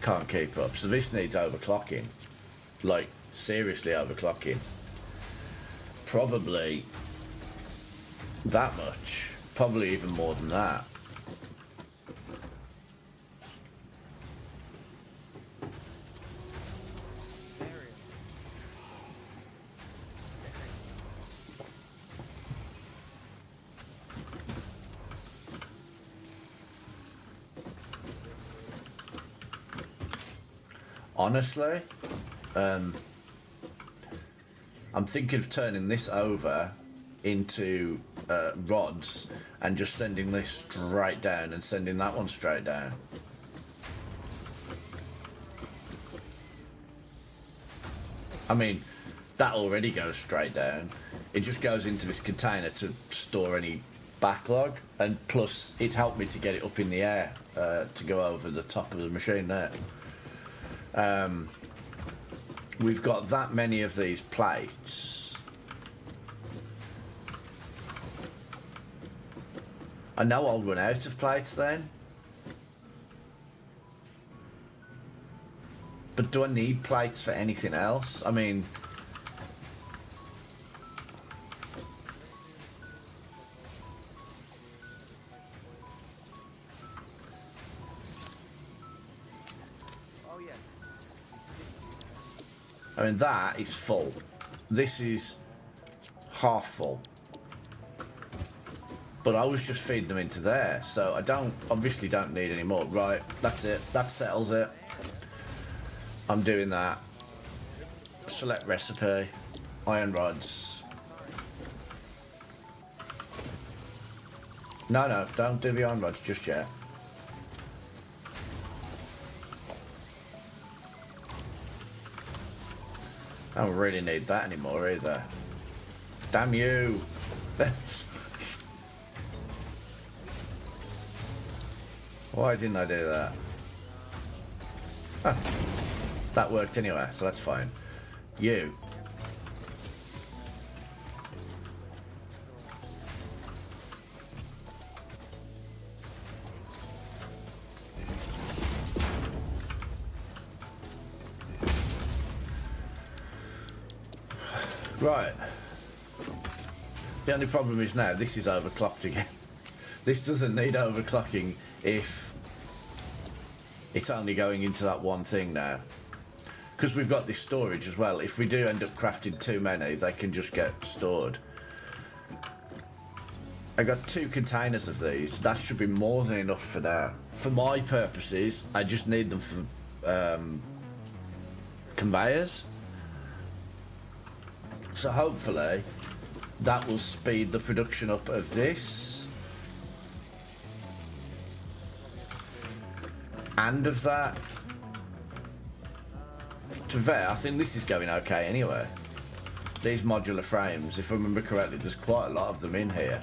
can't keep up. So this needs overclocking. Like, seriously overclocking. Probably that much. Probably even more than that. Honestly, I'm thinking of turning this over into rods and just sending this straight down and sending that one straight down. I mean, that already goes straight down. It just goes into this container to store any backlog, and plus it helped me to get it up in the air to go over the top of the machine there. We've got that many of these plates. I know I'll run out of plates then. But do I need plates for anything else? I mean... I mean, that is full. This is half full. But I was just feeding them into there, so I obviously don't need any more. Right, that's it. That settles it. I'm doing that. Select recipe. Iron rods. No, don't do the iron rods just yet. I don't really need that anymore either. Damn you! Why didn't I do that? Ah, that worked anyway, so that's fine. You. Right. The only problem is now this is overclocked again. This doesn't need overclocking if it's only going into that one thing now. Because we've got this storage as well. If we do end up crafting too many, they can just get stored. I got 2 containers of these. That should be more than enough for now. For my purposes, I just need them for conveyors. So hopefully that will speed the production up of this and of that. To be fair, I think this is going okay anyway. These modular frames, if I remember correctly, there's quite a lot of them in here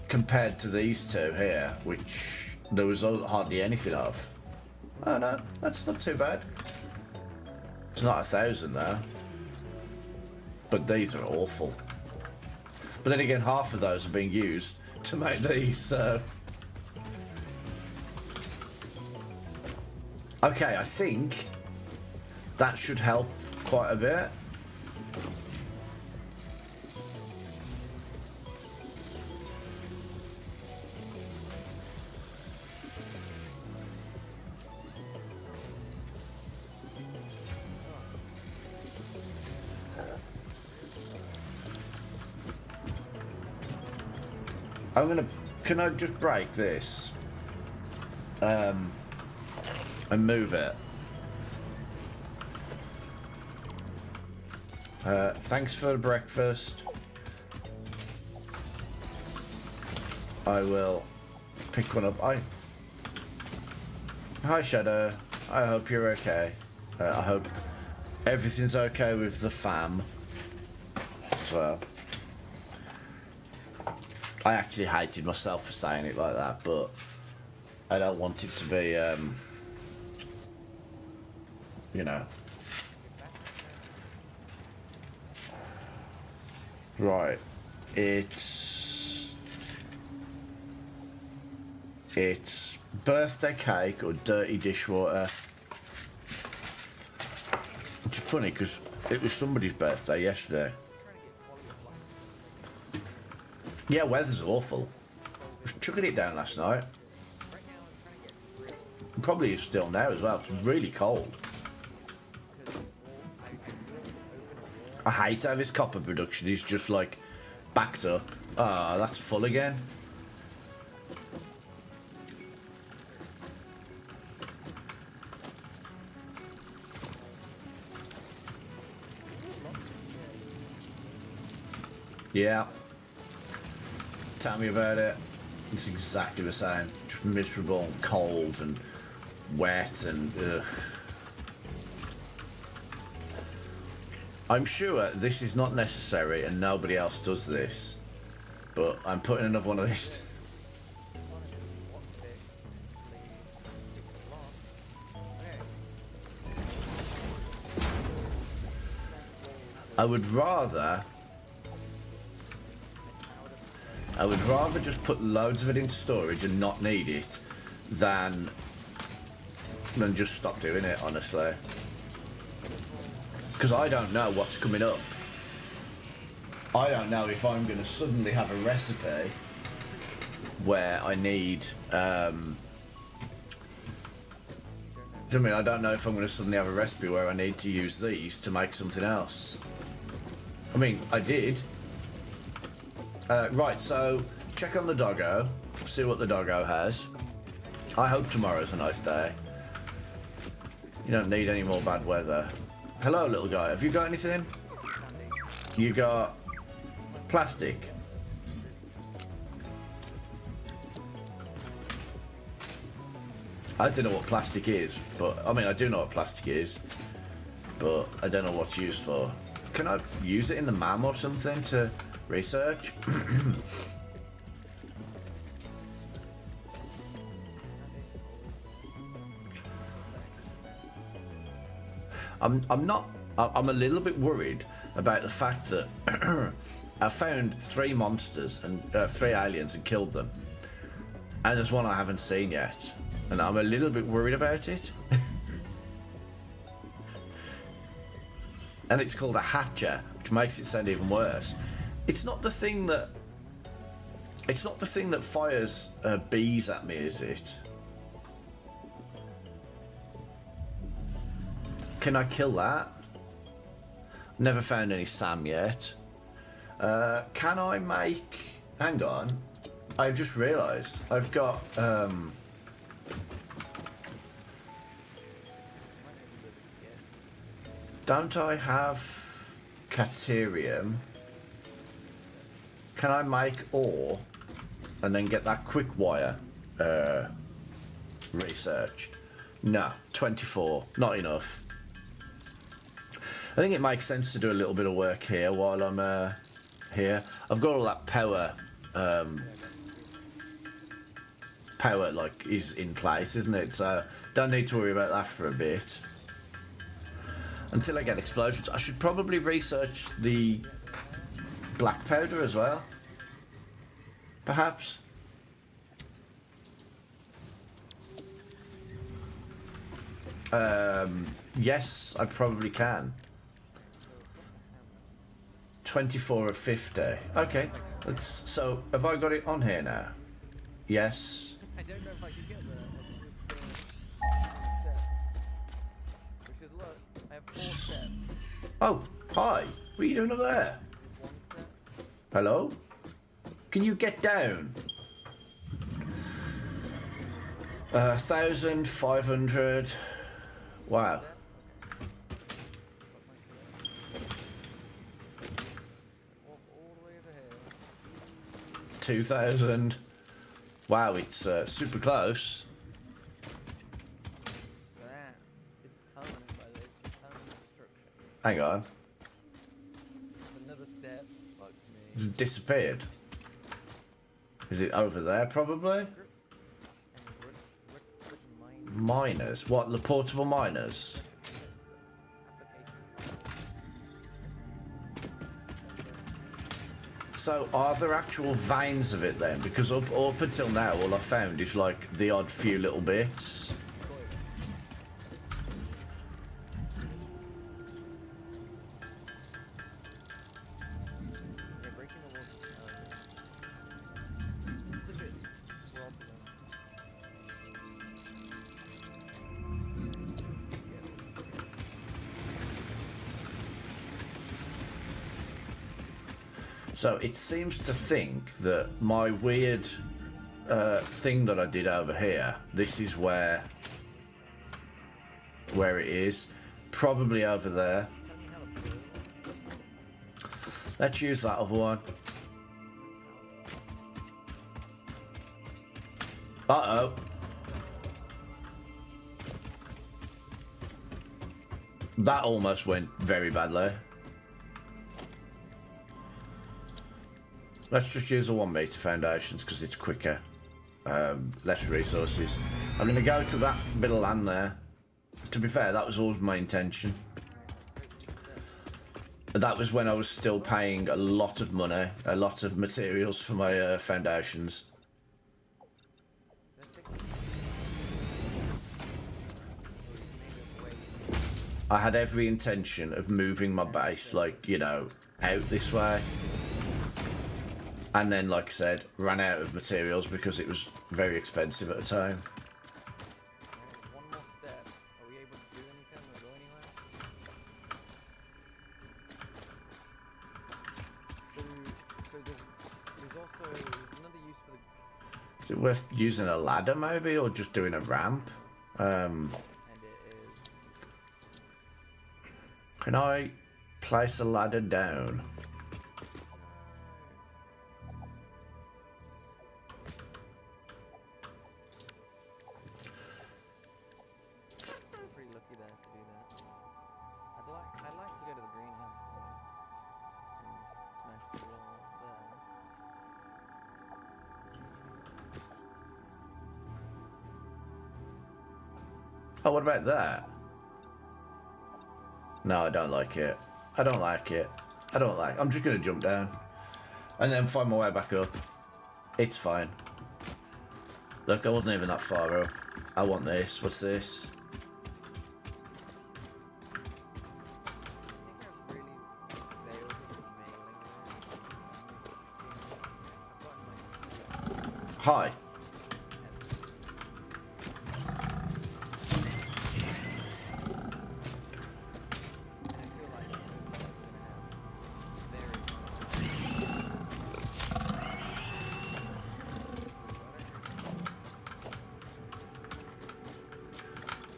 compared to these two here, which there was hardly anything of. Oh no, that's not too bad. It's not 1,000 though, but these are awful. But then again, half of those are being used to make these, so... Okay, I think that should help quite a bit. Can I just break this? And move it. Thanks for the breakfast. I will pick one up. Hi Shadow. I hope you're okay. I hope everything's okay with the fam as well. I actually hated myself for saying it like that, but I don't want it to be, you know. Right. It's birthday cake or dirty dishwater. It's funny because it was somebody's birthday yesterday. Yeah, weather's awful. I was chucking it down last night. Probably is still now as well. It's really cold. I hate how this copper production is just like backed up. Ah, that's full again. Yeah. Tell me about it. It's exactly the same. Just miserable and cold and wet and ugh. I'm sure this is not necessary and nobody else does this, but I'm putting another one of these. I would rather just put loads of it into storage and not need it than just stop doing it, honestly. Because I don't know what's coming up. I don't know if I'm going to suddenly have a recipe where I need... I mean, I don't know if I'm going to suddenly have a recipe where I need to use these to make something else. I mean, I did. Right, so check on the doggo, see what the doggo has. I hope tomorrow's a nice day. You don't need any more bad weather. Hello, little guy. Have you got anything? You got plastic. I don't know what plastic is, but I mean, I do know what plastic is, but I don't know what's used for. Can I use it in the MAM or something to research? I'm not. I'm a little bit worried about the fact that I found 3 monsters and 3 aliens and killed them, and there's one I haven't seen yet, and I'm a little bit worried about it. And it's called a hatcher, which makes it sound even worse. It's not the thing that. It's not the thing that fires bees at me, is it? Can I kill that? Never found any Sam yet. Can I make... Hang on. I've just realised. I've got... Don't I have Caterium? Can I make ore and then get that quick wire researched? No, 24. Not enough. I think it makes sense to do a little bit of work here while I'm here. I've got all that power. Power like is in place, isn't it? So don't need to worry about that for a bit. Until I get explosions, I should probably research the black powder as well. Perhaps. Yes, I probably can. 24 of 50. Okay, so have I got it on here now? Yes. I don't know if I can get there. Because look, I have 4 steps. Oh, hi. What are you doing up there? 1 step. Hello? Can you get down? 1,500. Wow. Walk all the way over here. 2,000. Wow, it's super close. That is permanent, by the way. It's permanent destruction. Hang on. Another step. Fuck me. It's disappeared. Is it over there, probably? And mine. Miners. What, the portable miners? So, are there actual veins of it then? Because up until now, all I've found is like the odd few little bits. Yeah, breaking the walls. Such a problem. So it seems to think that my weird thing that I did over here, this is where it is. Probably over there. Let's use that other one. Uh-oh. That almost went very badly. Let's just use the 1 meter foundations because it's quicker. Less resources. I'm going to go to that bit of land there. To be fair, that was always my intention. That was when I was still paying a lot of money, a lot of materials for my foundations. I had every intention of moving my base, like, you know, out this way. And then, like I said, ran out of materials because it was very expensive at the time. One more step. Are we able to do anything or go anywhere? So there's another use for the... Is it worth using a ladder maybe, or just doing a ramp? And it is... Can I place a ladder down? Pretty lucky there to do that. I'd like to go to the greenhouse though. And smash the wall there. Oh, what about that? No, I don't like it. I don't like it. I don't like. I'm just gonna jump down, and then find my way back up. It's fine. Look, I wasn't even that far up. I want this. What's this? Hi.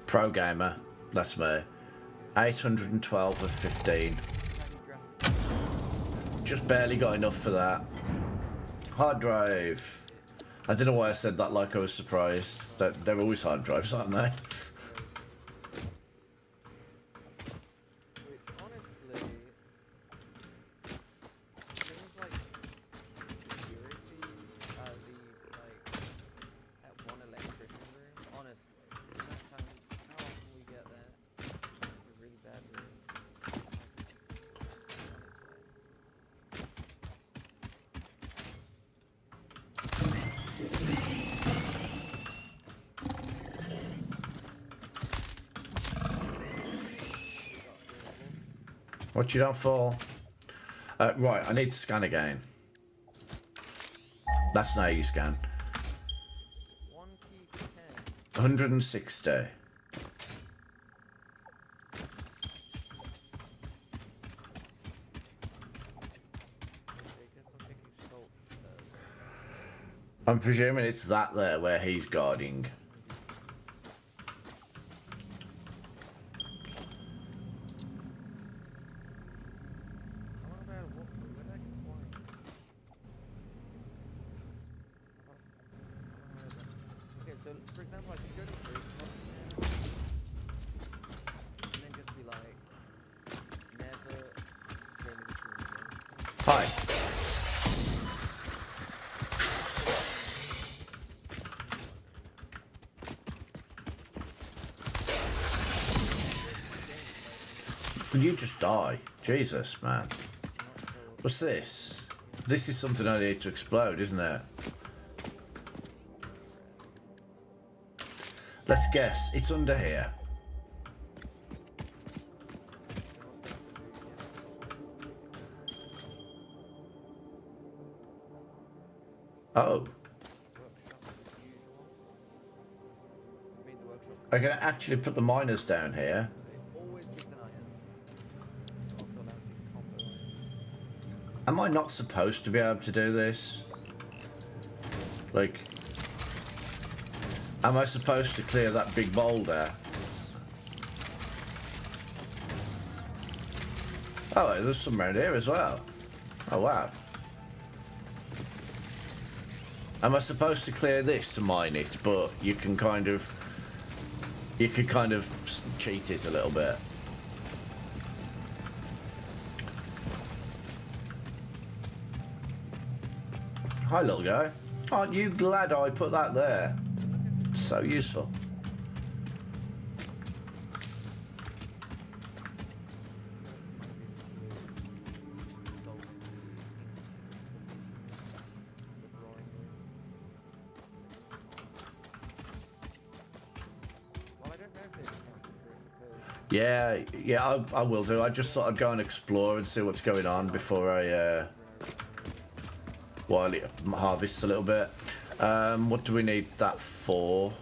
Pro gamer, that's me. 812 of 15. Just barely got enough for that. Hard drive. I don't know why I said that like I was surprised. They're always hard drives, aren't they? What you don't fall? Right, I need to scan again. That's not how you scan. 160. I'm presuming it's that there where he's guarding. Hi. Will you just die? Jesus, man. What's this? This is something I need to explode, isn't it? Let's guess. It's under here. Oh. I can actually put the miners down here. Am I not supposed to be able to do this? Like, am I supposed to clear that big boulder? Oh, there's some around here as well. Oh, wow. Am I supposed to clear this to mine it? But you can kind of cheat it a little bit. Hi, little guy. Aren't you glad I put that there? So useful. Yeah, I will do. I just thought I'd go and explore and see what's going on before I while it harvests a little bit. What do we need that for?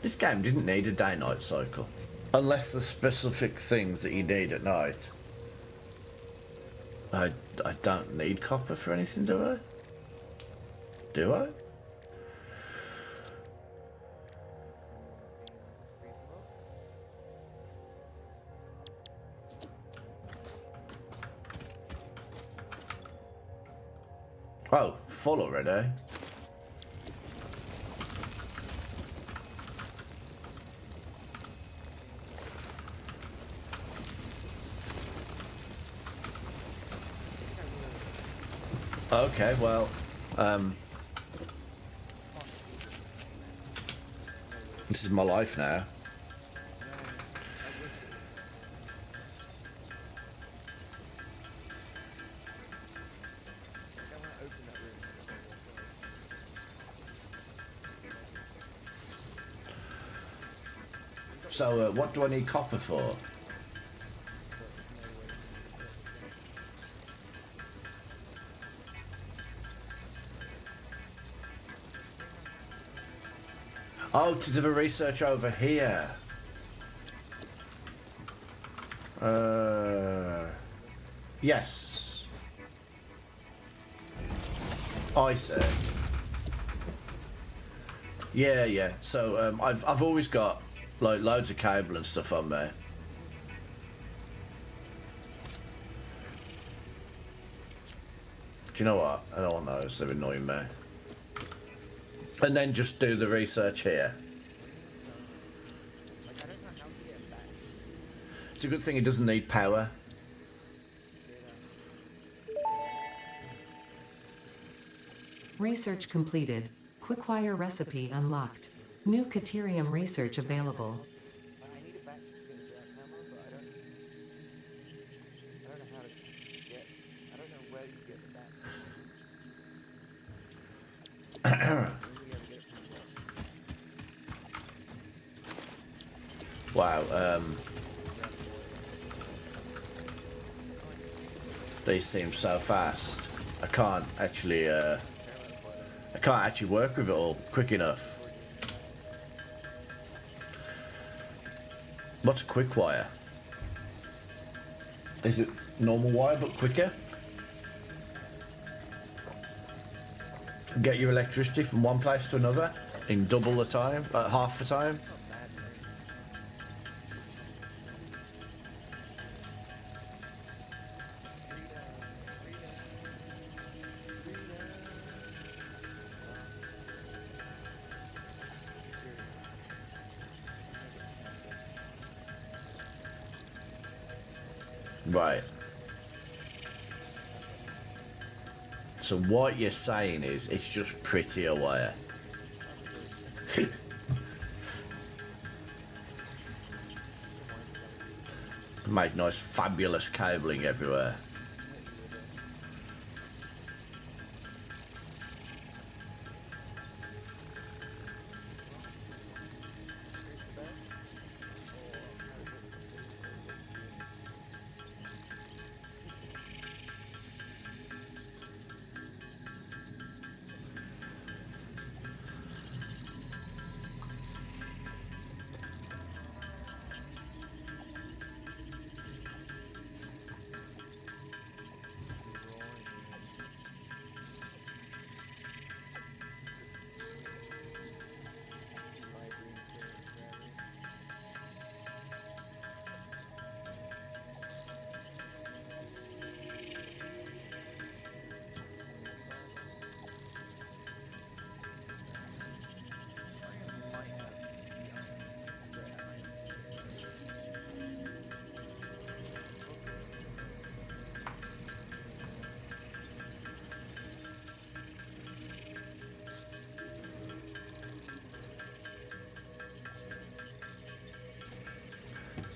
This game didn't need a day-night cycle. Unless the specific things that you need at night. I don't need copper for anything, do I? Do I? Oh, full already. Okay, well, is my life now. So, what do I need copper for? Oh, to do the research over here. Yes. I see. Yeah, yeah. So I've always got like loads of cable and stuff on there. Do you know what? I don't want those. They're annoying me. And then just do the research here. It's a good thing it doesn't need power. Research completed. Quickwire recipe unlocked. New Caterium research available. I need a back to get a jackhammer, but I don't know how to get. I don't know where you get the back. Wow. These seem so fast. I can't actually work with it all quick enough. What's a quick wire? Is it normal wire but quicker? Get your electricity from one place to another in double the time, half the time. Right. So what you're saying is it's just prettier wire. Make nice fabulous cabling everywhere.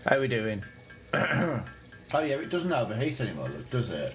How are we doing? Oh yeah, it doesn't overheat anymore, look, does it?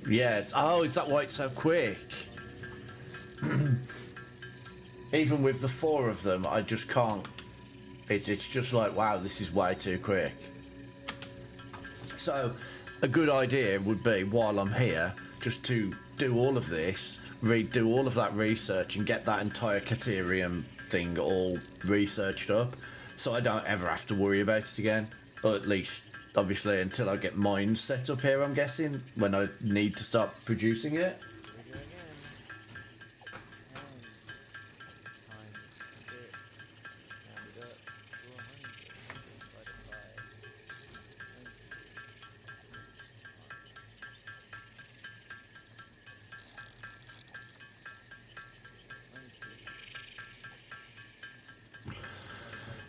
Yeah, oh, is that why it's so quick? Even with the 4 of them, I just can't. It's just like, wow, this is way too quick. So, a good idea would be, while I'm here, just to do all of this, do all of that research and get that entire Caterium thing all researched up, so I don't ever have to worry about it again. Or at least obviously until I get mines set up here, I'm guessing, when I need to start producing it.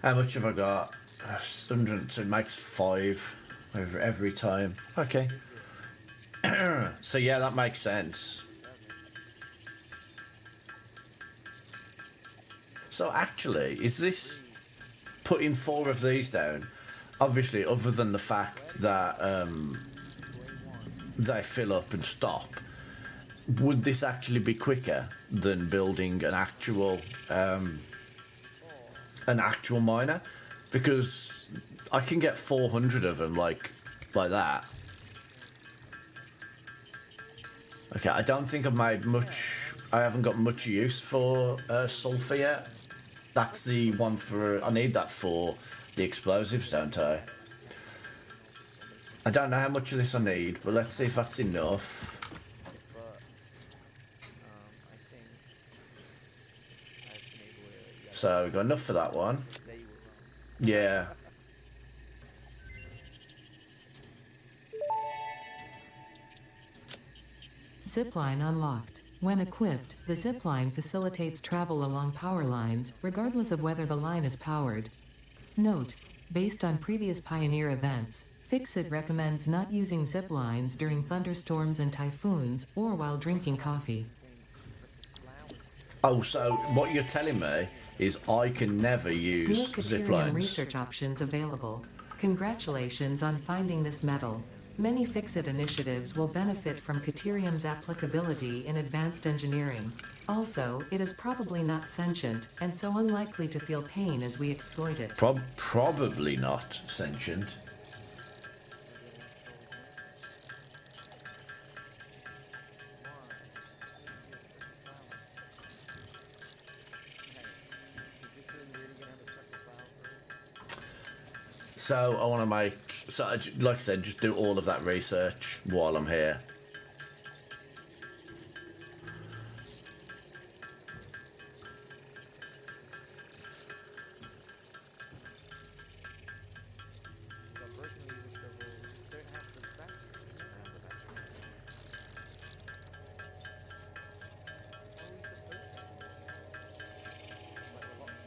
How much have I got? 100, so it makes 5 over every time. Okay. So yeah, that makes sense. So actually, is this putting 4 of these down? Obviously, other than the fact that they fill up and stop, would this actually be quicker than building an actual miner? Because I can get 400 of them like that. Okay, I don't think I've made much. I haven't got much use for sulfur yet. That's the one for. I need that for the explosives, don't I? I don't know how much of this I need, but let's see if that's enough. So we've got enough for that one. Yeah. Zipline unlocked. When equipped, the zipline facilitates travel along power lines, regardless of whether the line is powered. Note: based on previous Pioneer events, Fixit recommends not using ziplines during thunderstorms and typhoons, or while drinking coffee. Oh, so what you're telling me is I can never use New zip Caterium lines. research options available. Congratulations on finding this metal. Many Fixit initiatives will benefit from Caterium's applicability in advanced engineering. Also, it is probably not sentient, and so unlikely to feel pain as we exploit it. Probably not sentient. So I want to make, like I said, just do all of that research while I'm here.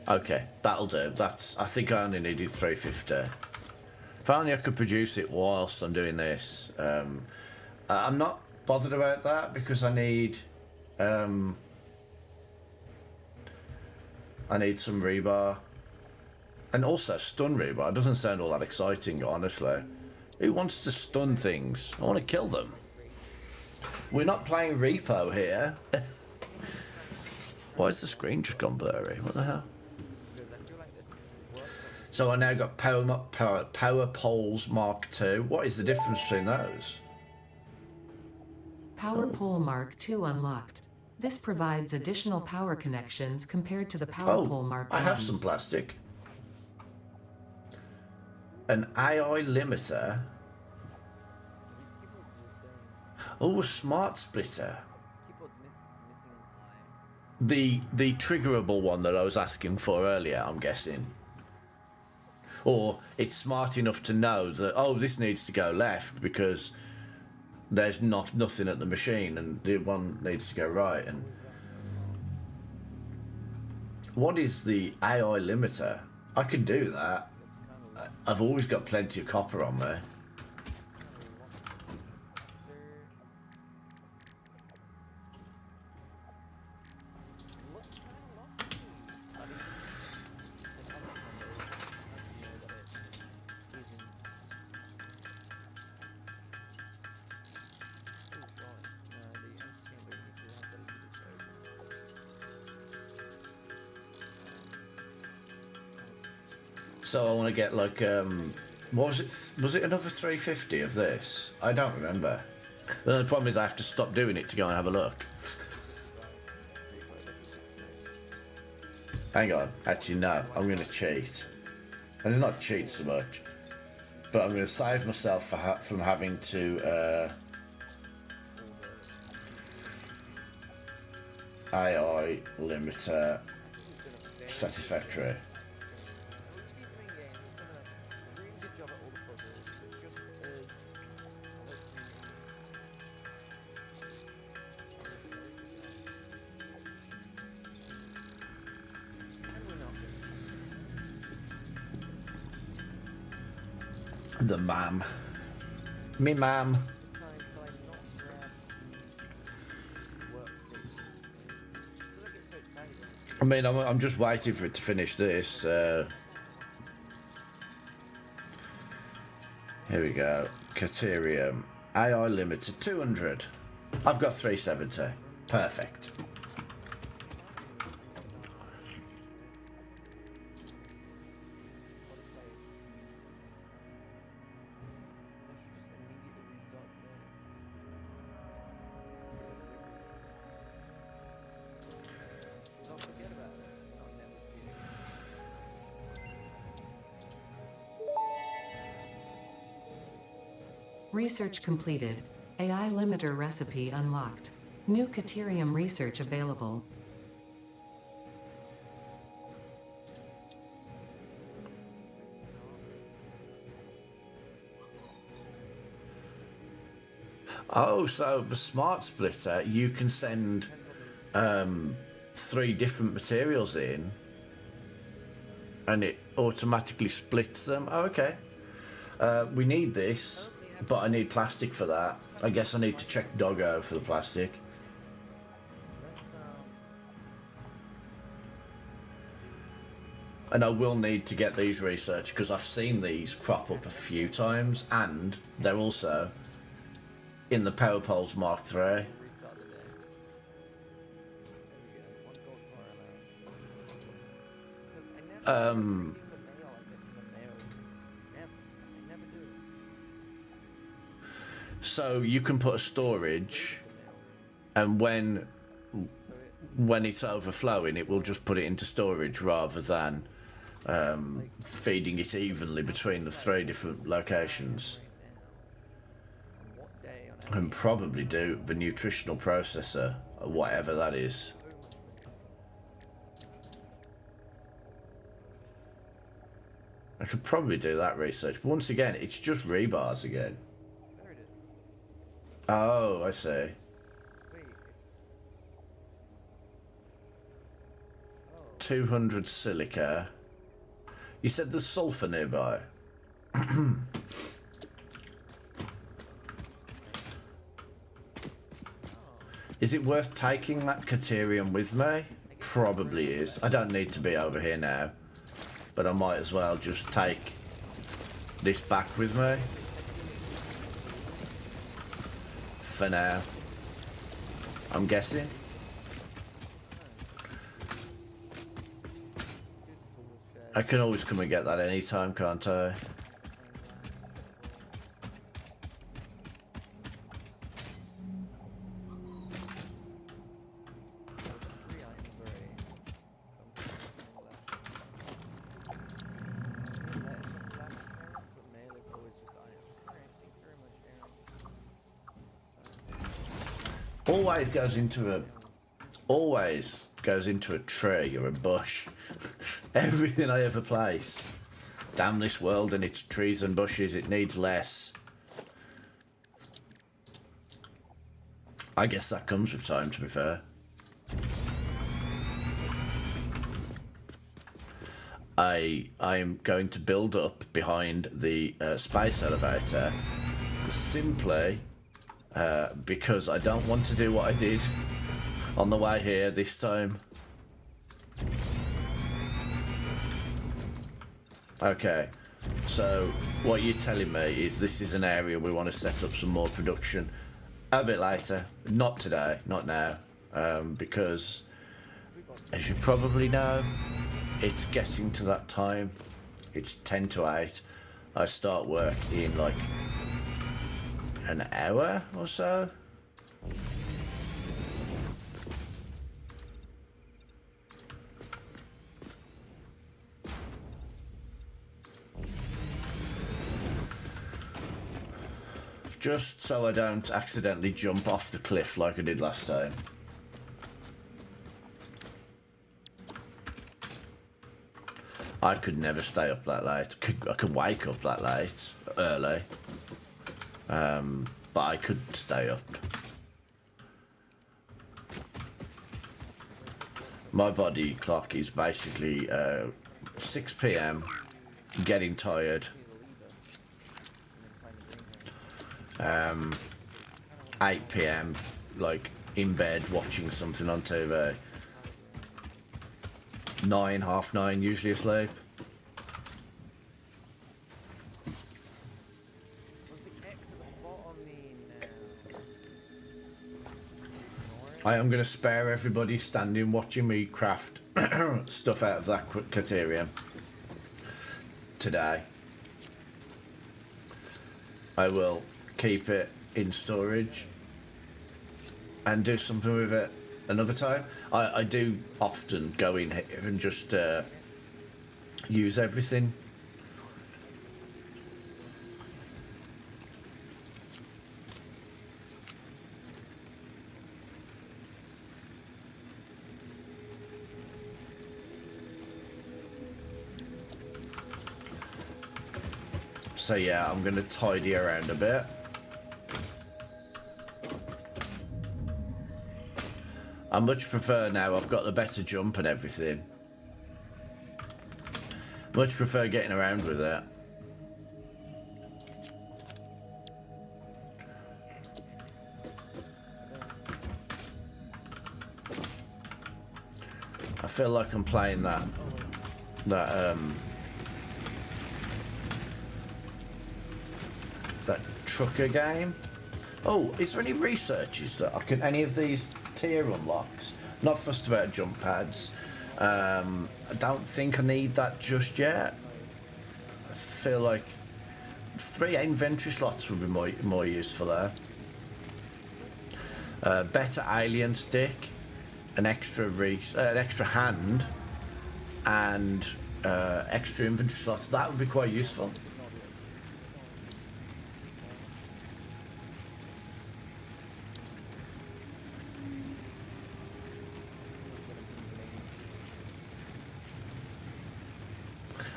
Okay, that'll do. I think I only needed 350. If only I could produce it whilst I'm doing this. I'm not bothered about that because I need some rebar. And also stun rebar. It doesn't sound all that exciting, honestly. Who wants to stun things? I want to kill them. We're not playing repo here. Why has the screen just gone blurry? What the hell? So I now got power poles Mark II. What is the difference between those? Power Pole Mark II unlocked. This provides additional power connections compared to the Power Pole Mark I. I have some plastic. An AI limiter. Oh, a smart splitter. The triggerable one that I was asking for earlier, I'm guessing. Or it's smart enough to know that, oh, this needs to go left because there's nothing at the machine and the one needs to go right. And what is the AI limiter? I could do that. I've always got plenty of copper on there. So I want to get like, what was it? Was it another 350 of this? I don't remember. The problem is I have to stop doing it to go and have a look. Hang on. Actually, no. I'm going to cheat. And it's not cheat so much. But I'm going to save myself from having to AI limiter satisfactory. The mam. Me mam. I mean, I'm just waiting for it to finish this. Here we go. Caterium. AI limited 200. I've got 370. Perfect. Research completed. AI limiter recipe unlocked. New Caterium research available. Oh, so the smart splitter, you can send 3 different materials in and it automatically splits them. Oh, okay. We need this, but I need plastic for that. I guess I need to check Doggo for the plastic. And I will need to get these researched because I've seen these crop up a few times and they're also in the Power Poles Mark III. So you can put a storage, and when it's overflowing, it will just put it into storage rather than feeding it evenly between the 3 different locations. And probably do the nutritional processor, or whatever that is. I could probably do that research, but once again, it's just rebars again. There it is. Oh, I see. Wait, 200 silica. You said there's sulfur nearby. Is it worth taking that Caterium with me? Probably is. I don't need to be over here now, but I might as well just take this back with me for now, I'm guessing. I can always come and get that anytime, can't I? Always goes into a tree or a bush. Everything I ever place. Damn this world and its trees and bushes, it needs less. I guess that comes with time, to be fair. I'm going to build up behind the space elevator simply because I don't want to do what I did on the way here this time. Okay, so what you're telling me is this is an area we want to set up some more production a bit later. Not today, not now, because as you probably know, it's getting to that time. It's 10 to 8. I start work in like an hour or so. just so I don't accidentally jump off the cliff like I did last time. I could never stay up that late. I can wake up that late, early, but I couldn't stay up. My body clock is basically 6 p.m, getting tired, 8 p.m, like in bed watching something on TV, 9, half 9 usually asleep. I am going to spare everybody standing watching me craft stuff out of that criterion today. I will keep it in storage and do something with it another time. I do often go in here and just use everything. So yeah, I'm going to tidy around a bit. I much prefer now I've got the better jump and everything. Much prefer getting around with it. I feel like I'm playing that trucker game. Oh, is there any researches that I can, any of these tier unlocks? Not fussed about jump pads. I don't think I need that just yet. I feel like 3 inventory slots would be more useful there. Better alien stick, an extra hand, and extra inventory slots. That would be quite useful.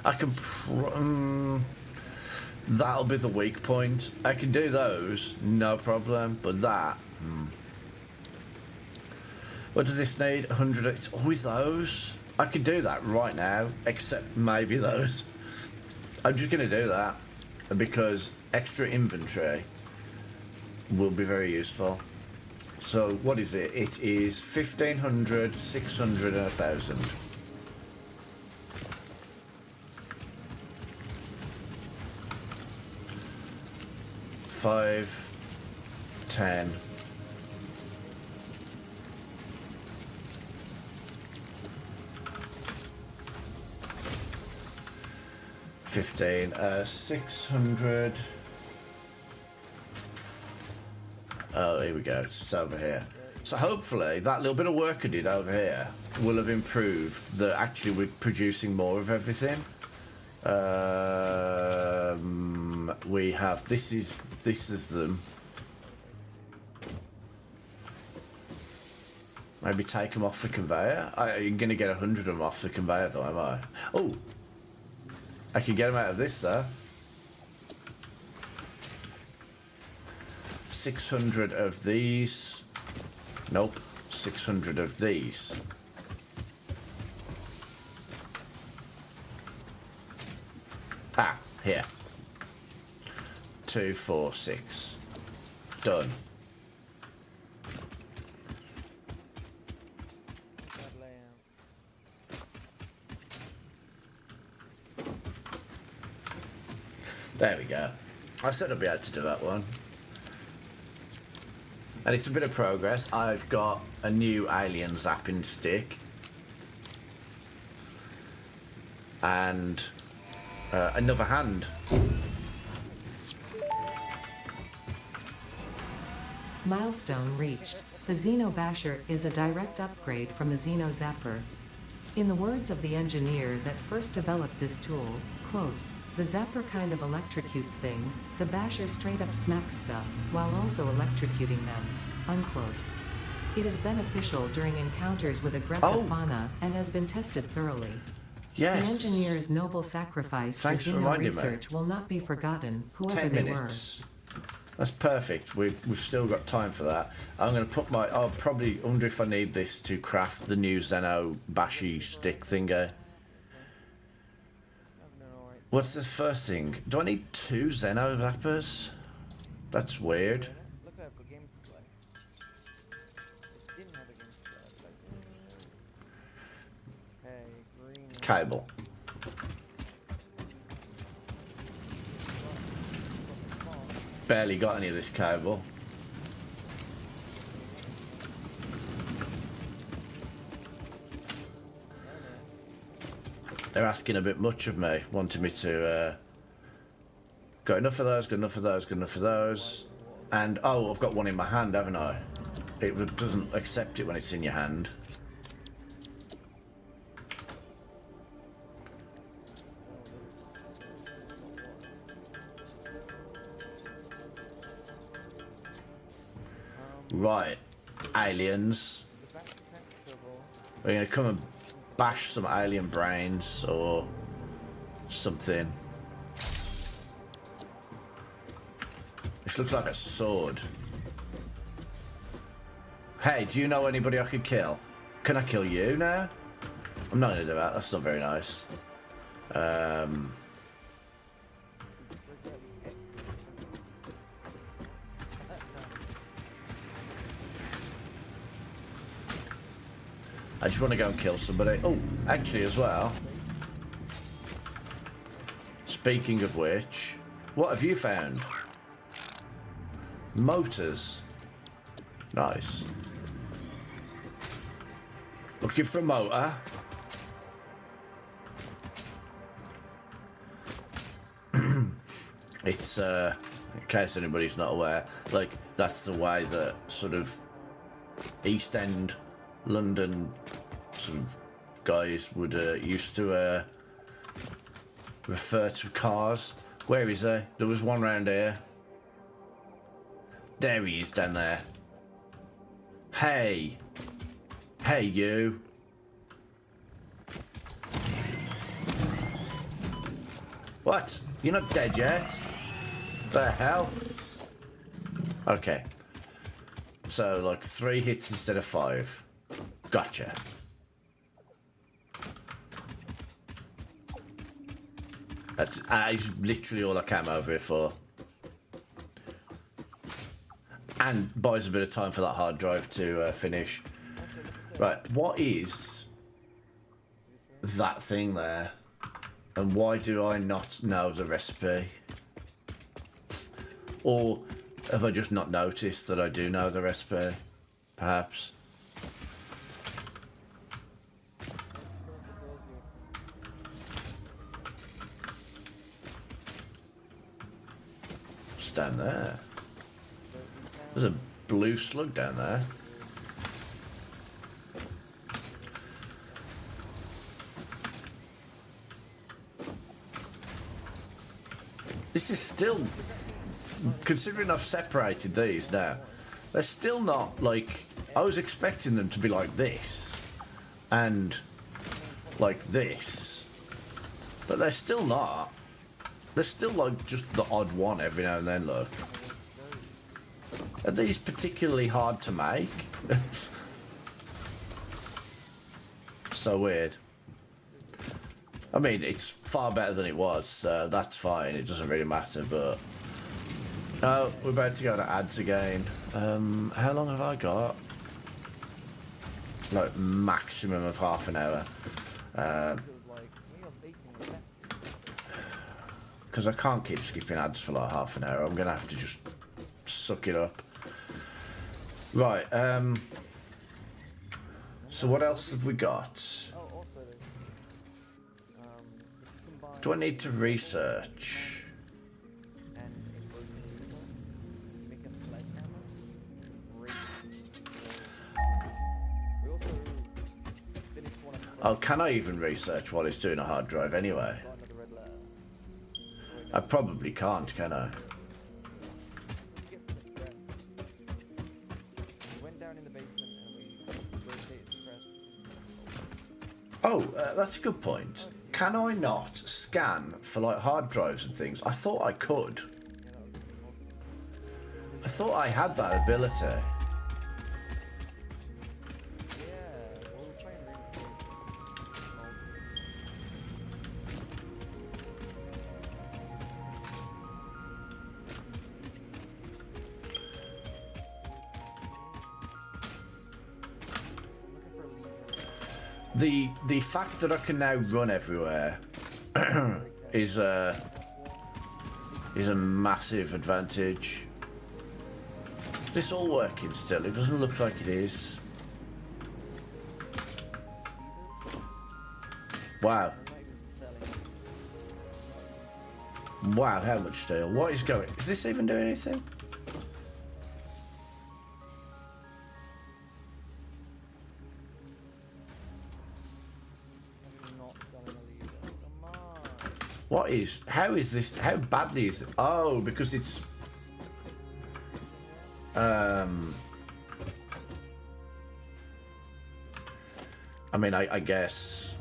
I can that'll be the weak point. I can do those, no problem, but that... What does this need? 100... It's always those. I could do that right now, except maybe those. I'm just going to do that, because extra inventory will be very useful. So, what is it? It is 1,500, 600 and 1,000. 5, 10, 15, 600. Oh, here we go. It's over here. So hopefully that little bit of work I did over here will have improved that actually we're producing more of everything. We have this is them. Maybe take them off the conveyor. I'm gonna get 100 of them off the conveyor though, am I? Oh, I can get them out of this though. 600 of these. Nope, 600 of these. Ah, here. 2, 4, 6. Done. There we go. I said I'd be able to do that one. And it's a bit of progress. I've got a new alien zapping stick. And another hand. Milestone reached. The Xeno Basher is a direct upgrade from the Xeno Zapper. In the words of the engineer that first developed this tool, quote, The zapper kind of electrocutes things, the basher straight up smacks stuff, while also electrocuting them. Unquote. It is beneficial during encounters with aggressive fauna, and has been tested thoroughly. Yes. The engineer's noble sacrifice for Thanks for xeno reminding me. research will not be forgotten, whoever 10 they minutes. That's perfect. We've still got time for that. I'm going to put my... I'll probably wonder if I need this to craft the new Zeno bashy stick thingo. What's the first thing? Do I need 2 Zeno zappers? That's weird. Look at for games to play. It didn't have a game to play. Hey, green. Cable. Barely got any of this cable. They're asking a bit much of me, wanting me to got enough of those, got enough of those, got enough of those. And oh, I've got one in my hand, haven't I? It doesn't accept it when it's in your hand. Right, aliens. We're gonna come and bash some alien brains or something. This looks like a sword. Hey, do you know anybody I could kill? Can I kill you now? I'm not gonna do that, that's not very nice. I just want to go and kill somebody. Oh, actually as well. Speaking of which, what have you found? Motors. Nice. Looking for a motor. It's, in case anybody's not aware, like, that's the way that sort of East End London sort of guys would used to refer to cars. Where is he? There was one round here. There he is down there. Hey. Hey, you. What? You're not dead yet? The hell? Okay. So, like, 3 hits instead of 5. Gotcha. That's literally all I came over here for. And buys a bit of time for that hard drive to finish. Right, what is that thing there? And why do I not know the recipe? Or have I just not noticed that I do know the recipe? Perhaps. It's down there. There's a blue slug down there. This is still, considering I've separated these now, they're still not like, I was expecting them to be like this and like this, but they're still not. They're still like just the odd one every now and then, look. Are these particularly hard to make? So weird. I mean, it's far better than it was, so that's fine. It doesn't really matter, but... Oh, we're about to go to ads again. How long have I got? Like, maximum of half an hour. Because I can't keep skipping ads for like half an hour. I'm going to have to just suck it up. Right, so what else have we got? Do I need to research? finished one of the Oh, can I even research while it's doing a hard drive anyway? got another red letter. I probably can't, can I? Get to the press. We went down in the basement and we rotated the press. Oh, that's a good point. Can I not scan for like hard drives and things? I thought I could. Yeah, that was awesome. I thought I had that ability. Yeah, well, we're playing real estate. The fact that I can now run everywhere is a massive advantage. Is this all working still? It doesn't look like it is. Wow. Wow, how much steel? What is going? Is this even doing anything? What is? How is this? How badly is it? Oh, because it's. I mean, I guess.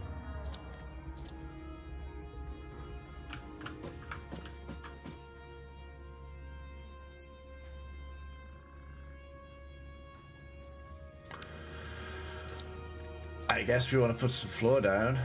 I guess we want to put some floor down.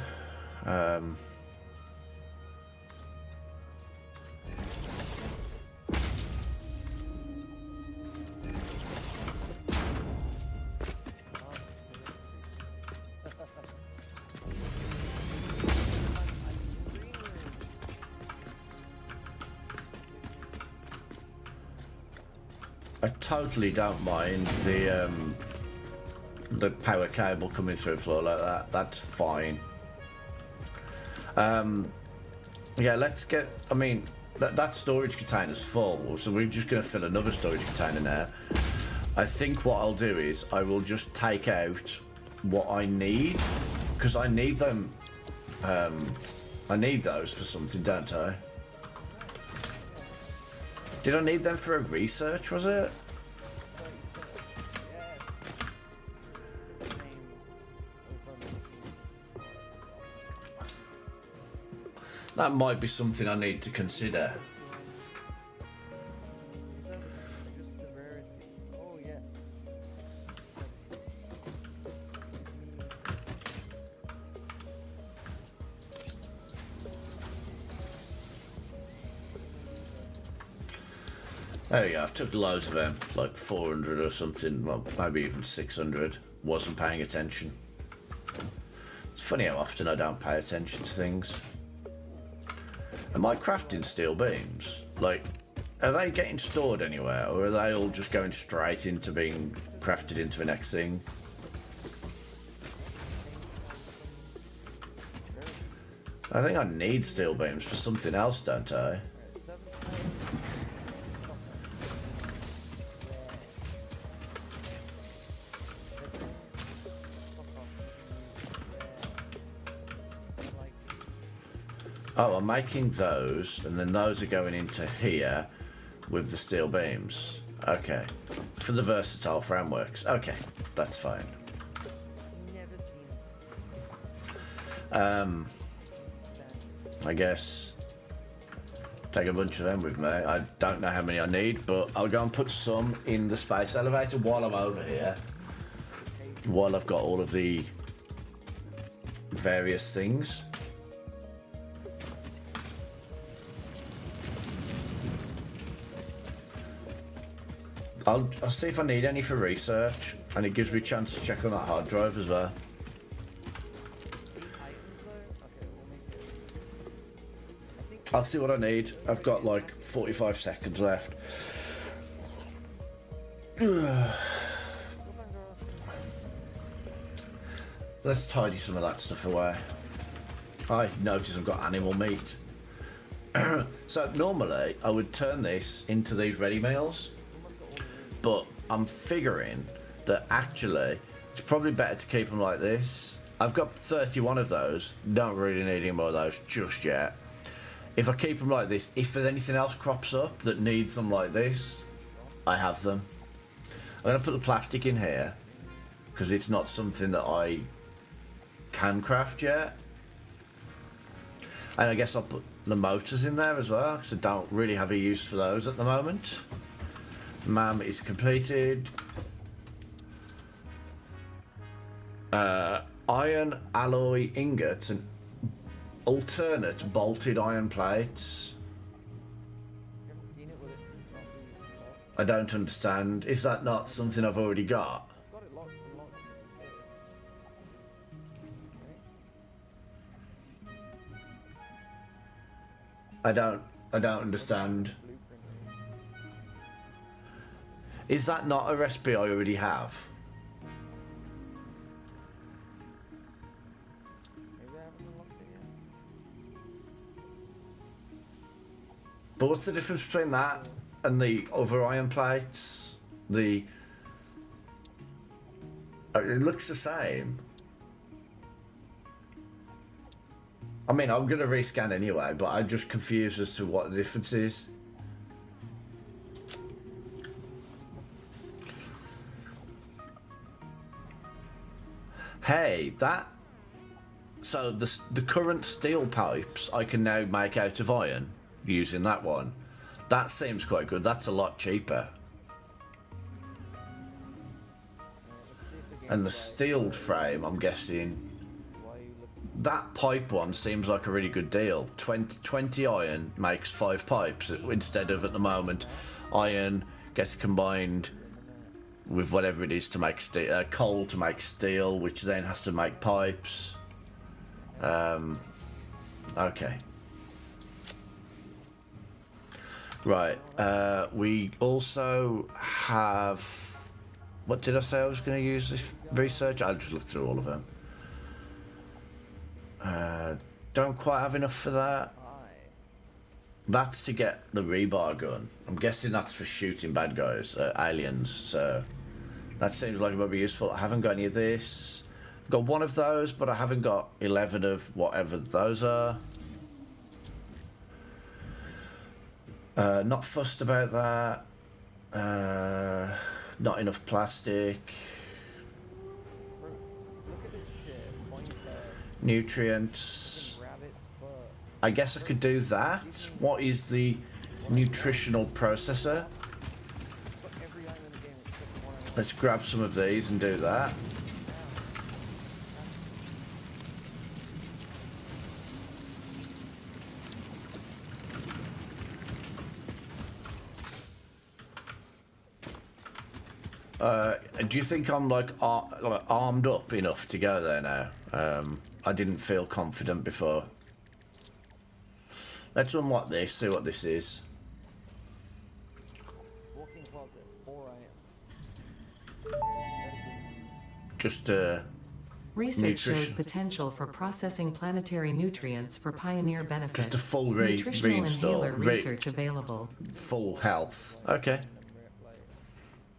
I totally don't mind the power cable coming through floor like that. That's fine. Yeah, let's get. I mean, that storage container's full, so we're just going to fill another storage container now. I think what I'll do is I will just take out what I need, because I need them. I need those for something, don't I? Did I need them for a research, was it? That might be something I need to consider. There you go, I've took loads of them, like 400 or something, well, maybe even 600. Wasn't paying attention. It's funny how often I don't pay attention to things. Am I crafting steel beams? Like, are they getting stored anywhere, or are they all just going straight into being crafted into the next thing? I think I need steel beams for something else, don't I? Oh, I'm making those, and then those are going into here with the steel beams. Okay. For the versatile frameworks. Okay, that's fine. I guess take a bunch of them with me. I don't know how many I need, but I'll go and put some in the space elevator while I'm over here. While I've got all of the various things. I'll see if I need any for research, and it gives me a chance to check on that hard drive as well. I'll see what I need. I've got like 45 seconds left. Let's tidy some of that stuff away. I notice I've got animal meat. So normally I would turn this into these ready meals. But I'm figuring that actually it's probably better to keep them like this. I've got 31 of those. Don't really need any more of those just yet. If I keep them like this, if there's anything else crops up that needs them like this, I have them. I'm going to put the plastic in here because it's not something that I can craft yet. And I guess I'll put the motors in there as well because I don't really have a use for those at the moment. MAM is completed. Iron alloy ingots and alternate bolted iron plates. You haven't seen it with it properly locked. I don't understand. Is that not something I've already got? I've got it locked and locked since it's here. I don't understand. Blueprint. Is that not a recipe I already have? Maybe I haven't unlocked it yet. But what's the difference between that and the other iron plates? It looks the same. I mean, I'm going to rescan anyway, but I'm just confused as to what the difference is. Hey, that... So the current steel pipes I can now make out of iron using that one. That seems quite good. That's a lot cheaper. And the steel frame, I'm guessing... Why are you looking? That pipe one seems like a really good deal. 20 iron makes 5 pipes instead of, at the moment, iron gets combined with whatever it is to make steel, coal to make steel, which then has to make pipes. Okay. Right. We also have... What did I say I was going to use this research? I'll just look through all of them. Don't quite have enough for that. That's to get the rebar gun. I'm guessing that's for shooting bad guys, aliens, so that seems like it might be useful. I haven't got any of this. I've got one of those, but I haven't got 11 of whatever those are. Not fussed about that. Not enough plastic. Look at this shit. Point there. Nutrients. Grab it, but I guess I could do that. What is the nutritional processor? got every item in the game except one item. Let's grab some of these and do that. Do you think I'm like armed up enough to go there now? I didn't feel confident before. Let's unlock this, see what this is. Walk-in closet, 4 Just Research shows Nutrition. potential for processing planetary nutrients for pioneer benefit. just a full Nutritional reinstall, inhaler research available. full health. Okay.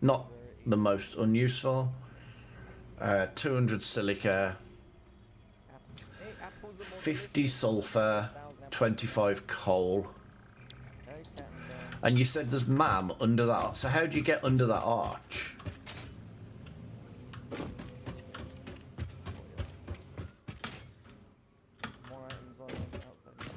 Not the most unuseful. 200 silica, 50 sulfur, 25 coal. And you said there's MAM under that. So how do you get under that arch? More items on the outside.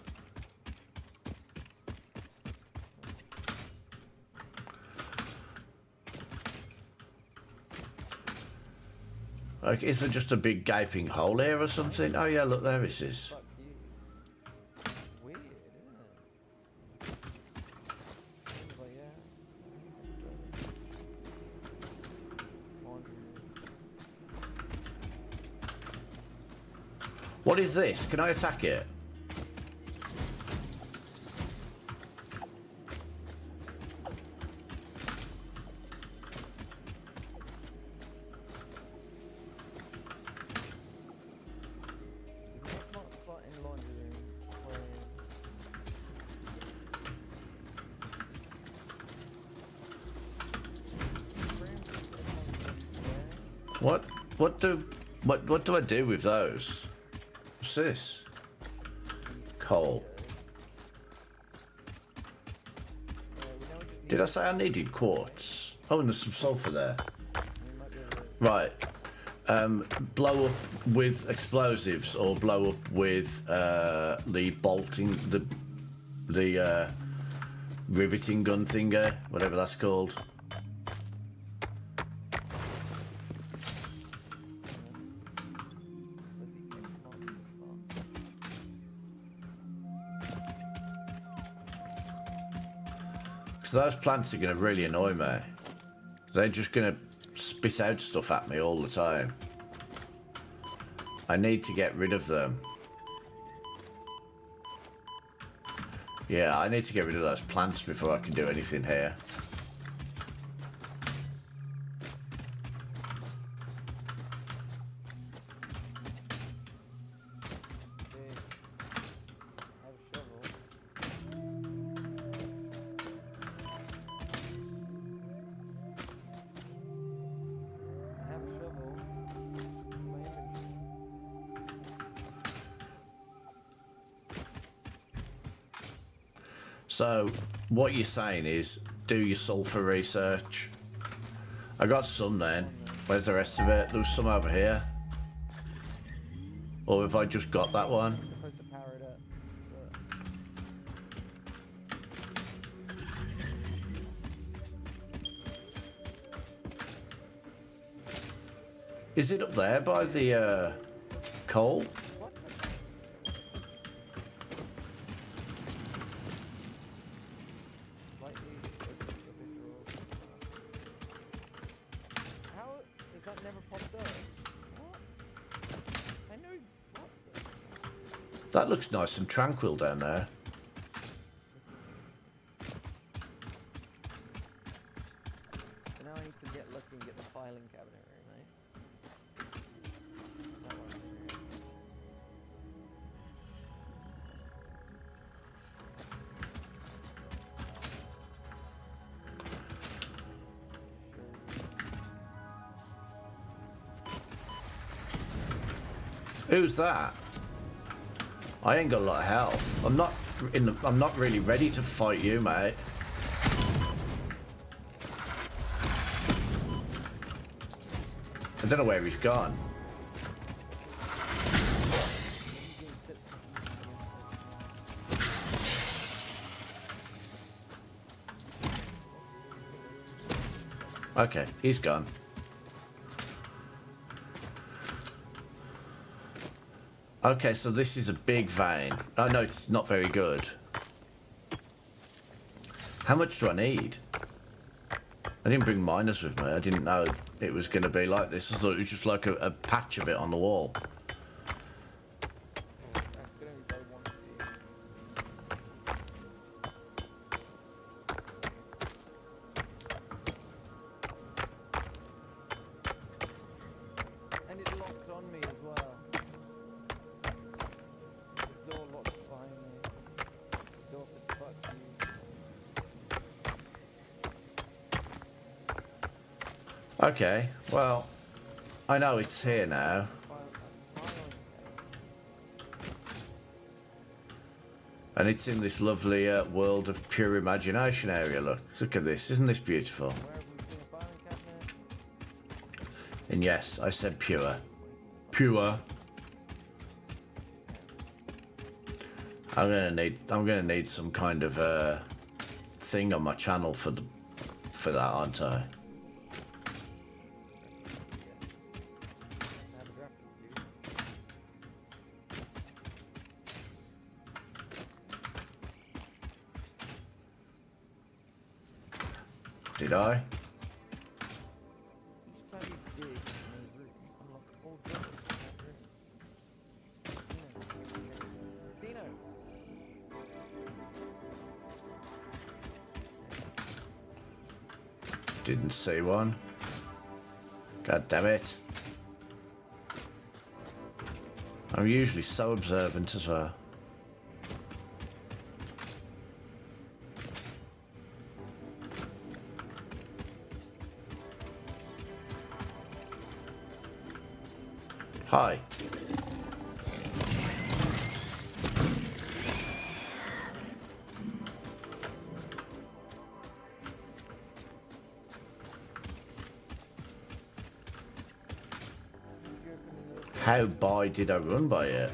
Like, is there just a big gaping hole here or something? Oh yeah, look, there it is. Fuck you. Weird, isn't it? Seems like, yeah. Laundry room. What is this? Can I attack it? Is it not spot in laundry room where What do I do with those? What's this? Coal. Did I say I needed quartz? Oh, and there's some sulfur there. Right. Blow up with explosives or blow up with the bolting, the riveting gun thinger, whatever that's called. So those plants are going to really annoy me. They're just going to spit out stuff at me all the time. I need to get rid of them. Yeah, I need to get rid of those plants before I can do anything here. So, what you're saying is, do your sulfur research. I got some then. Where's the rest of it? There was some over here. Or have I just got that one? Supposed to power it up. Is it up there by the coal? How is that never popped up? What? I know. What? That looks nice and tranquil down there. So now I need to get lucky and get the filing cabinet, right? That one. Who's that? I ain't got a lot of health. I'm not really ready to fight you, mate. I don't know where he's gone. Okay, he's gone. Okay, so this is a big vein. Oh no, it's not very good. How much do I need? I didn't bring miners with me. I didn't know it was going to be like this. I thought it was just like a patch of it on the wall. And it locked on me as well. The door locked behind me. The door said, fuck you. Okay, well, I know it's here now. And it's in this lovely world of pure imagination area. Look at this. Isn't this beautiful? And yes, I said pure. Pure. I'm gonna need some kind of thing on my channel for that, aren't I? Did I? Each time you dig in a room, unlock all doors in that room. Casino. Didn't see one. God damn it. I'm usually so observant as well. Hi. How by did I run by it? It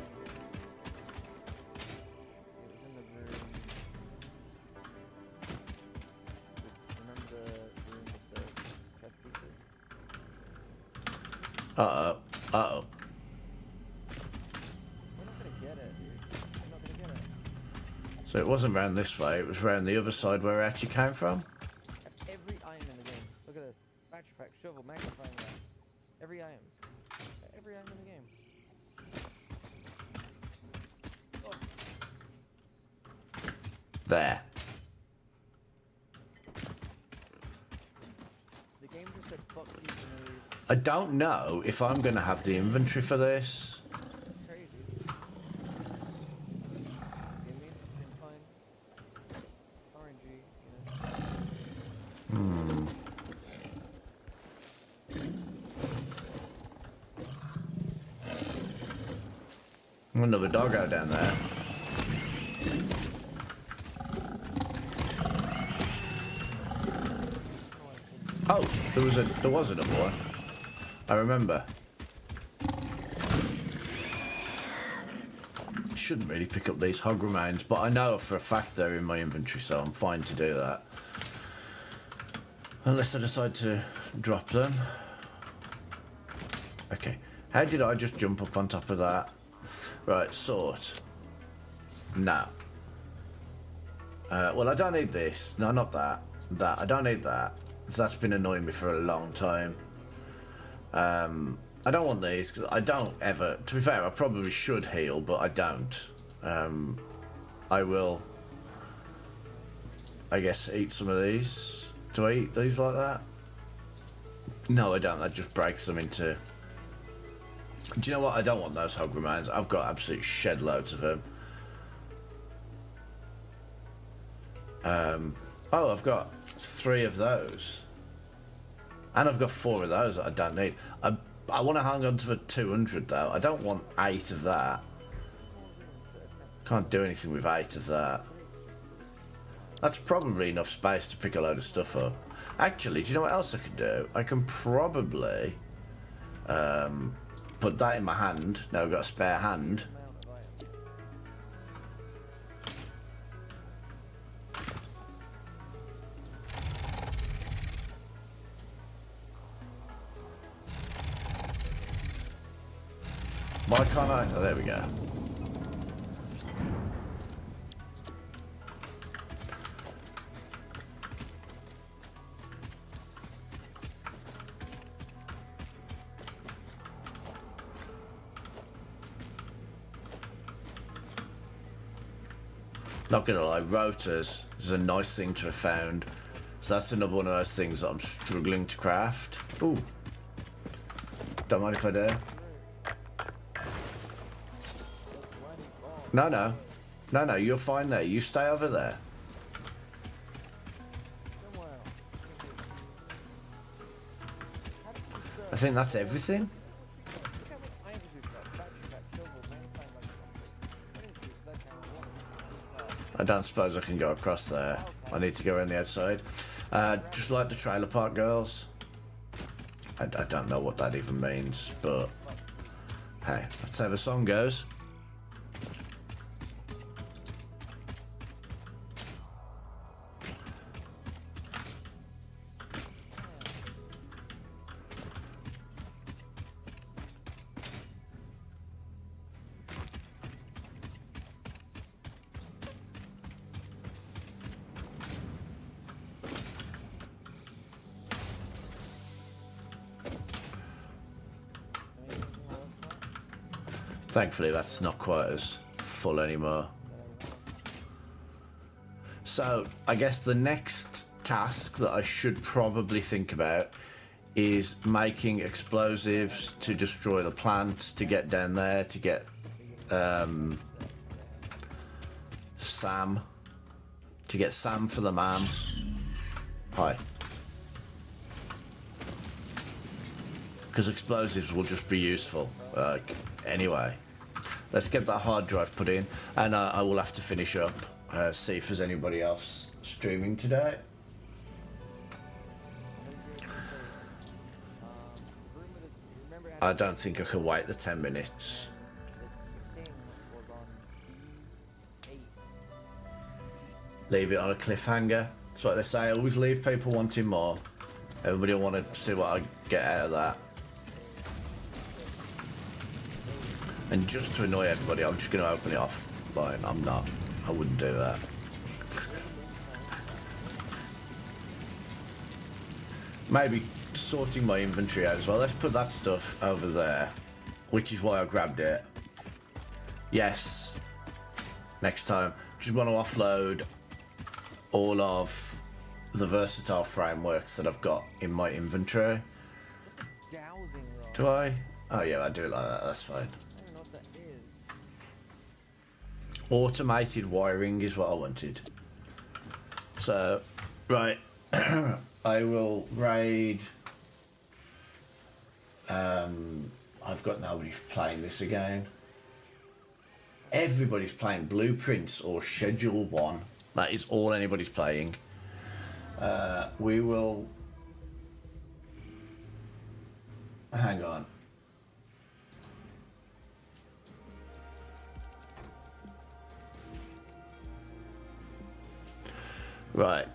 was in the room. Remember the room with the chess pieces? Uh-oh. Uh-oh. We're not gonna get it, dude. We're not gonna get it. So it wasn't round this way, it was round the other side where it actually came from? Every item in the game. Look at this. Factory Fact, shovel, magnifying glass. Every item. Every item in the game. Oh, There. the game just said fuck you to me. I don't know if I'm going to have the inventory for this. Crazy. See me? I'm fine. RNG, you know. Another doggo down there. Oh, there was another one. I remember. Shouldn't really pick up these hog remains, but I know for a fact they're in my inventory, so I'm fine to do that. Unless I decide to drop them. Okay. How did I just jump up on top of that? Right, sort. No. Well, I don't need this. No, not that. That. I don't need that. So that's been annoying me for a long time. I don't want these, because I don't ever... To be fair, I probably should heal, but I don't. I will, I guess, eat some of these. Do I eat these like that? No, I don't. That just breaks them into... Do you know what? I don't want those hog remains. I've got absolute shed loads of them. Oh, I've got 3 of those. And I've got 4 of those that I don't need. I want to hang on to the 200 though. I don't want 8 of that. Can't do anything with 8 of that. That's probably enough space to pick a load of stuff up. Actually, do you know what else I can do? I can probably put that in my hand. Now I've got a spare hand. Why can't I? Oh, there we go. Not gonna lie, rotors is a nice thing to have found. So that's another one of those things that I'm struggling to craft. Ooh. Don't mind if I do. No, no. No, no, you're fine there. You stay over there. I think that's everything. I don't suppose I can go across there. I need to go around the outside. Just like the trailer park girls. I don't know what that even means, but hey, that's how the song goes. Thankfully, that's not quite as full anymore. So, I guess the next task that I should probably think about is making explosives to destroy the plant, to get down there, to get Sam. To get Sam for the man. Hi. Because explosives will just be useful. Anyway. Let's get that hard drive put in, and I will have to finish up, see if there's anybody else streaming today. Remember I don't think I can wait the 10 minutes. The king was on B8. Leave it on a cliffhanger. That's what they say. Always leave people wanting more. Everybody will want to see what I get out of that. And just to annoy everybody, I'm just going to open it off. Fine, I'm not. I wouldn't do that. Maybe sorting my inventory out as well. Let's put that stuff over there, which is why I grabbed it. Yes. Next time. Just want to offload all of the versatile frameworks that I've got in my inventory. Dowsing rod. Do I? Oh yeah, I do it like that. That's fine. I don't know what that is. Automated wiring is what I wanted. So, right. I will raid. I've got nobody playing this again. Everybody's playing Blueprints or Schedule 1. That is all anybody's playing. We will... Hang on. Right.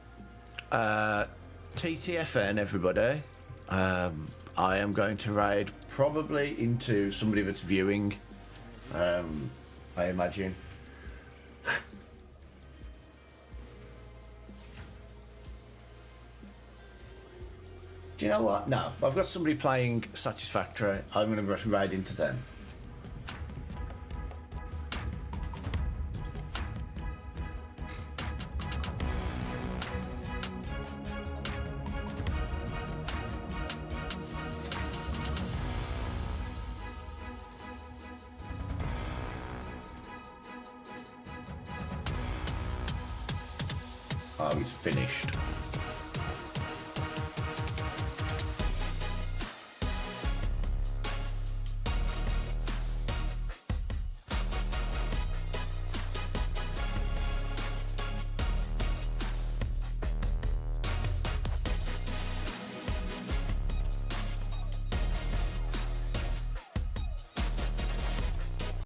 TTFN, everybody. I am going to raid probably into somebody that's viewing, I imagine. Do you know what? No, I've got somebody playing Satisfactory. I'm going to raid into them. Oh, it's finished.